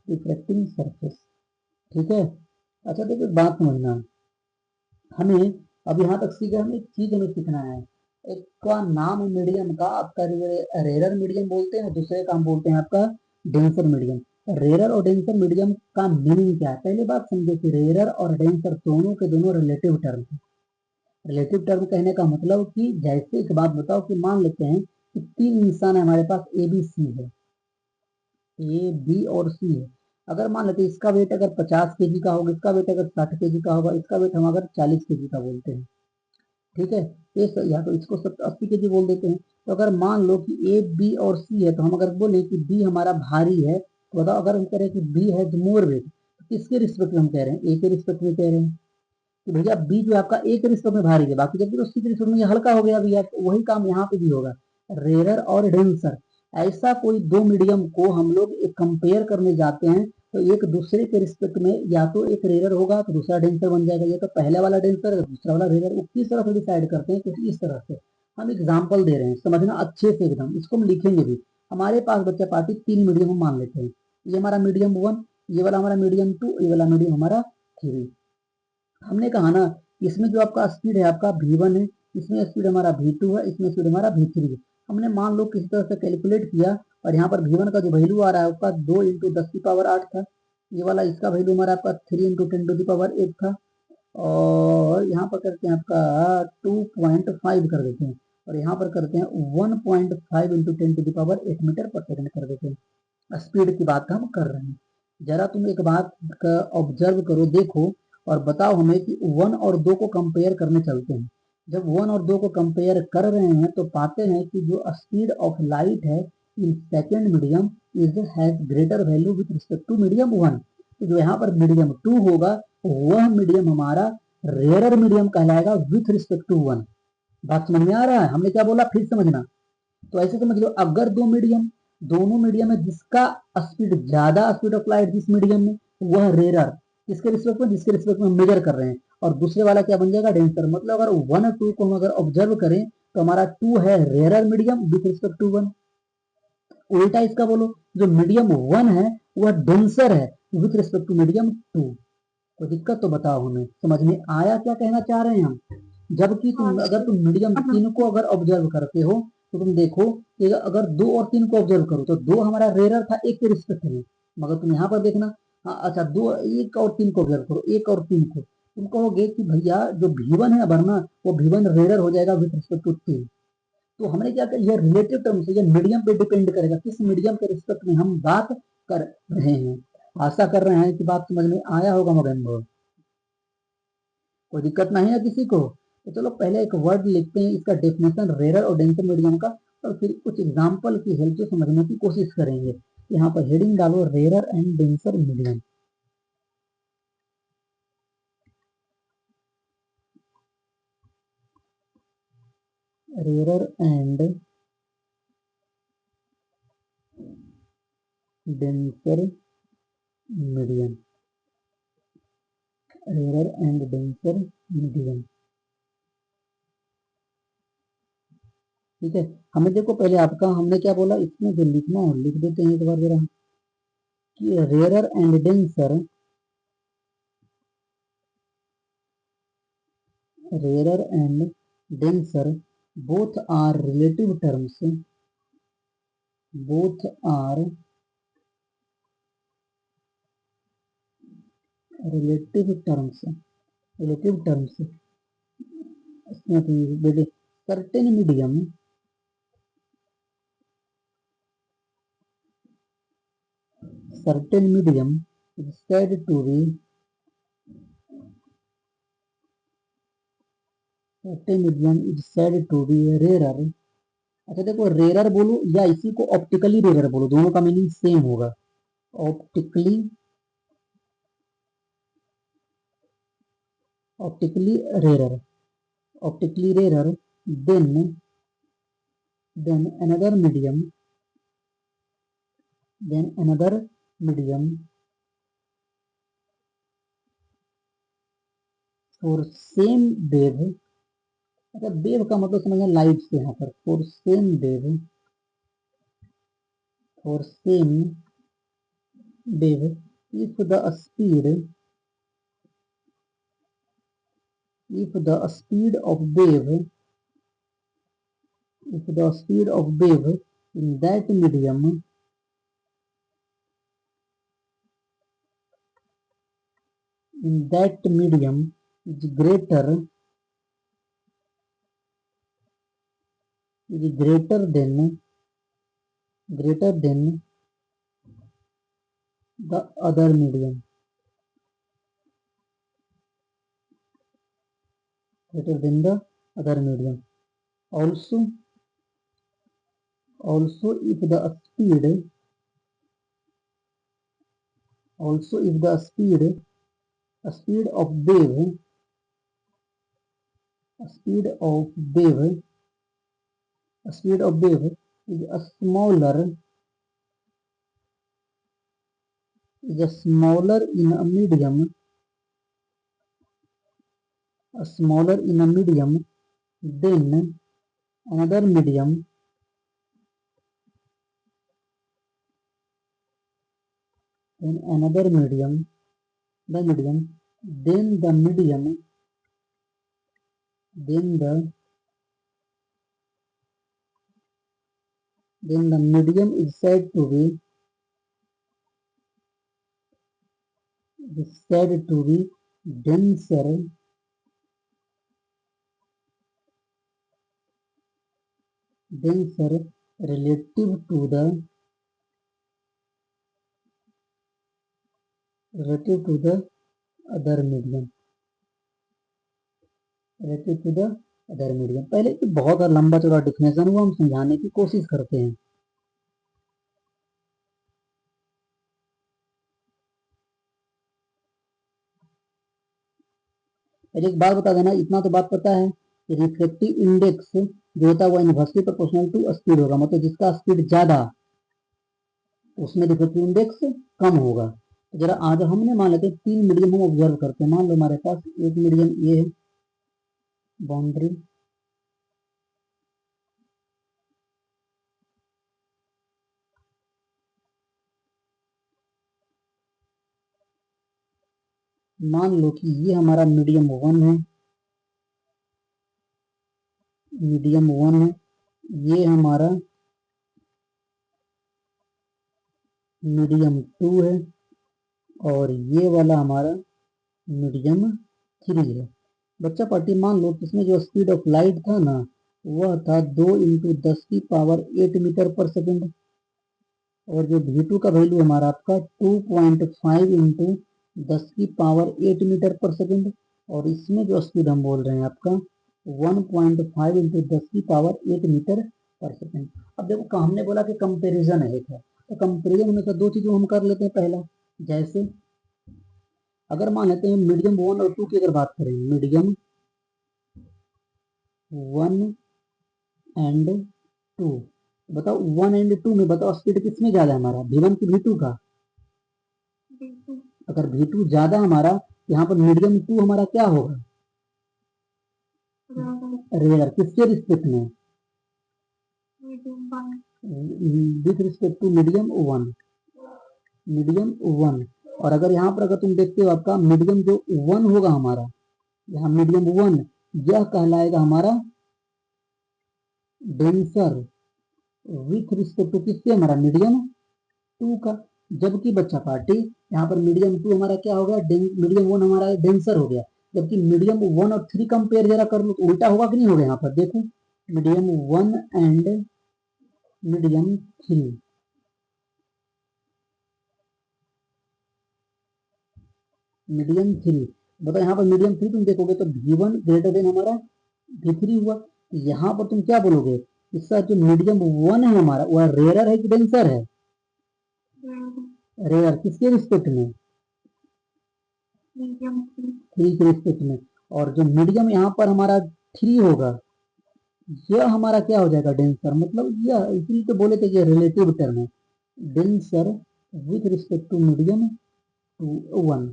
refracting surface, ठीक है। अच्छा देखो बात समझना, हमें अब यहाँ तक सीखा, हमें एक चीज हमें सीखना है। एक का नाम मीडियम का आपका रेरर मीडियम बोलते हैं, दूसरे का हम बोलते हैं आपका डेंसर मीडियम। रेरर और डेंसर मीडियम का मीनिंग क्या है, पहले बात समझो कि रेरर और डेंसर दोनों के दोनों रिलेटिव टर्म है। रिलेटिव टर्म कहने का मतलब कि जैसे एक बात बताओ कि मान लेते हैं कि तीन इंसान है हमारे पास, ए बी सी है, ए बी और सी है। अगर मान लेते हैं इसका वेट अगर 50 kg का होगा, इसका वेट अगर 60 kg का होगा, इसका वेट हम अगर 40 kg का बोलते हैं, ठीक है, या तो इसको 80 kg बोल देते हैं। तो अगर मान लो कि ए बी और सी है, तो हम अगर बोले कि बी हमारा भारी है, तो बताओ अगर हम कह रहे हैं कि बी हैज मोर वेट, तो किसके रिस्पेक्ट में हम कह रहे हैं, ए के रिस्पेक्ट में कह रहे हैं कि भैया बी जो आपका ए के रिस्पेक्ट में भारी है, बाकी जब सी के रिस्पेक्ट में ये हल्का हो गया भैया, तो वही काम यहाँ पे भी होगा। रेरर और डेंसर, ऐसा कोई दो मीडियम को हम लोग एक कंपेयर करने जाते हैं, तो एक दूसरे के रिस्पेक्ट में या तो एक रेरर होगा तो दूसरा डेंसर बन जाएगा, या तो पहले वाला डेंसर है दूसरा वाला रेरर। वो किस तरह से डिसाइड करते हैं, कुछ इस तरह से। हम एग्जाम्पल दे रहे हैं, समझना अच्छे से एकदम, इसको हम लिखेंगे भी। हमारे पास बच्चा पार्टी तीन मीडियम हम मान लेते हैं, ये हमारा मीडियम 1, ये वाला हमारा मीडियम 2, ये वाला मीडियम हमारा 3। हमने कहा ना, इसमें जो आपका स्पीड है आपका v1 है, इसमें स्पीड हमारा v2 है, इसमें स्पीड हमारा v3 है। हमने मान लो किसी तरह से कैलकुलेट किया, और यहाँ पर v1 का जो वैल्यू आ रहा है उसका 2 × 10⁸ था, ये वाला इसका वैल्यू हमारा आपका 3 × 10⁸ था, और यहाँ पर करते हैं आपका 2.5 कर देते हैं, और यहाँ पर करते हैं 1.5 × 10⁸ मीटर पर सेकंड कर देते हैं। स्पीड की बात हम कर रहे हैं। जरा तुम एक बात का ऑब्जर्व करो, देखो और बताओ हमें कि 1 और 2 को कंपेयर करने चलते हैं। जब 1 और 2 को कंपेयर कर रहे हैं तो पाते हैं कि जो स्पीड ऑफ लाइट है in second medium is has greater value with respect to medium 1। तो जो यहाँ पर मीडियम 2 होगा वह मीडियम हमारा रेयरर मीडियम कहलाएगा विथ रिस्पेक्ट टू 1। बात समझ में आ रहा है, हमने क्या बोला फिर समझना। तो ऐसे समझ लो, अगर दोनों मीडियम है, जिसका स्पीड ज्यादा, स्पीड ऑफ लाइट जिस मीडियम में, वह रेरर, किसके रिस्पेक्ट में, जिसके रिस्पेक्ट में मेजर कर रहे हैं, और दूसरे वाला क्या बन जाएगा, डेंसर। मतलब अगर 1 और 2 को हम अगर ऑब्जर्व करें तो हमारा 2 है rarer medium with respect to 1। उल्टा इसका बोलो, जो मीडियम 1 है वह डेंसर है विथ रिस्पेक्ट टू मीडियम 2। तो दिक्कत तो बताओ हमें, समझ में आया क्या कहना चाह रहे हैं हम। जबकि तुम अगर तुम मीडियम 3 को अगर ऑब्जर्व करते हो तो तुम देखो कि अगर 2 और 3 को ऑब्जर्व करो तो 2 हमारा रेरर था 1 के रिस्पेक्ट में, मगर तुम यहाँ पर देखना, हाँ अच्छा 2 1 और 3 को ऑब्जर्व करो, 1 और 3 को, तुम कहोगे कि भैया जो v1 है वरना वो v1 रेरर हो जाएगा विथ रिस्पेक्ट टू 3। तो हमने क्या किया, ये रिलेटिव टर्म से, ये मीडियम पे डिपेंड करेगा, किस मीडियम के रिस्पेक्ट में हम बात कर रहे हैं। आशा कर रहे हैं कि बात समझ में आया होगा मगन, कोई दिक्कत नहीं है किसी को। तो चलो पहले एक वर्ड लिखते हैं, इसका डेफिनेशन रेरर और डेंसर मीडियम का, और फिर कुछ एग्जांपल की हेल्प से समझने की कोशिश करेंगे। यहाँ पर हेडिंग डालो rarer and denser medium. Rarer and denser medium, rarer and denser medium. ठीक है, हमें देखो पहले आपका हमने क्या बोला, इसमें जो लिखना है लिख देते हैं एक बार जरा, कि rarer and denser, rarer and denser both are relative terms, both are relative terms, relative terms, इसमें बेटे certain medium, certain medium is said to be, certain medium is said to be rarer। अच्छा देखो rarer बोलो या इसी को optically rarer बोलो, दोनों का मीनिंग सेम होगा। Optically, optically rarer, optically rarer then another medium, then another medium for same wave। अच्छा वेव का मतलब समझना लाइट से, यहाँ पर for same wave, for same wave if the speed, if the speed of wave, if the speed of wave in that medium, in that medium is greater, is greater than the other medium, greater than the other medium. Also if the speed, also if the speed of wave, speed of wave, speed of wave is a smaller, is a smaller in a medium, a smaller in a medium then another medium, then another medium, the medium, then the medium, then the medium is said to be, is said to be denser, denser relative to the, relative to the other medium, relative to the other medium। पहले तो बहुत लंबा चौड़ा definition हुआ, हम समझाने की कोशिश करते हैं। एक बात बता देना, इतना तो बात पता है कि रिफ्लेक्टिव इंडेक्स जो होता है वो इनवर्सली प्रोपोर्शनल टू स्पीड होगा, मतलब जिसका स्पीड ज्यादा उसमें रिफ्लेक्टिव इंडेक्स कम होगा। तो जरा आज हमने मान लेते हैं 3 मीडियम हम ऑब्जर्व करते हैं। मान लो हमारे पास एक मीडियम ये है, बाउंड्री, मान लो कि ये हमारा मीडियम 1 है, मीडियम 1 है, ये हमारा मीडियम 2 है और ये वाला हमारा मीडियम 3 है। बच्चा पार्टी मान लो कि इसमें जो स्पीड ऑफ लाइट था ना वह था 2 × 10 की पावर 8 मीटर पर सेकेंड, और जो V2 का वैल्यू हमारा आपका 2.5 × 10 की पावर 8 मीटर पर सेकेंड, और इसमें जो स्पीड हम बोल रहे हैं आपका 1.5 × 10 की पावर 8 मीटर पर सेकेंड। अब देखो हमने बोला कि कंपेरिजन है एक है, तो कंपेरिजन हमेशा दो चीजों हम कर लेते हैं। पहला जैसे अगर मान लेते हैं मीडियम 1 और 2 की अगर बात करें, मीडियम 1 एंड 2, बताओ 1 एंड 2 में बताओ स्पीड किसमें ज्यादा है हमारा, V1 की V2 का? V2, अगर V2 ज्यादा हमारा, यहाँ पर मीडियम 2 हमारा क्या होगा, rather, रेयर, किसके रिस्पेक्ट में? With respect to medium 1, medium 1। और अगर यहाँ पर अगर तुम देखते हो आपका मीडियम जो 1 होगा हमारा, यहाँ मीडियम 1, यह कहलाएगा हमारा डेंसर विथ रिस्पेक्ट टू किसके, हमारा मीडियम 2 का। जबकि बच्चा पार्टी यहाँ पर मीडियम 2 हमारा क्या हो गया, मीडियम 1 हमारा डेंसर हो गया। जबकि मीडियम 1 और 3 कंपेयर जरा कर लो तो उल्टा होगा कि नहीं होगा। यहाँ पर देखो मीडियम 1 एंड मीडियम 3, मीडियम 3, बताओ यहाँ पर मीडियम 3 तुम देखोगे तो V1 ग्रेटर देन हमारा V3 हुआ। तो यहाँ पर तुम क्या बोलोगे, इसका जो मीडियम 1 है हमारा वह रेयरर है कि डेंसर है, रेयर किसके रिस्पेक्ट में, medium 3 के रिस्पेक्ट में। और जो मीडियम यहाँ पर हमारा 3 होगा यह हमारा क्या हो जाएगा, डेंसर। मतलब यह इसलिए तो बोले थे कि रिलेटिव टर्म है, denser with respect to medium 1।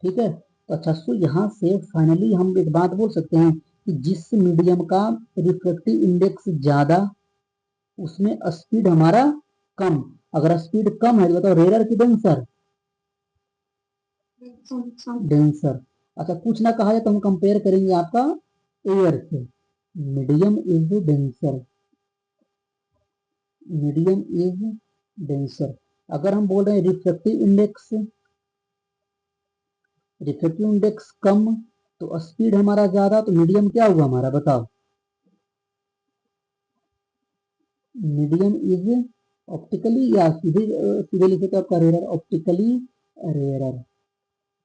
ठीक है, तो अच्छा सो यहाँ से फाइनली हम एक बात बोल सकते हैं कि जिस मीडियम का रिफ्रैक्टिव इंडेक्स ज्यादा उसमें स्पीड हमारा कम। अगर स्पीड कम है तो बताओ रेयर की डेंसर, डेंसर। अच्छा कुछ ना कहा जाए तो हम कंपेयर करेंगे आपका एयर से, medium is denser, medium is denser. अगर हम बोल रहे हैं रिफ्रैक्टिव इंडेक्स, रिफ्रैक्टिव इंडेक्स कम तो स्पीड हमारा ज्यादा, तो मीडियम क्या हुआ हमारा बताओ, मीडियम इज ऑप्टिकली या सीधे सीधे लिखे तो आपका रेयर, ऑप्टिकली रेयर।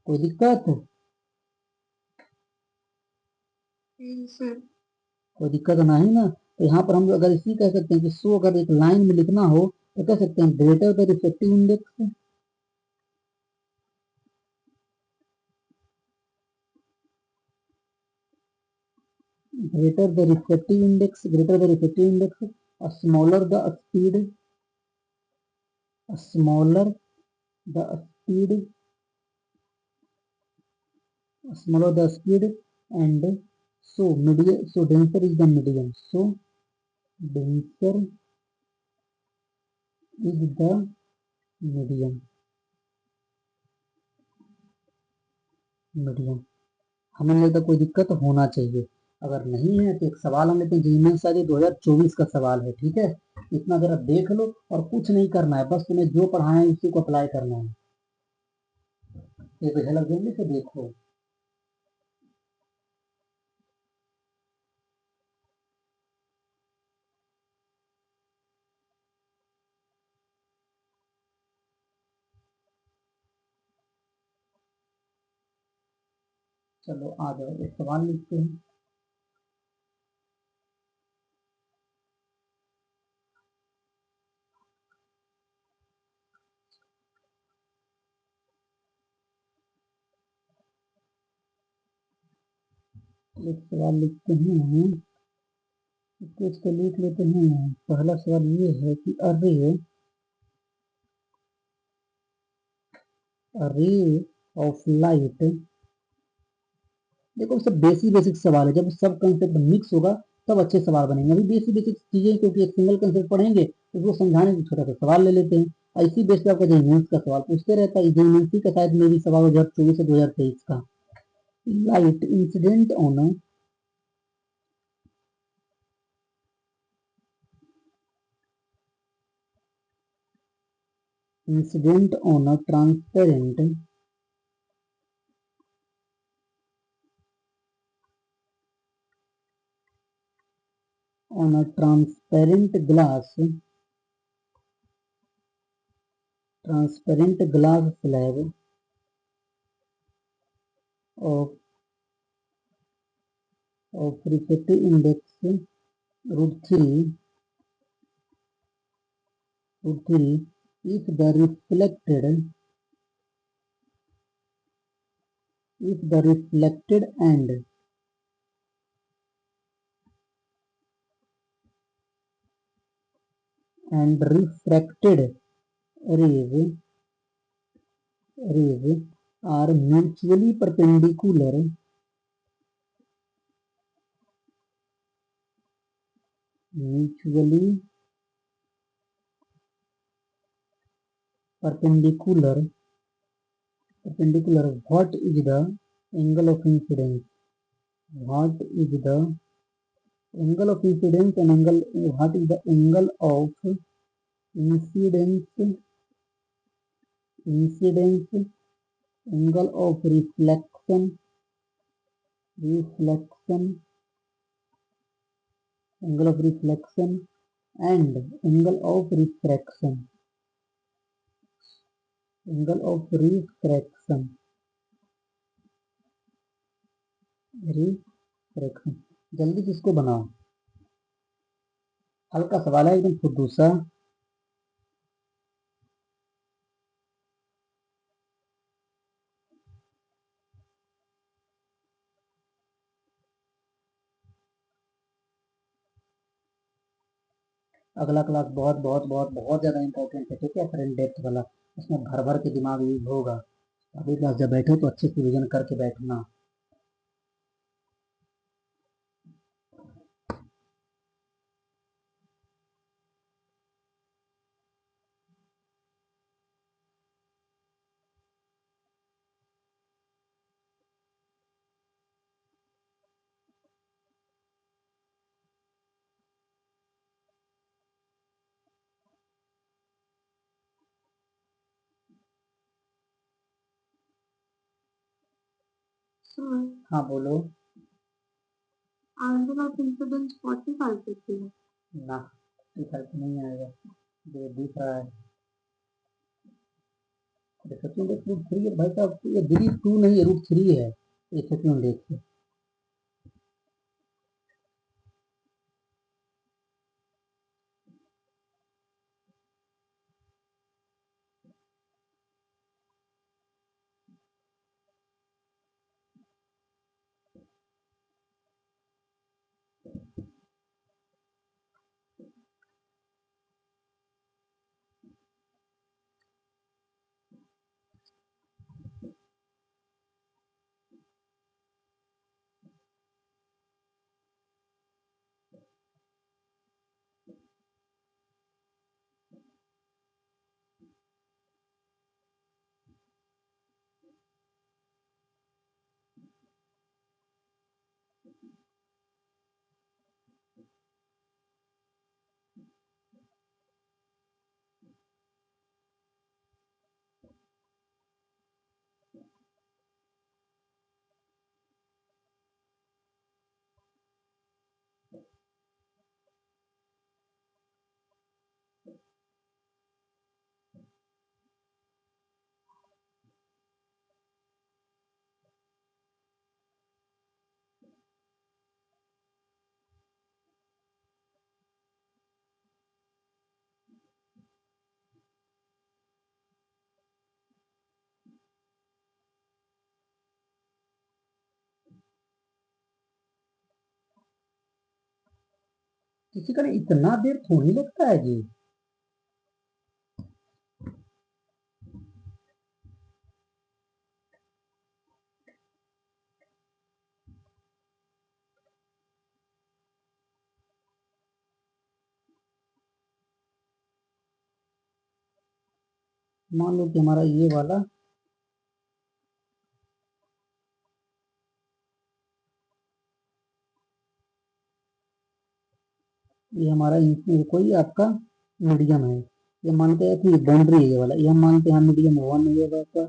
कोई दिक्कत, sir. कोई दिक्कत नहीं ना। तो यहाँ पर हम अगर इसी कह सकते हैं कि सो अगर एक लाइन में लिखना हो तो कह सकते हैं greater the refractive index, greater the refractive index, greater the refractive index, smaller the speed, smaller the speed, smaller the speed, and so medium, so denser is the medium, so denser is the medium, medium। हमें नहीं लगता कोई दिक्कत होना चाहिए। अगर नहीं है तो एक सवाल हम लेते हैं, जीमेल सारी 2024 का सवाल है। ठीक है, इतना जरा देख लो और कुछ नहीं करना है, बस तुम्हें जो पढ़ाए हैं उसी को अप्लाई करना है। एक झलक जल्दी से देखो। चलो आ जाओ, एक सवाल लिखते हैं। एक सवाल लिखते हैं, कुछ तो लिख लेते हैं। पहला सवाल ये है कि अरे ऑफ लाइट, देखो सब बेसिक बेसिक सवाल है, जब सब कंसेप्ट मिक्स होगा तब अच्छे सवाल बनेंगे। अभी बेसिक बेसिक चीजें, क्योंकि एक सिंगल कंसेप्ट पढ़ेंगे तो उसको समझाने के छोटा सा सवाल ले लेते हैं। इसी बेस पे आपका जेईमेंस का सवाल पूछते रहता है, जेईमेंस का शायद में भी सवाल 2024 से 2023 का। Light incident on, incident on transparent, on a transparent glass, transparent glass slab of refractive index √3, if the reflected and refracted rays are mutually perpendicular, mutually perpendicular, what is the angle of incidence? What is the angle of incidence and angle, what is the angle of incidence, angle of reflection, angle of reflection and angle of refraction, जल्दी से इसको बनाओ, हल्का सवाल है एकदम फुद्दू सा। अगला क्लास बहुत बहुत बहुत बहुत ज्यादा इंपॉर्टेंट है, ठीक है, फ्रेंड डेप्थ वाला, उसमें भर भर के दिमाग यूज होगा। अभी क्लास जब बैठो तो अच्छे से रिविजन करके बैठना। Sir, हाँ बोलो। angle of incidence 45 degree है। ना, इस तरह से नहीं आएगा, जो दिख रहा है। सेकंड डेट रूट 3 है भाई साहब, ये डिग्री 2 नहीं है, रूट 3 है ये सेकंड डेट से। किसी का इतना देर थोड़ी लगता है जी। मान लो कि हमारा ये वाला ये हमारा कोई आपका मीडियम है, ये मानते हैं कि बाउंड्री है ये वाला, ये हम मानते हैं मीडियम 1 है ये आपका,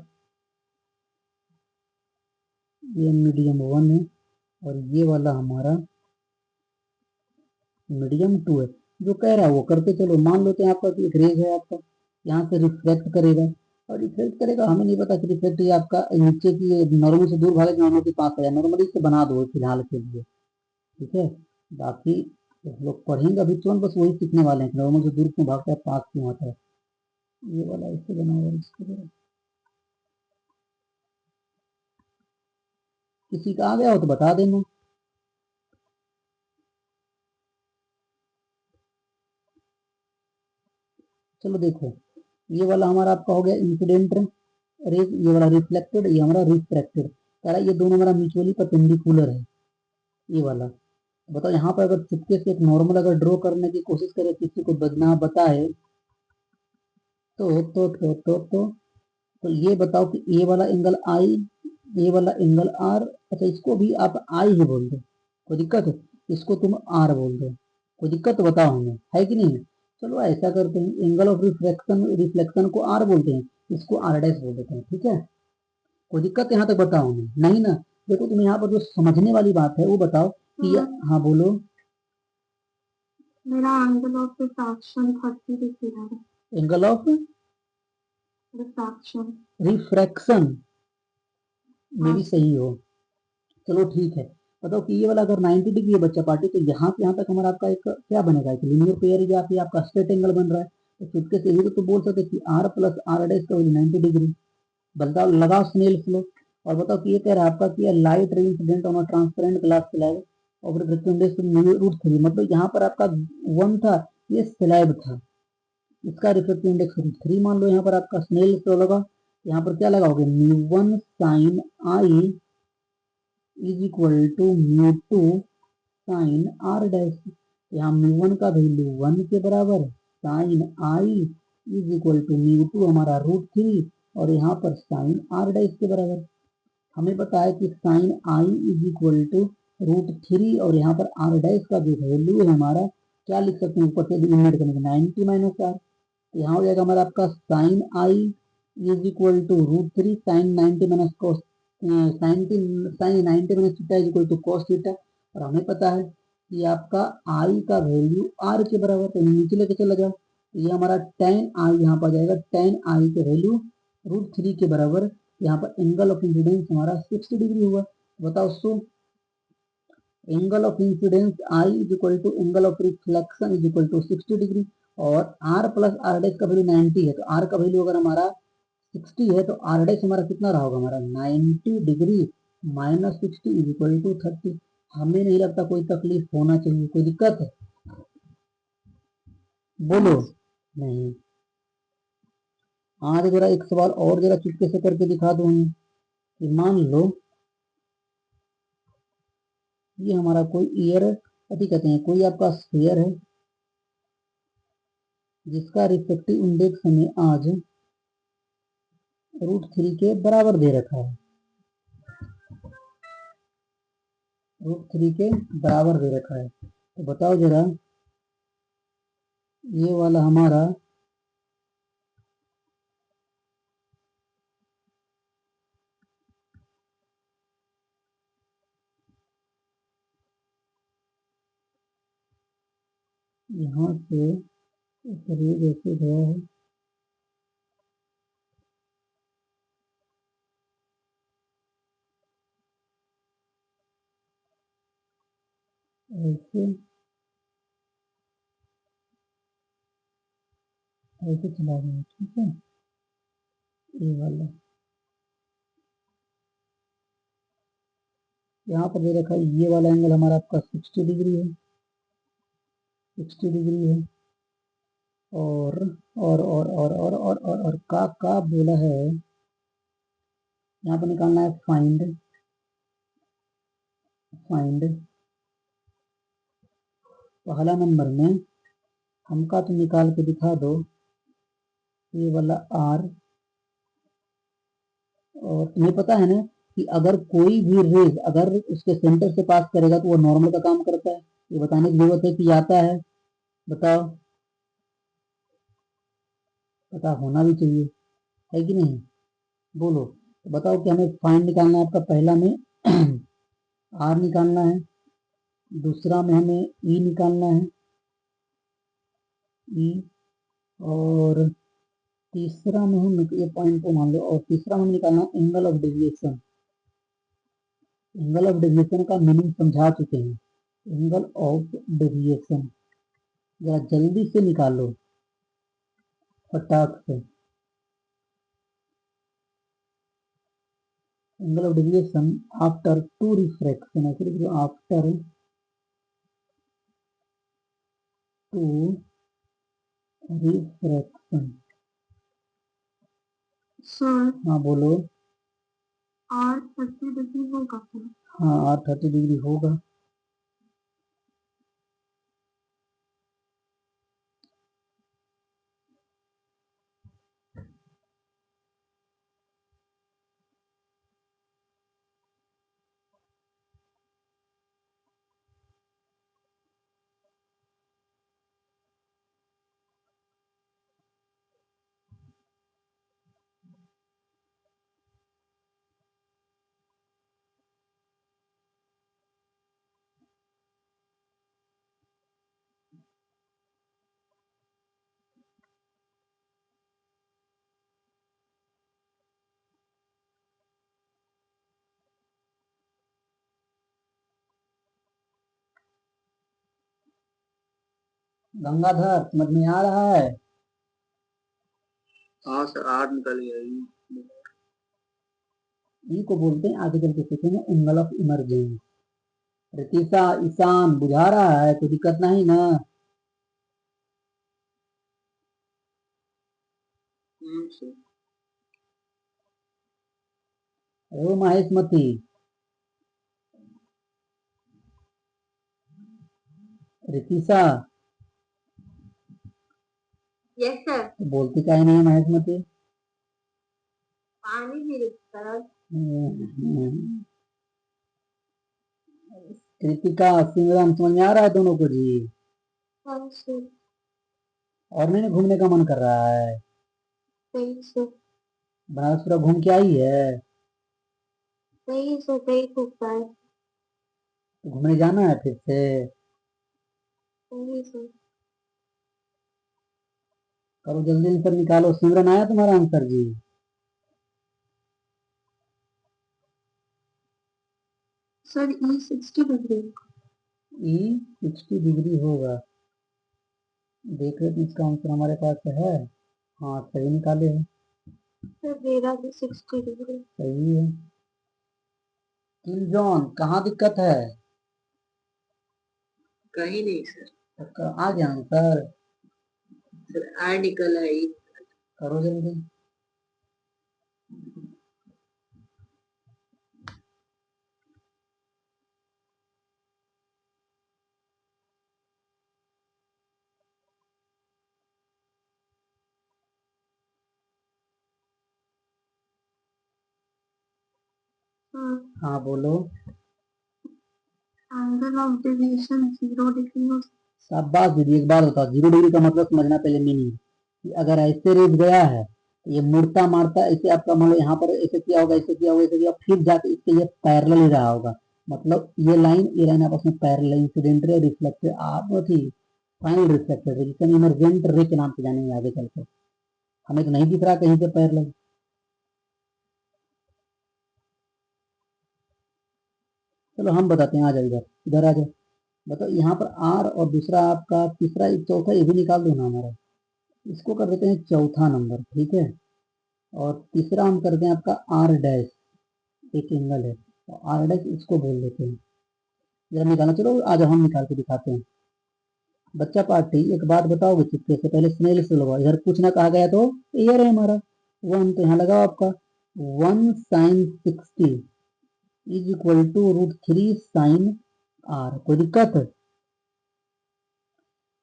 ये मीडियम 1 है और ये वाला हमारा मीडियम 2 है। जो कह रहा है वो करते चलो। मान लो कि आपका एक रेज है आपका, यहाँ से रिफ्लेक्ट करेगा और रिफ्लेक्ट करेगा, हमें नहीं पता कि रिफ्लेक्ट ये आपका नीचे की नॉर्मल से दूर भागे, नॉर्मल के पास है, नॉर्मली से बना दो फिलहाल के लिए, ठीक है। बाकी लोग पढ़ेंगे अभी तुरंत, बस वही सीखने वाले हैं, नॉर्मल से दूर क्यों भागता है, पास क्यों आता है। ये वाला इससे बना हुआ इसको जरा, किसी का आ गया हो तो बता देना। चलो देखो, ये वाला हमारा आपका हो गया इंसिडेंट रेज, ये वाला रिफ्लेक्टेड, ये हमारा रिफ्रैक्टेड। कह रहा है ये दोनों हमारा म्यूचुअली परपेंडिकुलर है, ये वाला। बताओ यहाँ पर अगर चुपके से एक नॉर्मल अगर ड्रॉ करने की कोशिश करे, किसी को बदना बताए तो ये बताओ कि ये वाला एंगल आई, ये वाला एंगल आर। अच्छा, इसको भी आप आई ही बोल दो, कोई दिक्कत है? इसको तुम आर बोल दो, कोई दिक्कत बताओ हमें, है कि नहीं? चलो ऐसा करते हैं, एंगल ऑफ रिफ्लेक्शन, रिफ्लेक्शन को आर बोलते हैं, इसको आर डैश बोल देते हैं, ठीक है? कोई दिक्कत यहाँ तक बताओ हमें, नहीं ना? देखो तुम यहाँ पर जो समझने वाली बात है वो बताओ कि हाँ बोलो। मेरा एंगल ऑफ रिफ्रैक्शन 30 डिग्री है। एंगल ऑफ रिफ्रैक्शन रिफ्रैक्शन में भी हाँ सही हो, चलो ठीक है। बताओ कि ये वाला अगर 90 डिग्री है बच्चा पार्टी, तो यहाँ से यहाँ तक हमारा आपका एक क्या बनेगा, एक लीनियर पेयर या फिर आपका स्ट्रेट एंगल बन रहा है। तो चुटके से ये तो बोल सकते कि आर प्लस आर डैश का 90 डिग्री। बताओ, लगाओ स्नेल फ्लो। और बताओ कि ये कह रहा है आपका कि light ray incident on transparent glass slab और √3, मतलब यहाँ पर आपका 1 था, ये स्लैब था, इसका रिफ्रैक्टिव इंडेक्स √3 मान लो। यहाँ पर आपका स्नेल फ्लो लगा, यहाँ पर क्या लगाओगे, μ1 sine I is equal to μ2 sine R dash. यहाँ μ1 का वैल्यू 1 के बराबर, sine I is equal to μ2 हमारा √3, और यहाँ पर साइन आर डैश के बराबर। हमें पता है कि sine I is equal to √3, और यहाँ पर आर डैश का जो वैल्यू है हमारा, क्या लिख सकते हैं, ऊपर से डिनोमिनेट करने के 90 माइनस आर। तो यहाँ हो जाएगा हमारा आपका sine I is equal to √3 sine 90 minus cos, sine 90 minus theta is equal to cos theta. और हमें पता है कि आपका आई का वैल्यू आर के बराबर, तो नीचे लेके चला जाओ, तो ये हमारा टेन आई यहाँ पर जाएगा, टेन आई के वैल्यू √3 के बराबर। यहाँ पर एंगल ऑफ इंसिडेंस हमारा 60 डिग्री हुआ। बताओ, so angle of incidence i is equal to angle of reflection is equal to 60 degree, और आर प्लस आर डैश का वैल्यू 90 है, तो आर का वैल्यू अगर हमारा 60 है, तो आर डैश हमारा कितना रहा होगा, हमारा 90 degree minus 60 is equal to 30। हमें नहीं लगता कोई तकलीफ होना चाहिए, कोई दिक्कत है? बोलो। नहीं। आज जरा एक सवाल और जरा चुटके से करके दिखा दो हमें, कि मान लो ये हमारा कोई ईयर, अति कहते हैं, कोई आपका स्फीयर है जिसका रिफ्लेक्टिव इंडेक्स हमें आज √3 के बराबर दे रखा है, √3 के बराबर दे रखा है। तो बताओ जरा, ये वाला हमारा यहाँ से शरीर ऐसे गया है, ऐसे ऐसे चला गया, ठीक है? ये वाला यहाँ पर दे रखा है, ये वाला एंगल हमारा आपका 60 डिग्री है, 60 डिग्री है। और का बोला है, यहाँ पर निकालना है फाइंड, पहला नंबर में हमका तो निकाल के दिखा दो, ये वाला आर। और तुम्हें पता है ना कि अगर कोई भी रेज अगर उसके सेंटर से पास करेगा तो वो नॉर्मल का काम करता है, ये बताने की जरूरत है कि आता है? बताओ, पता होना भी चाहिए, है कि नहीं? बोलो। तो बताओ कि हमें फाइंड निकालना है, आपका पहला में आर निकालना है, दूसरा में हमें ई निकालना है, ई, और तीसरा में हम ये पॉइंट को मान लो, और तीसरा में निकालना angle of deviation. Angle of deviation का मीनिंग समझा चुके हैं, एंगल ऑफ डेविएशन जरा जल्दी से निकालो, फटाक से। Angle of deviation after two refraction, actually after two refraction. Sir हाँ बोलो। आर 30 डिग्री होगा क्या? हाँ, आर 30 डिग्री होगा। गंगाधर समझ में आ रहा है? हाँ सर, आर निकल गया ये। ई को बोलते हैं आर्टिकल के सेक्शन में angle of emergence. Ritisha, Ishan बुझा रहा है? कोई दिक्कत नहीं ना? सर। ओ महेश मती, रितिशा Yes, sir. तो बोलती काहे नहीं है महेश मती? पानी भी sir. कृतिका, सिमरन समझ में आ रहा है दोनों को जी? हाँ sir. और नहीं घूमने का मन कर रहा है? सही sir. बनारस पूरा घूम के आई है? सही sir. सही खूबता है. घूमने जाना है फिर से? सही sir. करो जल्दी आंसर निकालो। सिमरन आया तुम्हारा आंसर जी? Sir, E60 degree. ई 60 डिग्री होगा। देख रहे थे इसका आंसर हमारे पास है। हाँ सही निकाले है। Sir, मेरा भी 60 degree. सही है। किल जॉन कहाँ दिक्कत है? कहीं नहीं सर। तो आ गया आंसर। सर आर निकल आई। करो जल्दी। हाँ बोलो। Angle of deviation 0 degree. शाबाश दीदी। एक बार बताओ 0 डिग्री का मतलब समझना पहले मीनिंग कि अगर ऐसे रेज गया है तो ये मुड़ता मारता ऐसे आपका मान लो यहाँ पर ऐसे किया होगा, ऐसे किया होगा, ऐसे किया, फिर जाके इसके ये पैरेलल ही रहा होगा। मतलब ये लाइन आपस में पैरेलल, इंसिडेंट रे, रिफ्लेक्टेड आप थी, फाइनल रिफ्लेक्टेड रे, जिसे इमरजेंट रे के नाम से जानेंगे आगे चल के। हमें तो नहीं दिख रहा कहीं पे पैरेलल। चलो हम बताते हैं, आ जाओ इधर, इधर आ जाओ। बताओ यहाँ पर आर और दूसरा आपका तीसरा एक चौथा ये भी निकाल दो ना हमारा। इसको कर देते हैं चौथा नंबर, ठीक है। और तीसरा हम करते हैं आपका आर डैश, एक एंगल है तो आर डैश इसको बोल देते हैं। जरा निकालना, चलो आज हम निकाल के दिखाते हैं। बच्चा पार्टी एक बात बताओगे चुपके से? पहले स्नेल से लगाओ। इधर कुछ ना कहा गया तो एयर है हमारा। वन तो यहाँ लगाओ आपका 1 sin 60 is equal to √3 sin r. कोई दिक्कत है?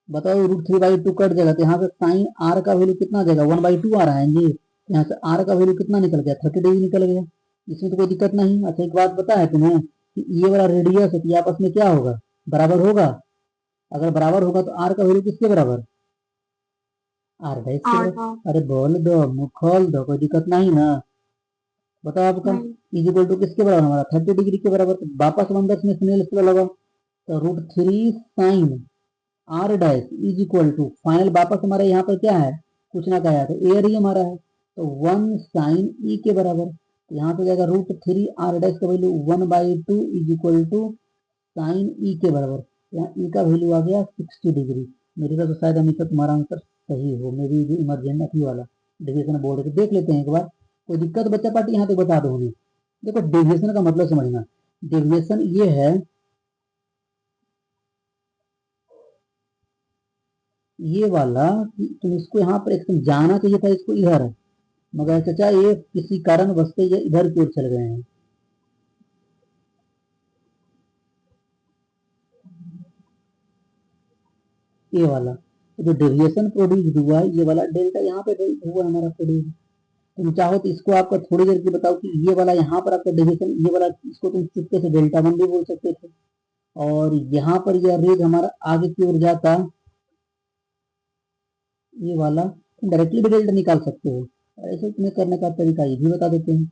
बताओ √3/2 कट जाएगा तो यहाँ पे साइन आर का वैल्यू कितना आ जाएगा? 1/2 आ रहा है जी। यहाँ से आर का वैल्यू कितना निकल गया? 30 डिग्री निकल गया। इसमें तो कोई दिक्कत नहीं। अच्छा एक बात पता है तुम्हें कि ये वाला रेडियस है कि आपस में क्या होगा? बराबर होगा। अगर बराबर होगा तो आर का वैल्यू किसके बराबर? आर डैश के बराबर। अरे बोल दो, मुंह खोल दो, कोई दिक्कत नहीं ना? बताओ आपका इज इक्वल टू किसके बराबर? हमारा 30 डिग्री के बराबर। तो वापस 1 में स्नेल से लगा तो √3 sin r dash is equal to final वापस हमारे यहाँ पर क्या है? कुछ ना कहा है तो एयर ही हमारा है तो 1 sin के बराबर। तो यहाँ पे जाएगा √3 आर डैश का value 1/2 is equal to sine E के बराबर। यहाँ ई का वैल्यू आ गया 60 डिग्री। मेरे ख्याल से शायद हमेशा तुम्हारा आंसर सही हो। मेरी जो इमरजेंसी वाला डेविएशन बोर्ड है देख लेते हैं एक बार। कोई दिक्कत बच्चा पार्टी यहाँ पे बता दो उन्हें। देखो डेविएशन का मतलब समझना। डेविएशन ये है, ये वाला कि तुम इसको यहाँ पर एकदम जाना चाहिए था इसको इधर, मगर चाचा ये किसी कारण बसते ये इधर की ओर चल गए हैं। ये वाला जो डेविएशन प्रोड्यूस हुआ है, ये वाला डेल्टा यहाँ पे हुआ हमारा प्रोड्यूस। तुम चाहो तो इसको आपका थोड़ी देर की बताओ कि ये वाला यहाँ पर आपका डेविएशन, ये वाला इसको तुम चुपके से डेल्टा 1 भी बोल सकते थे। और यहाँ पर यह रेज हमारा आगे की ओर जाता, ये वाला तुम डायरेक्टली भी डेल्टा निकाल सकते हो। ऐसे तुम्हें करने का तरीका ये भी बता देते हैं।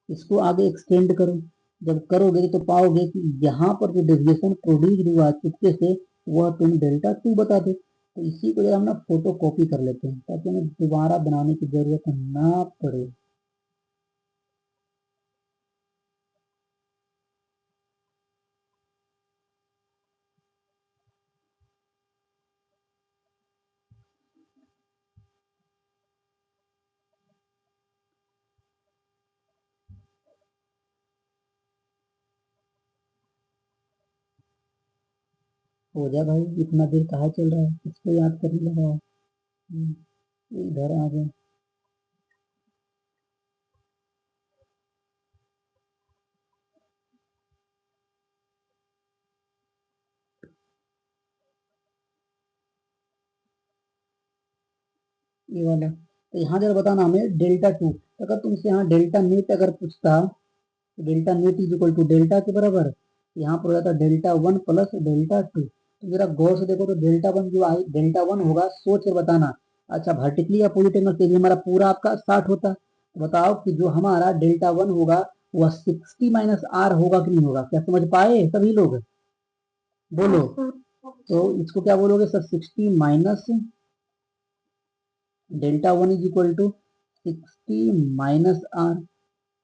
इसको आगे एक्सटेंड करो। जब करोगे तो पाओगे कि यहाँ पर जो डेविएशन प्रोड्यूस हुआ चुपके से वह तुम डेल्टा 2 बता दो। तो इसी को जरा हम ना फोटो कॉपी कर लेते हैं ताकि हमें दोबारा बनाने की जरूरत ना पड़े। हो जा भाई, इतना देर कहाँ चल रहा है, किसको याद करने लगा है? इधर आ जाए। ये वाला तो यहाँ जरा बताना हमें डेल्टा टू। अगर तुमसे यहाँ डेल्टा नेट अगर पूछता तो delta net is equal to delta के बराबर, यहाँ पर हो जाता delta one plus delta two. तो जरा गौर से देखो तो डेल्टा वन जो आई डेल्टा वन होगा, सोच कर बताना। अच्छा वर्टिकली या अपोजिट एंगल से भी हमारा पूरा आपका 60 होता, तो बताओ कि जो हमारा डेल्टा वन होगा वह 60 माइनस आर होगा कि नहीं होगा? क्या समझ पाए सभी लोग? बोलो। तो इसको क्या बोलोगे sir? 60 minus delta one is equal to 60 minus r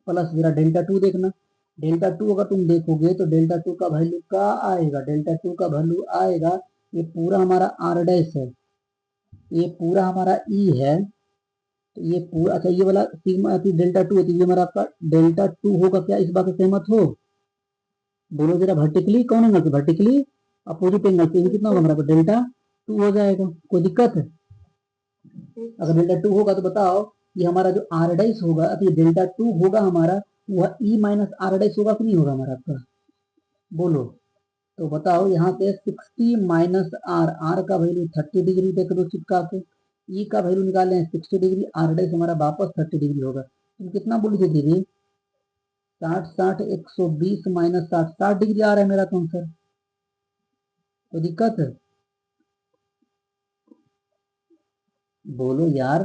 plus मेरा डेल्टा टू देखना। डेल्टा टू अगर तुम देखोगे तो डेल्टा टू का वैल्यू क्या आएगा? डेल्टा टू का वैल्यू आएगा, ये पूरा हमारा आर डैश है, ये पूरा हमारा ई है, तो ये पूरा, अच्छा ये वाला सिग्मा डेल्टा टू है, तो ये हमारा आपका डेल्टा टू होगा। क्या इस बात से सहमत हो? बोलो जरा, वर्टिकली कौन एंगल से? वर्टिकली अपोजिट एंगल से, ये कितना होगा हमारा? डेल्टा टू हो जाएगा। कोई दिक्कत है? अगर डेल्टा टू होगा तो बताओ ये हमारा जो आर डैश होगा, अब ये डेल्टा टू होगा हमारा, वह ई माइनस आर डैश होगा कि नहीं होगा हमारा आपका? बोलो। तो बताओ यहाँ पे 60 माइनस आर, आर का वैल्यू 30 डिग्री देख दो चिपका के, ई का वैल्यू निकाले हैं 60 डिग्री, आर डैश हमारा वापस 30 डिग्री होगा। तुम कितना बोली थी दीदी? 60 60 120 माइनस 60, 60 डिग्री आ रहा है मेरा तो आंसर। कोई दिक्कत है? बोलो यार।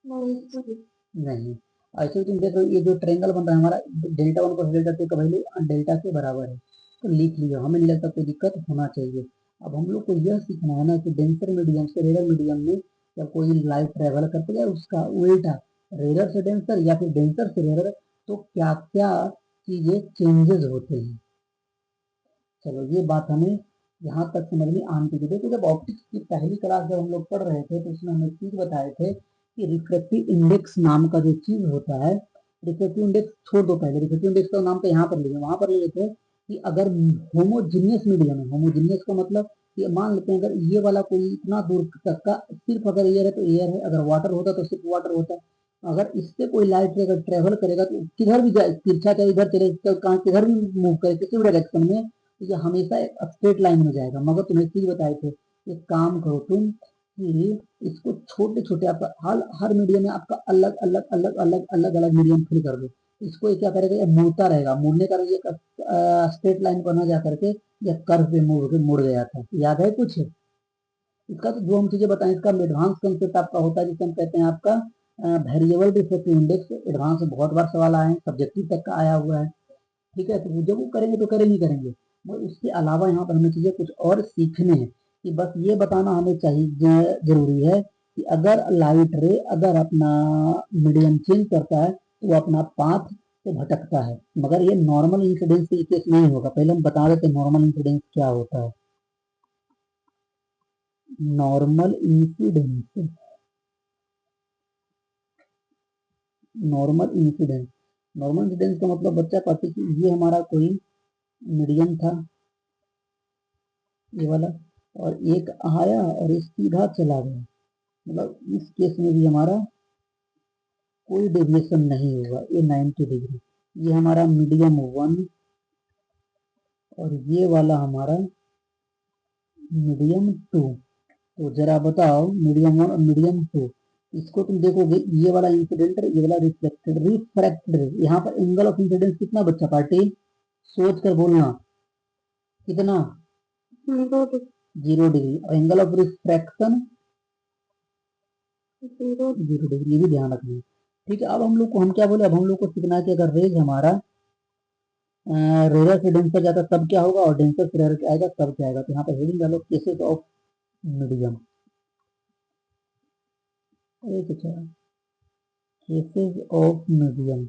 नहीं। ऐसे तुम देखो ये जो ट्रायंगल बन रहा है हमारा, delta one plus delta to का वैल्यू डेल्टा के बराबर है, तो लिख लियो, हमें नहीं लगता कोई दिक्कत होना चाहिए। अब हम लोग को यह सीखना है ना कि डेंसर मीडियम से रेयर मीडियम में जब कोई लाइट ट्रेवल करते है उसका उल्टा, रेयर से डेंसर या फिर डेंसर से रेयर, तो क्या क्या चीजें चेंजेस होते हैं। चलो ये बात हमें यहाँ तक समझ में आनी चाहिए। देखो जब ऑप्टिक्स की पहली क्लास जब हम लोग पढ़ रहे थे तो उसमें हमें चीज बताए थे कि रिफ्रैक्टिव इंडेक्स नाम का जो चीज होता है, रिफ्रैक्टिव इंडेक्स छोड़ दो, पहले रिफ्रैक्टिव इंडेक्स का नाम तो यहाँ पर लिए, वहां पर लिए थे कि अगर होमोजीनियस मीडियम है, होमोजीनियस का मतलब कि मान लेते हैं अगर ये वाला कोई इतना दूर तक का सिर्फ अगर एयर है तो एयर है, अगर वाटर होता तो सिर्फ वाटर होता, अगर इससे कोई लाइट अगर ट्रेवल करेगा तो किधर भी जाए, तिरछा चाहे इधर चले, कहाँ किधर भी मूव करे, किसी भी डायरेक्शन में, तो ये हमेशा एक स्ट्रेट लाइन में जाएगा। मगर तुम्हें चीज बताए थे, एक काम करो तुम कि इसको छोटे छोटे आपका हर मीडियम में आपका अलग अलग अलग अलग अलग अलग मीडियम फिल कर दो, इसको ये क्या करेगा, ये मुड़ता रहेगा, मुड़ने का ये स्ट्रेट लाइन पर ना जा करके ये कर्व पे मुड़ गया था। याद है कुछ इसका? तो जो हम चीजें बताएं इसका एडवांस कंसेप्ट आपका होता है जिसे हम कहते हैं आपका वेरिएबल रिफ्रैक्टिव इंडेक्स। एडवांस में बहुत बार सवाल आए हैं, सब्जेक्टिव तक का आया हुआ है, ठीक है? तो जब वो करेंगे तो करेंगे करेंगे, मगर उसके अलावा यहाँ पर हमें चीजें कुछ और सीखने हैं कि बस ये बताना हमें चाहिए, जरूरी है कि अगर लाइट रे अगर अपना मीडियम चेंज करता है तो वो अपना पाथ से भटकता है, मगर ये नॉर्मल इंसिडेंस के केस नहीं होगा। पहले हम बता देते नॉर्मल इंसिडेंस क्या होता है। Normal incidence, normal incidence, normal incidence का मतलब बच्चा कहते कि ये हमारा कोई मीडियम था, ये वाला, और एक आया और ये सीधा चला गया, मतलब इस केस में भी हमारा कोई डेविएशन नहीं होगा, ये 90 डिग्री। ये हमारा मीडियम वन और ये वाला हमारा मीडियम टू। तो जरा बताओ मीडियम वन और मीडियम टू, इसको तुम देखोगे ये वाला इंसिडेंट, ये वाला रिफ्लेक्टेड, रिफ्रैक्टेड, यहाँ पर एंगल ऑफ इंसिडेंस कितना बच्चा पार्टी? सोच कर बोलना, कितना? 0 डिग्री। और एंगल ऑफ रिफ्रैक्शन 0 डिग्री, ये भी ध्यान रखना। ठीक है, अब हम लोग को हम क्या बोले, अब हम लोग को सीखना है कि अगर रेज हमारा रेयर से डेंसर जाता तब क्या होगा और डेंसर से रेयर आएगा तब क्या आएगा। तो यहाँ पर हेडिंग डालो cases of medium, cases of medium.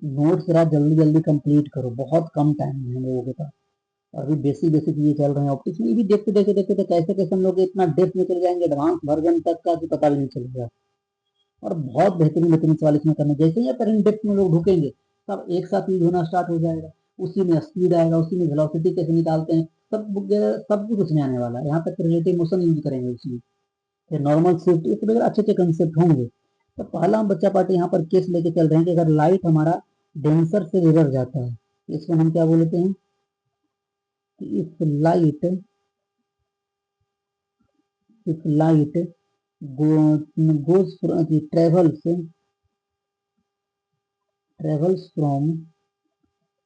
Notes जरा जल्दी जल्दी कंप्लीट करो, बहुत कम टाइम है हम लोगों के पास, अभी बेसिक बेसिक ये चल रहे हैं ऑप्टिक्स में, ये भी देखते देखते देखते तो कैसे कैसे हम लोग इतना डेप्थ में चले जाएंगे एडवांस वर्जन तक का कि पता भी नहीं चलेगा। और बहुत बेहतरीन बेहतरीन सवाल इसमें करने, जैसे ही अपन डेप्थ में लोग ढुकेंगे सब एक साथ यूज होना स्टार्ट हो जाएगा, उसी में स्पीड आएगा, उसी में वेलोसिटी कैसे निकालते हैं, सब कुछ उसमें आने वाला है। यहाँ तक रिलेटिव मोशन यूज करेंगे उसमें, फिर नॉर्मल शिफ्ट, इस वगैरह अच्छे अच्छे कंसेप्ट होंगे। तो पहला हम बच्चा पार्टी यहाँ पर केस लेके चल रहे हैं कि अगर लाइट हमारा डेंसर से रिवर जाता है, इसको हम क्या बोलते हैं कि if light goes travels from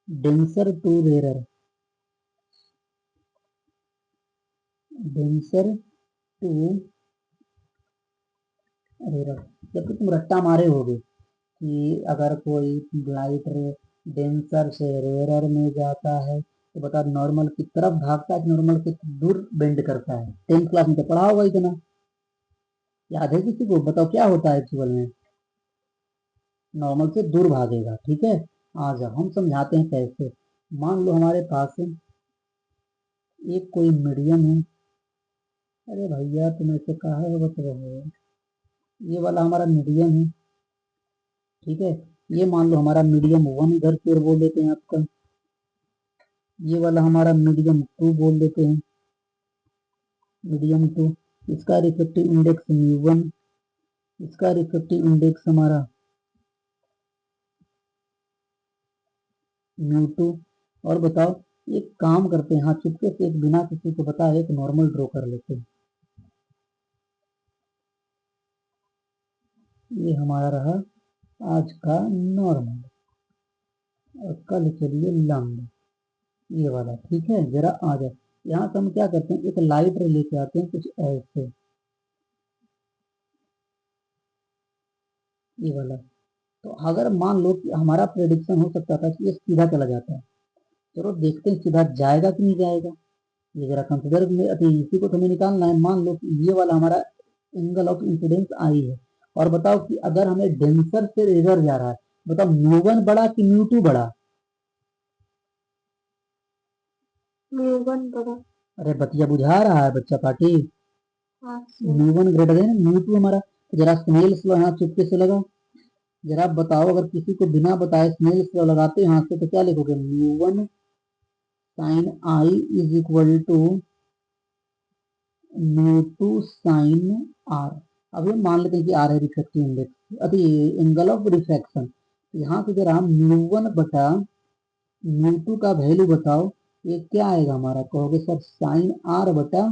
denser to rarer, denser to rarer। जब तुम रट्टा मारे होगे कि अगर कोई लाइट रे डेंसर से रेयर में जाता है तो बता नॉर्मल की तरफ भागता है, नॉर्मल की दूर बेंड करता है। 10th क्लास में तो पढ़ा होगा इतना, याद है किसी को? बताओ क्या होता है एक्चुअल में, नॉर्मल से दूर भागेगा। ठीक है, आ जाओ हम समझाते हैं कैसे। मान लो हमारे पास एक कोई मीडियम है, अरे भैया तुम ऐसे कहा है बता रहे हो, ये वाला हमारा मीडियम है। ठीक है, ये मान लो हमारा मीडियम 1 इधर की ओर बोल देते हैं आपका, ये वाला हमारा मीडियम 2 बोल देते हैं, मीडियम 2। इसका रिफ्लेक्टिव इंडेक्स μ1, इसका रिफ्लेक्टिव इंडेक्स हमारा μ2। और बताओ एक काम करते हैं, हाँ चुपके से एक बिना किसी को बताए एक नॉर्मल ड्रॉ कर लेते हैं। ये हमारा रहा आज का नॉर्मल, और कल चलिए लंब, ये वाला। ठीक है, जरा आ जाए यहाँ से हम क्या करते हैं, एक लाइट रे लेके आते हैं कुछ ऐसे, ये वाला। तो अगर मान लो कि हमारा प्रेडिक्शन हो सकता था कि ये सीधा चला जाता है, चलो देखते हैं सीधा जाएगा कि नहीं जाएगा। ये जरा कंसिडर में अभी इसी को हमें निकालना है। मान लो कि ये वाला हमारा एंगल ऑफ इंसिडेंस आई है, और बताओ कि अगर हमें डेंसर से रेजर जा रहा है, बताओ μ1 बड़ा कि μ2 बड़ा? μ1 बड़ा। अरे बतिया बुझा रहा है बच्चा पार्टी, हाँ μ1 ग्रेटर देन μ2 हमारा। तो जरा स्नेल्स लॉ यहाँ चुपके से लगाओ, जरा आप बताओ अगर किसी को बिना बताए स्नेल्स लॉ लगाते हैं हाथ से तो क्या लिखोगे? μ1 sin i is equal to μ2 sin r। अब ये मान लेते हैं कि r है रिफ्लेक्टिव इंडेक्स, अभी एंगल ऑफ रिफ्रैक्शन। यहाँ से जरा हम μ1 बटा μ2 का वैल्यू बताओ, ये क्या आएगा हमारा? कहोगे सर साइन आर बटा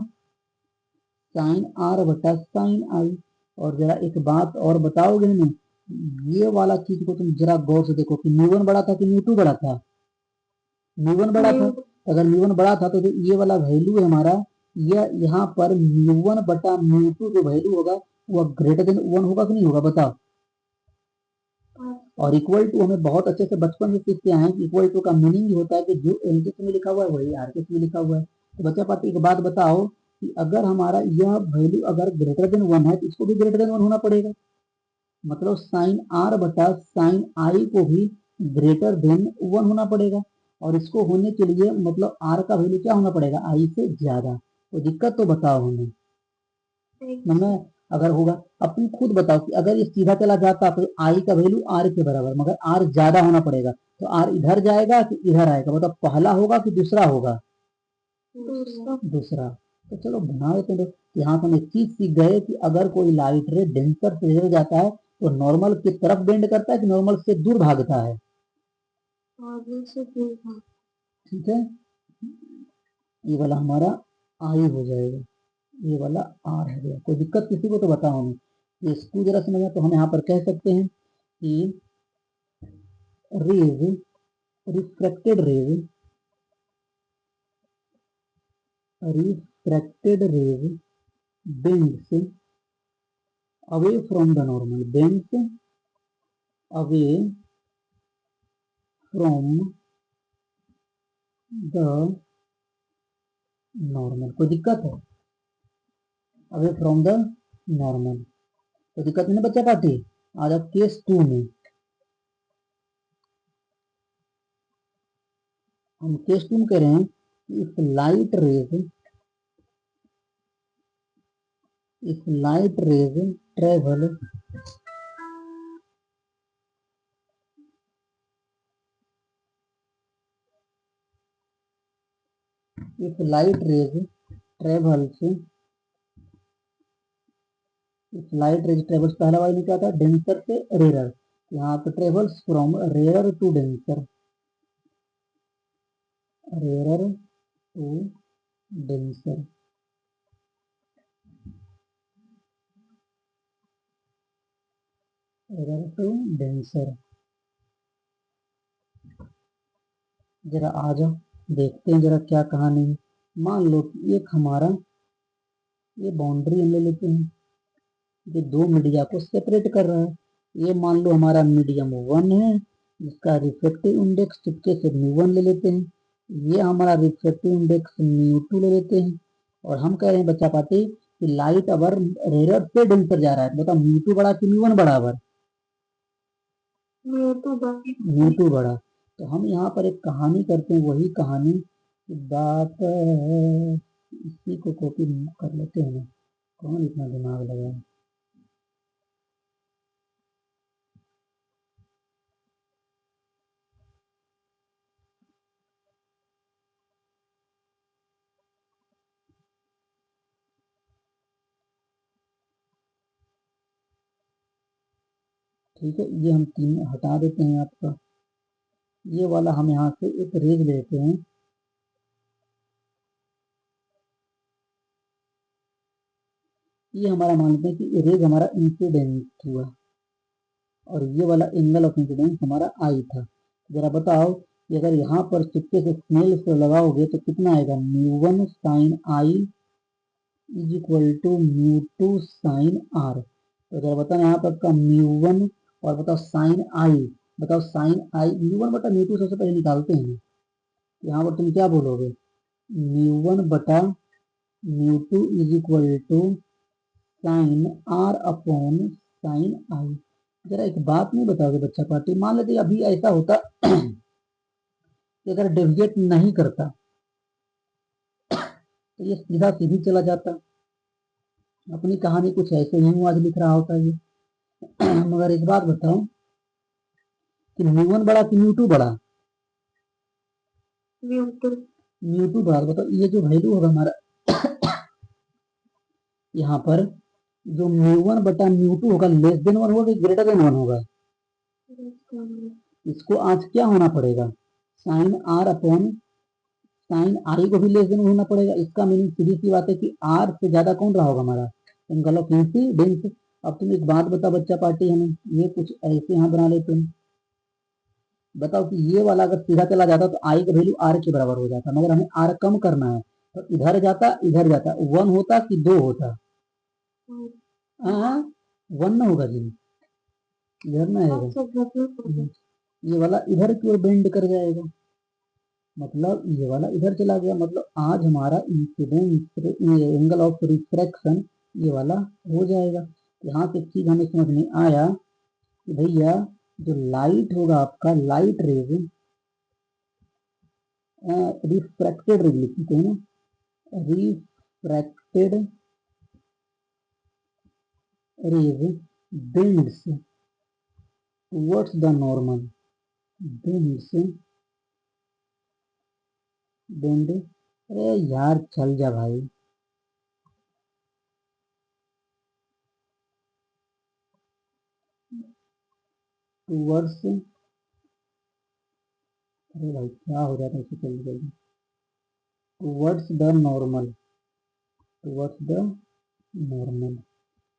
साइन आई। और जरा एक बात और बताओगे ना, ये वाला चीज को तुम जरा गौर से देखो कि μ1 बड़ा था कि μ2 बड़ा था? μ1 बड़ा था। अगर μ1 बड़ा था तो जो ये वाला वैल्यू है हमारा, यह यहाँ पर μ1 बटा μ2 जो वैल्यू होगा वह ग्रेटर देन 1 होगा कि नहीं होगा? बताओ। और इक्वल टू हमें बहुत अच्छे से बचपन से सीखते आए हैं कि इक्वल टू का मीनिंग होता है कि जो एलकेस में लिखा हुआ है वही आरकेस में लिखा हुआ है। तो बच्चा पार्टी एक बात बताओ कि अगर हमारा यह वैल्यू अगर ग्रेटर देन 1 है तो इसको भी ग्रेटर देन 1 होना पड़ेगा। मतलब साइन आर बटा साइन आई को भी ग्रेटर देन 1 होना पड़ेगा, और इसको होने के लिए मतलब आर का वैल्यू क्या होना पड़ेगा? आई से ज्यादा। तो दिक्कत तो बताओ हमें, हमें अगर होगा। अब तुम खुद बताओ कि अगर ये सीधा चला जाता तो आई का वैल्यू आर के बराबर, मगर आर ज्यादा होना पड़ेगा, तो आर इधर जाएगा कि इधर आएगा? मतलब पहला होगा कि दूसरा होगा? दूसरा। तो चलो बना देते हैं। यहाँ से हम एक चीज सीख गए कि अगर कोई लाइट रे डेंसर से इधर जाता है तो नॉर्मल की तरफ बेंड करता है कि नॉर्मल से दूर भागता है? ठीक है, ये वाला हमारा आई हो जाएगा, ये वाला आर है गया। कोई दिक्कत किसी को तो बताओ हमें। ये इसको जरा समझा तो हम यहाँ पर कह सकते हैं कि rays, refracted rays, bends away from the normal, bends away from the normal। कोई दिक्कत है? अवे फ्रॉम द नॉर्मल, कोई दिक्कत नहीं बच्चा पार्टी। आज आप केस 2 में, हम केस 2 में कह रहे हैं if light rays travel if light rays travels पहला वाला क्या था, डेंसर से रेयर, यहाँ पे travels from rare to denser, rare to denser, rare to denser. जरा आ जाओ देखते हैं जरा क्या कहानी है। मान लो कि एक हमारा ये बाउंड्री हम ले लेते हैं, ये दो मीडिया को सेपरेट कर रहा है। ये मान लो हमारा मीडियम 1 है, जिसका रिफ्रैक्टिव इंडेक्स चुपके से μ1 ले लेते हैं। ये हमारा रिफ्रैक्टिव इंडेक्स μ2 ले लेते हैं। और हम कह रहे हैं बच्चा पार्टी कि लाइट अगर रेयर से डेंसर जा रहा है, तो बताओ μ2 बड़ा कि μ1 बराबर? म्यूटू बड़ा। तो हम यहाँ पर एक कहानी करते हैं, वही कहानी की बात है, इसी को कॉपी कर लेते हैं। कौन इतना दिमाग लगाए। ठीक है, ये हम तीन हटा देते हैं आपका। ये वाला हम यहाँ से एक रेज लेते हैं, ये हमारा मानते हैं कि रेज हमारा इंसिडेंट हुआ, और ये वाला एंगल ऑफ इंसिडेंस हमारा आई था। जरा बताओ कि अगर यहाँ पर चुपके से स्नेल से लगाओगे तो कितना आएगा, μ1 sine I is equal to μ2 sine R. तो जरा बताओ यहाँ पर का μ1 और बताओ साइन आई, बताओ साइन आई μ1 बटा μ2 सबसे पहले निकालते हैं। यहाँ पर तुम क्या बोलोगे, μ1 बटा μ2 is equal to sine R upon sine I. जरा एक बात नहीं बताओगे बच्चा पार्टी, मान लेते अभी ऐसा होता कि अगर डेविएट नहीं करता तो ये सीधा सीधी चला जाता, अपनी कहानी कुछ ऐसे ही आज लिख रहा होता ये। मगर एक बात बताओ कि μ1 बड़ा कि μ2 बड़ा? म्यूटू बड़ा। बताओ ये जो वैल्यू होगा हमारा यहाँ पर, जो μ1 बटा μ2 होगा, लेस देन 1 होगा कि ग्रेटर देन 1 होगा? इसको आज क्या होना पड़ेगा, साइन आर अपॉन साइन आई को भी लेस देन होना पड़ेगा। इसका मीनिंग सीधी सी बात है कि आर से ज्यादा कौन रहा होगा हमारा, एंगल ऑफ इंसिडेंस। अब तुम एक बात बता बच्चा पार्टी, हमें ये कुछ ऐसे यहाँ बना लेते हैं। बताओ कि ये वाला अगर सीधा चला जाता तो आई का वैल्यू आर के बराबर हो जाता, मगर हमें आर कम करना है, तो इधर जाता इधर जाता, 1 होता कि 2 होता? हाँ 1 ना होगा जी, इधर ना आएगा, ये वाला इधर की ओर बेंड कर जाएगा, मतलब ये वाला इधर चला गया। मतलब आज हमारा इंसिडेंस एंगल ऑफ रिफ्रैक्शन ये वाला हो जाएगा। यहाँ से चीज हमें समझ में आया कि भैया जो लाइट होगा आपका, लाइट रेज रिफ्रैक्टेड रेज लिखते हैं ना, refracted rays bends towards the normal, bends bend, अरे यार चल जा भाई, टुवर्ड्स, अरे भाई क्या हो जाता है इसे, जल्दी जल्दी, towards the normal, towards the normal.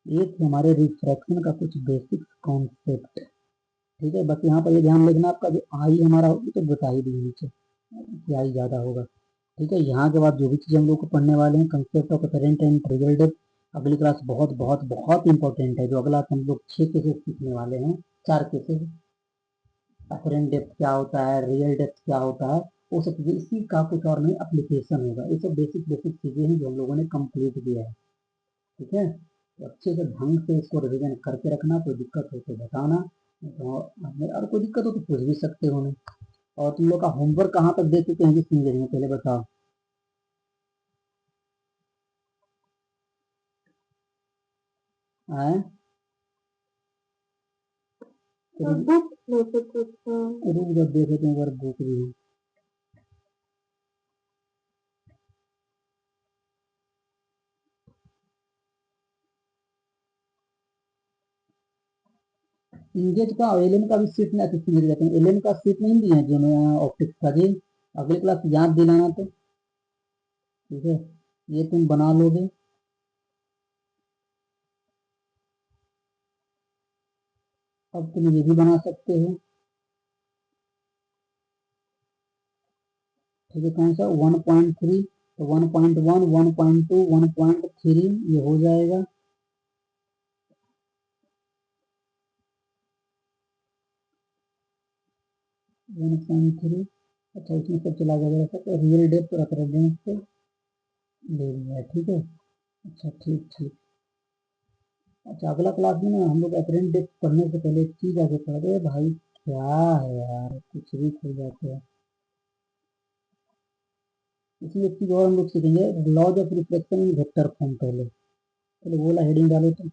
एक हमारे रिफ्रैक्शन का कुछ बेसिक कॉन्सेप्ट। ठीक है, बस यहाँ पर ये ध्यान रखना, आपका जो आई हमारा होगी तो बता ही दी नीचे कि आई ज्यादा होगा। ठीक है, यहाँ के बाद जो भी चीज हम लोग को पढ़ने वाले हैं, concept of apparent and trivial depth, अगली क्लास बहुत बहुत बहुत इंपॉर्टेंट है। जो अगला हम लोग 6 केसेस सीखने वाले हैं, 4 केसेस, अपरेंट डेप्थ क्या होता है, रियल डेप्थ क्या होता है, वो सब चीजें, इसी का कुछ और नहीं एप्लीकेशन होगा। ये सब बेसिक बेसिक चीजें हैं जो हम लोगों ने कंप्लीट किया है। ठीक है, तो अच्छे से ढंग से इसको रिविजन करके रखना, कोई दिक्कत हो तो बताना, तो और कोई दिक्कत हो तो पूछ भी सकते हो। और तुम लोग का होमवर्क कहाँ तक दे चुके हैं जिस इंग्लिश में, पहले बताओ। आए रुक जब देखे तो एक बार बुक भी है। इंगेज का एलएन का भी सीट नहीं अच्छे से मिल जाते हैं, एलएन का सीट नहीं दिया जिन्होंने ऑप्टिक्स का जी, अगली क्लास याद दिलाना तो, ठीक है, ये तुम बना लोगे। अब तुम ये भी बना सकते हो, ठीक है, कौन सा 1.3, तो 1.1, 1.2, 1.3 ये हो जाएगा। वन पॉइंट थ्री, अच्छा इसमें सब चला जाएगा, तो रियल डेप्थ रख रेफरेंस पे ले लिया, ठीक है, अच्छा ठीक ठीक। अच्छा अगला क्लास में ना हम लोग अपरेंट डेप्थ पढ़ने से पहले एक चीज आगे पढ़ रहे भाई, क्या है यार कुछ भी खुल जाते हैं। इसमें एक चीज और हम लोग सीखेंगे, laws of reflection in vector form, पहले पहले वो वाला हेडिंग डालो तो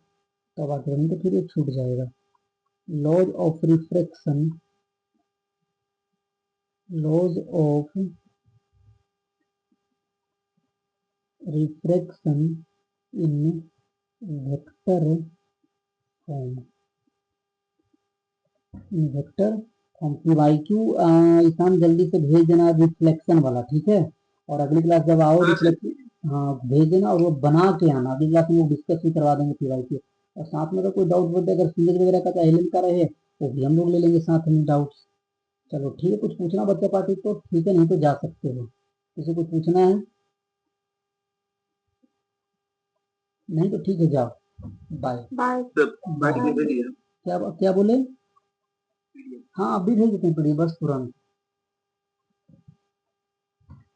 तब आगे नहीं तो फिर ये छूट जाएगा। Laws of refraction, laws of refraction in vector form, in vector form की भाई क्यू ईशान जल्दी से भेज देना रिफ्लेक्शन वाला, ठीक है, और अगली क्लास जब आओ रिफ्लेक्शन हाँ भेज देना, और वो बना के आना, अगली क्लास में वो डिस्कस भी करवा देंगे पीवाई की। और साथ में अगर कोई डाउट बोलते अगर सीरीज वगैरह का चाहे एलिन का रहे वो भी हम लोग ले लेंगे साथ में डाउट्स। चलो ठीक है, कुछ पूछना बच्चा पार्टी तो ठीक है, नहीं तो जा सकते हो, किसी कुछ पूछना है, नहीं तो ठीक है जाओ, बाय। बाय बैठ के दे दिया क्या क्या बोले, हाँ अभी भेज देते हैं पढ़िए बस तुरंत।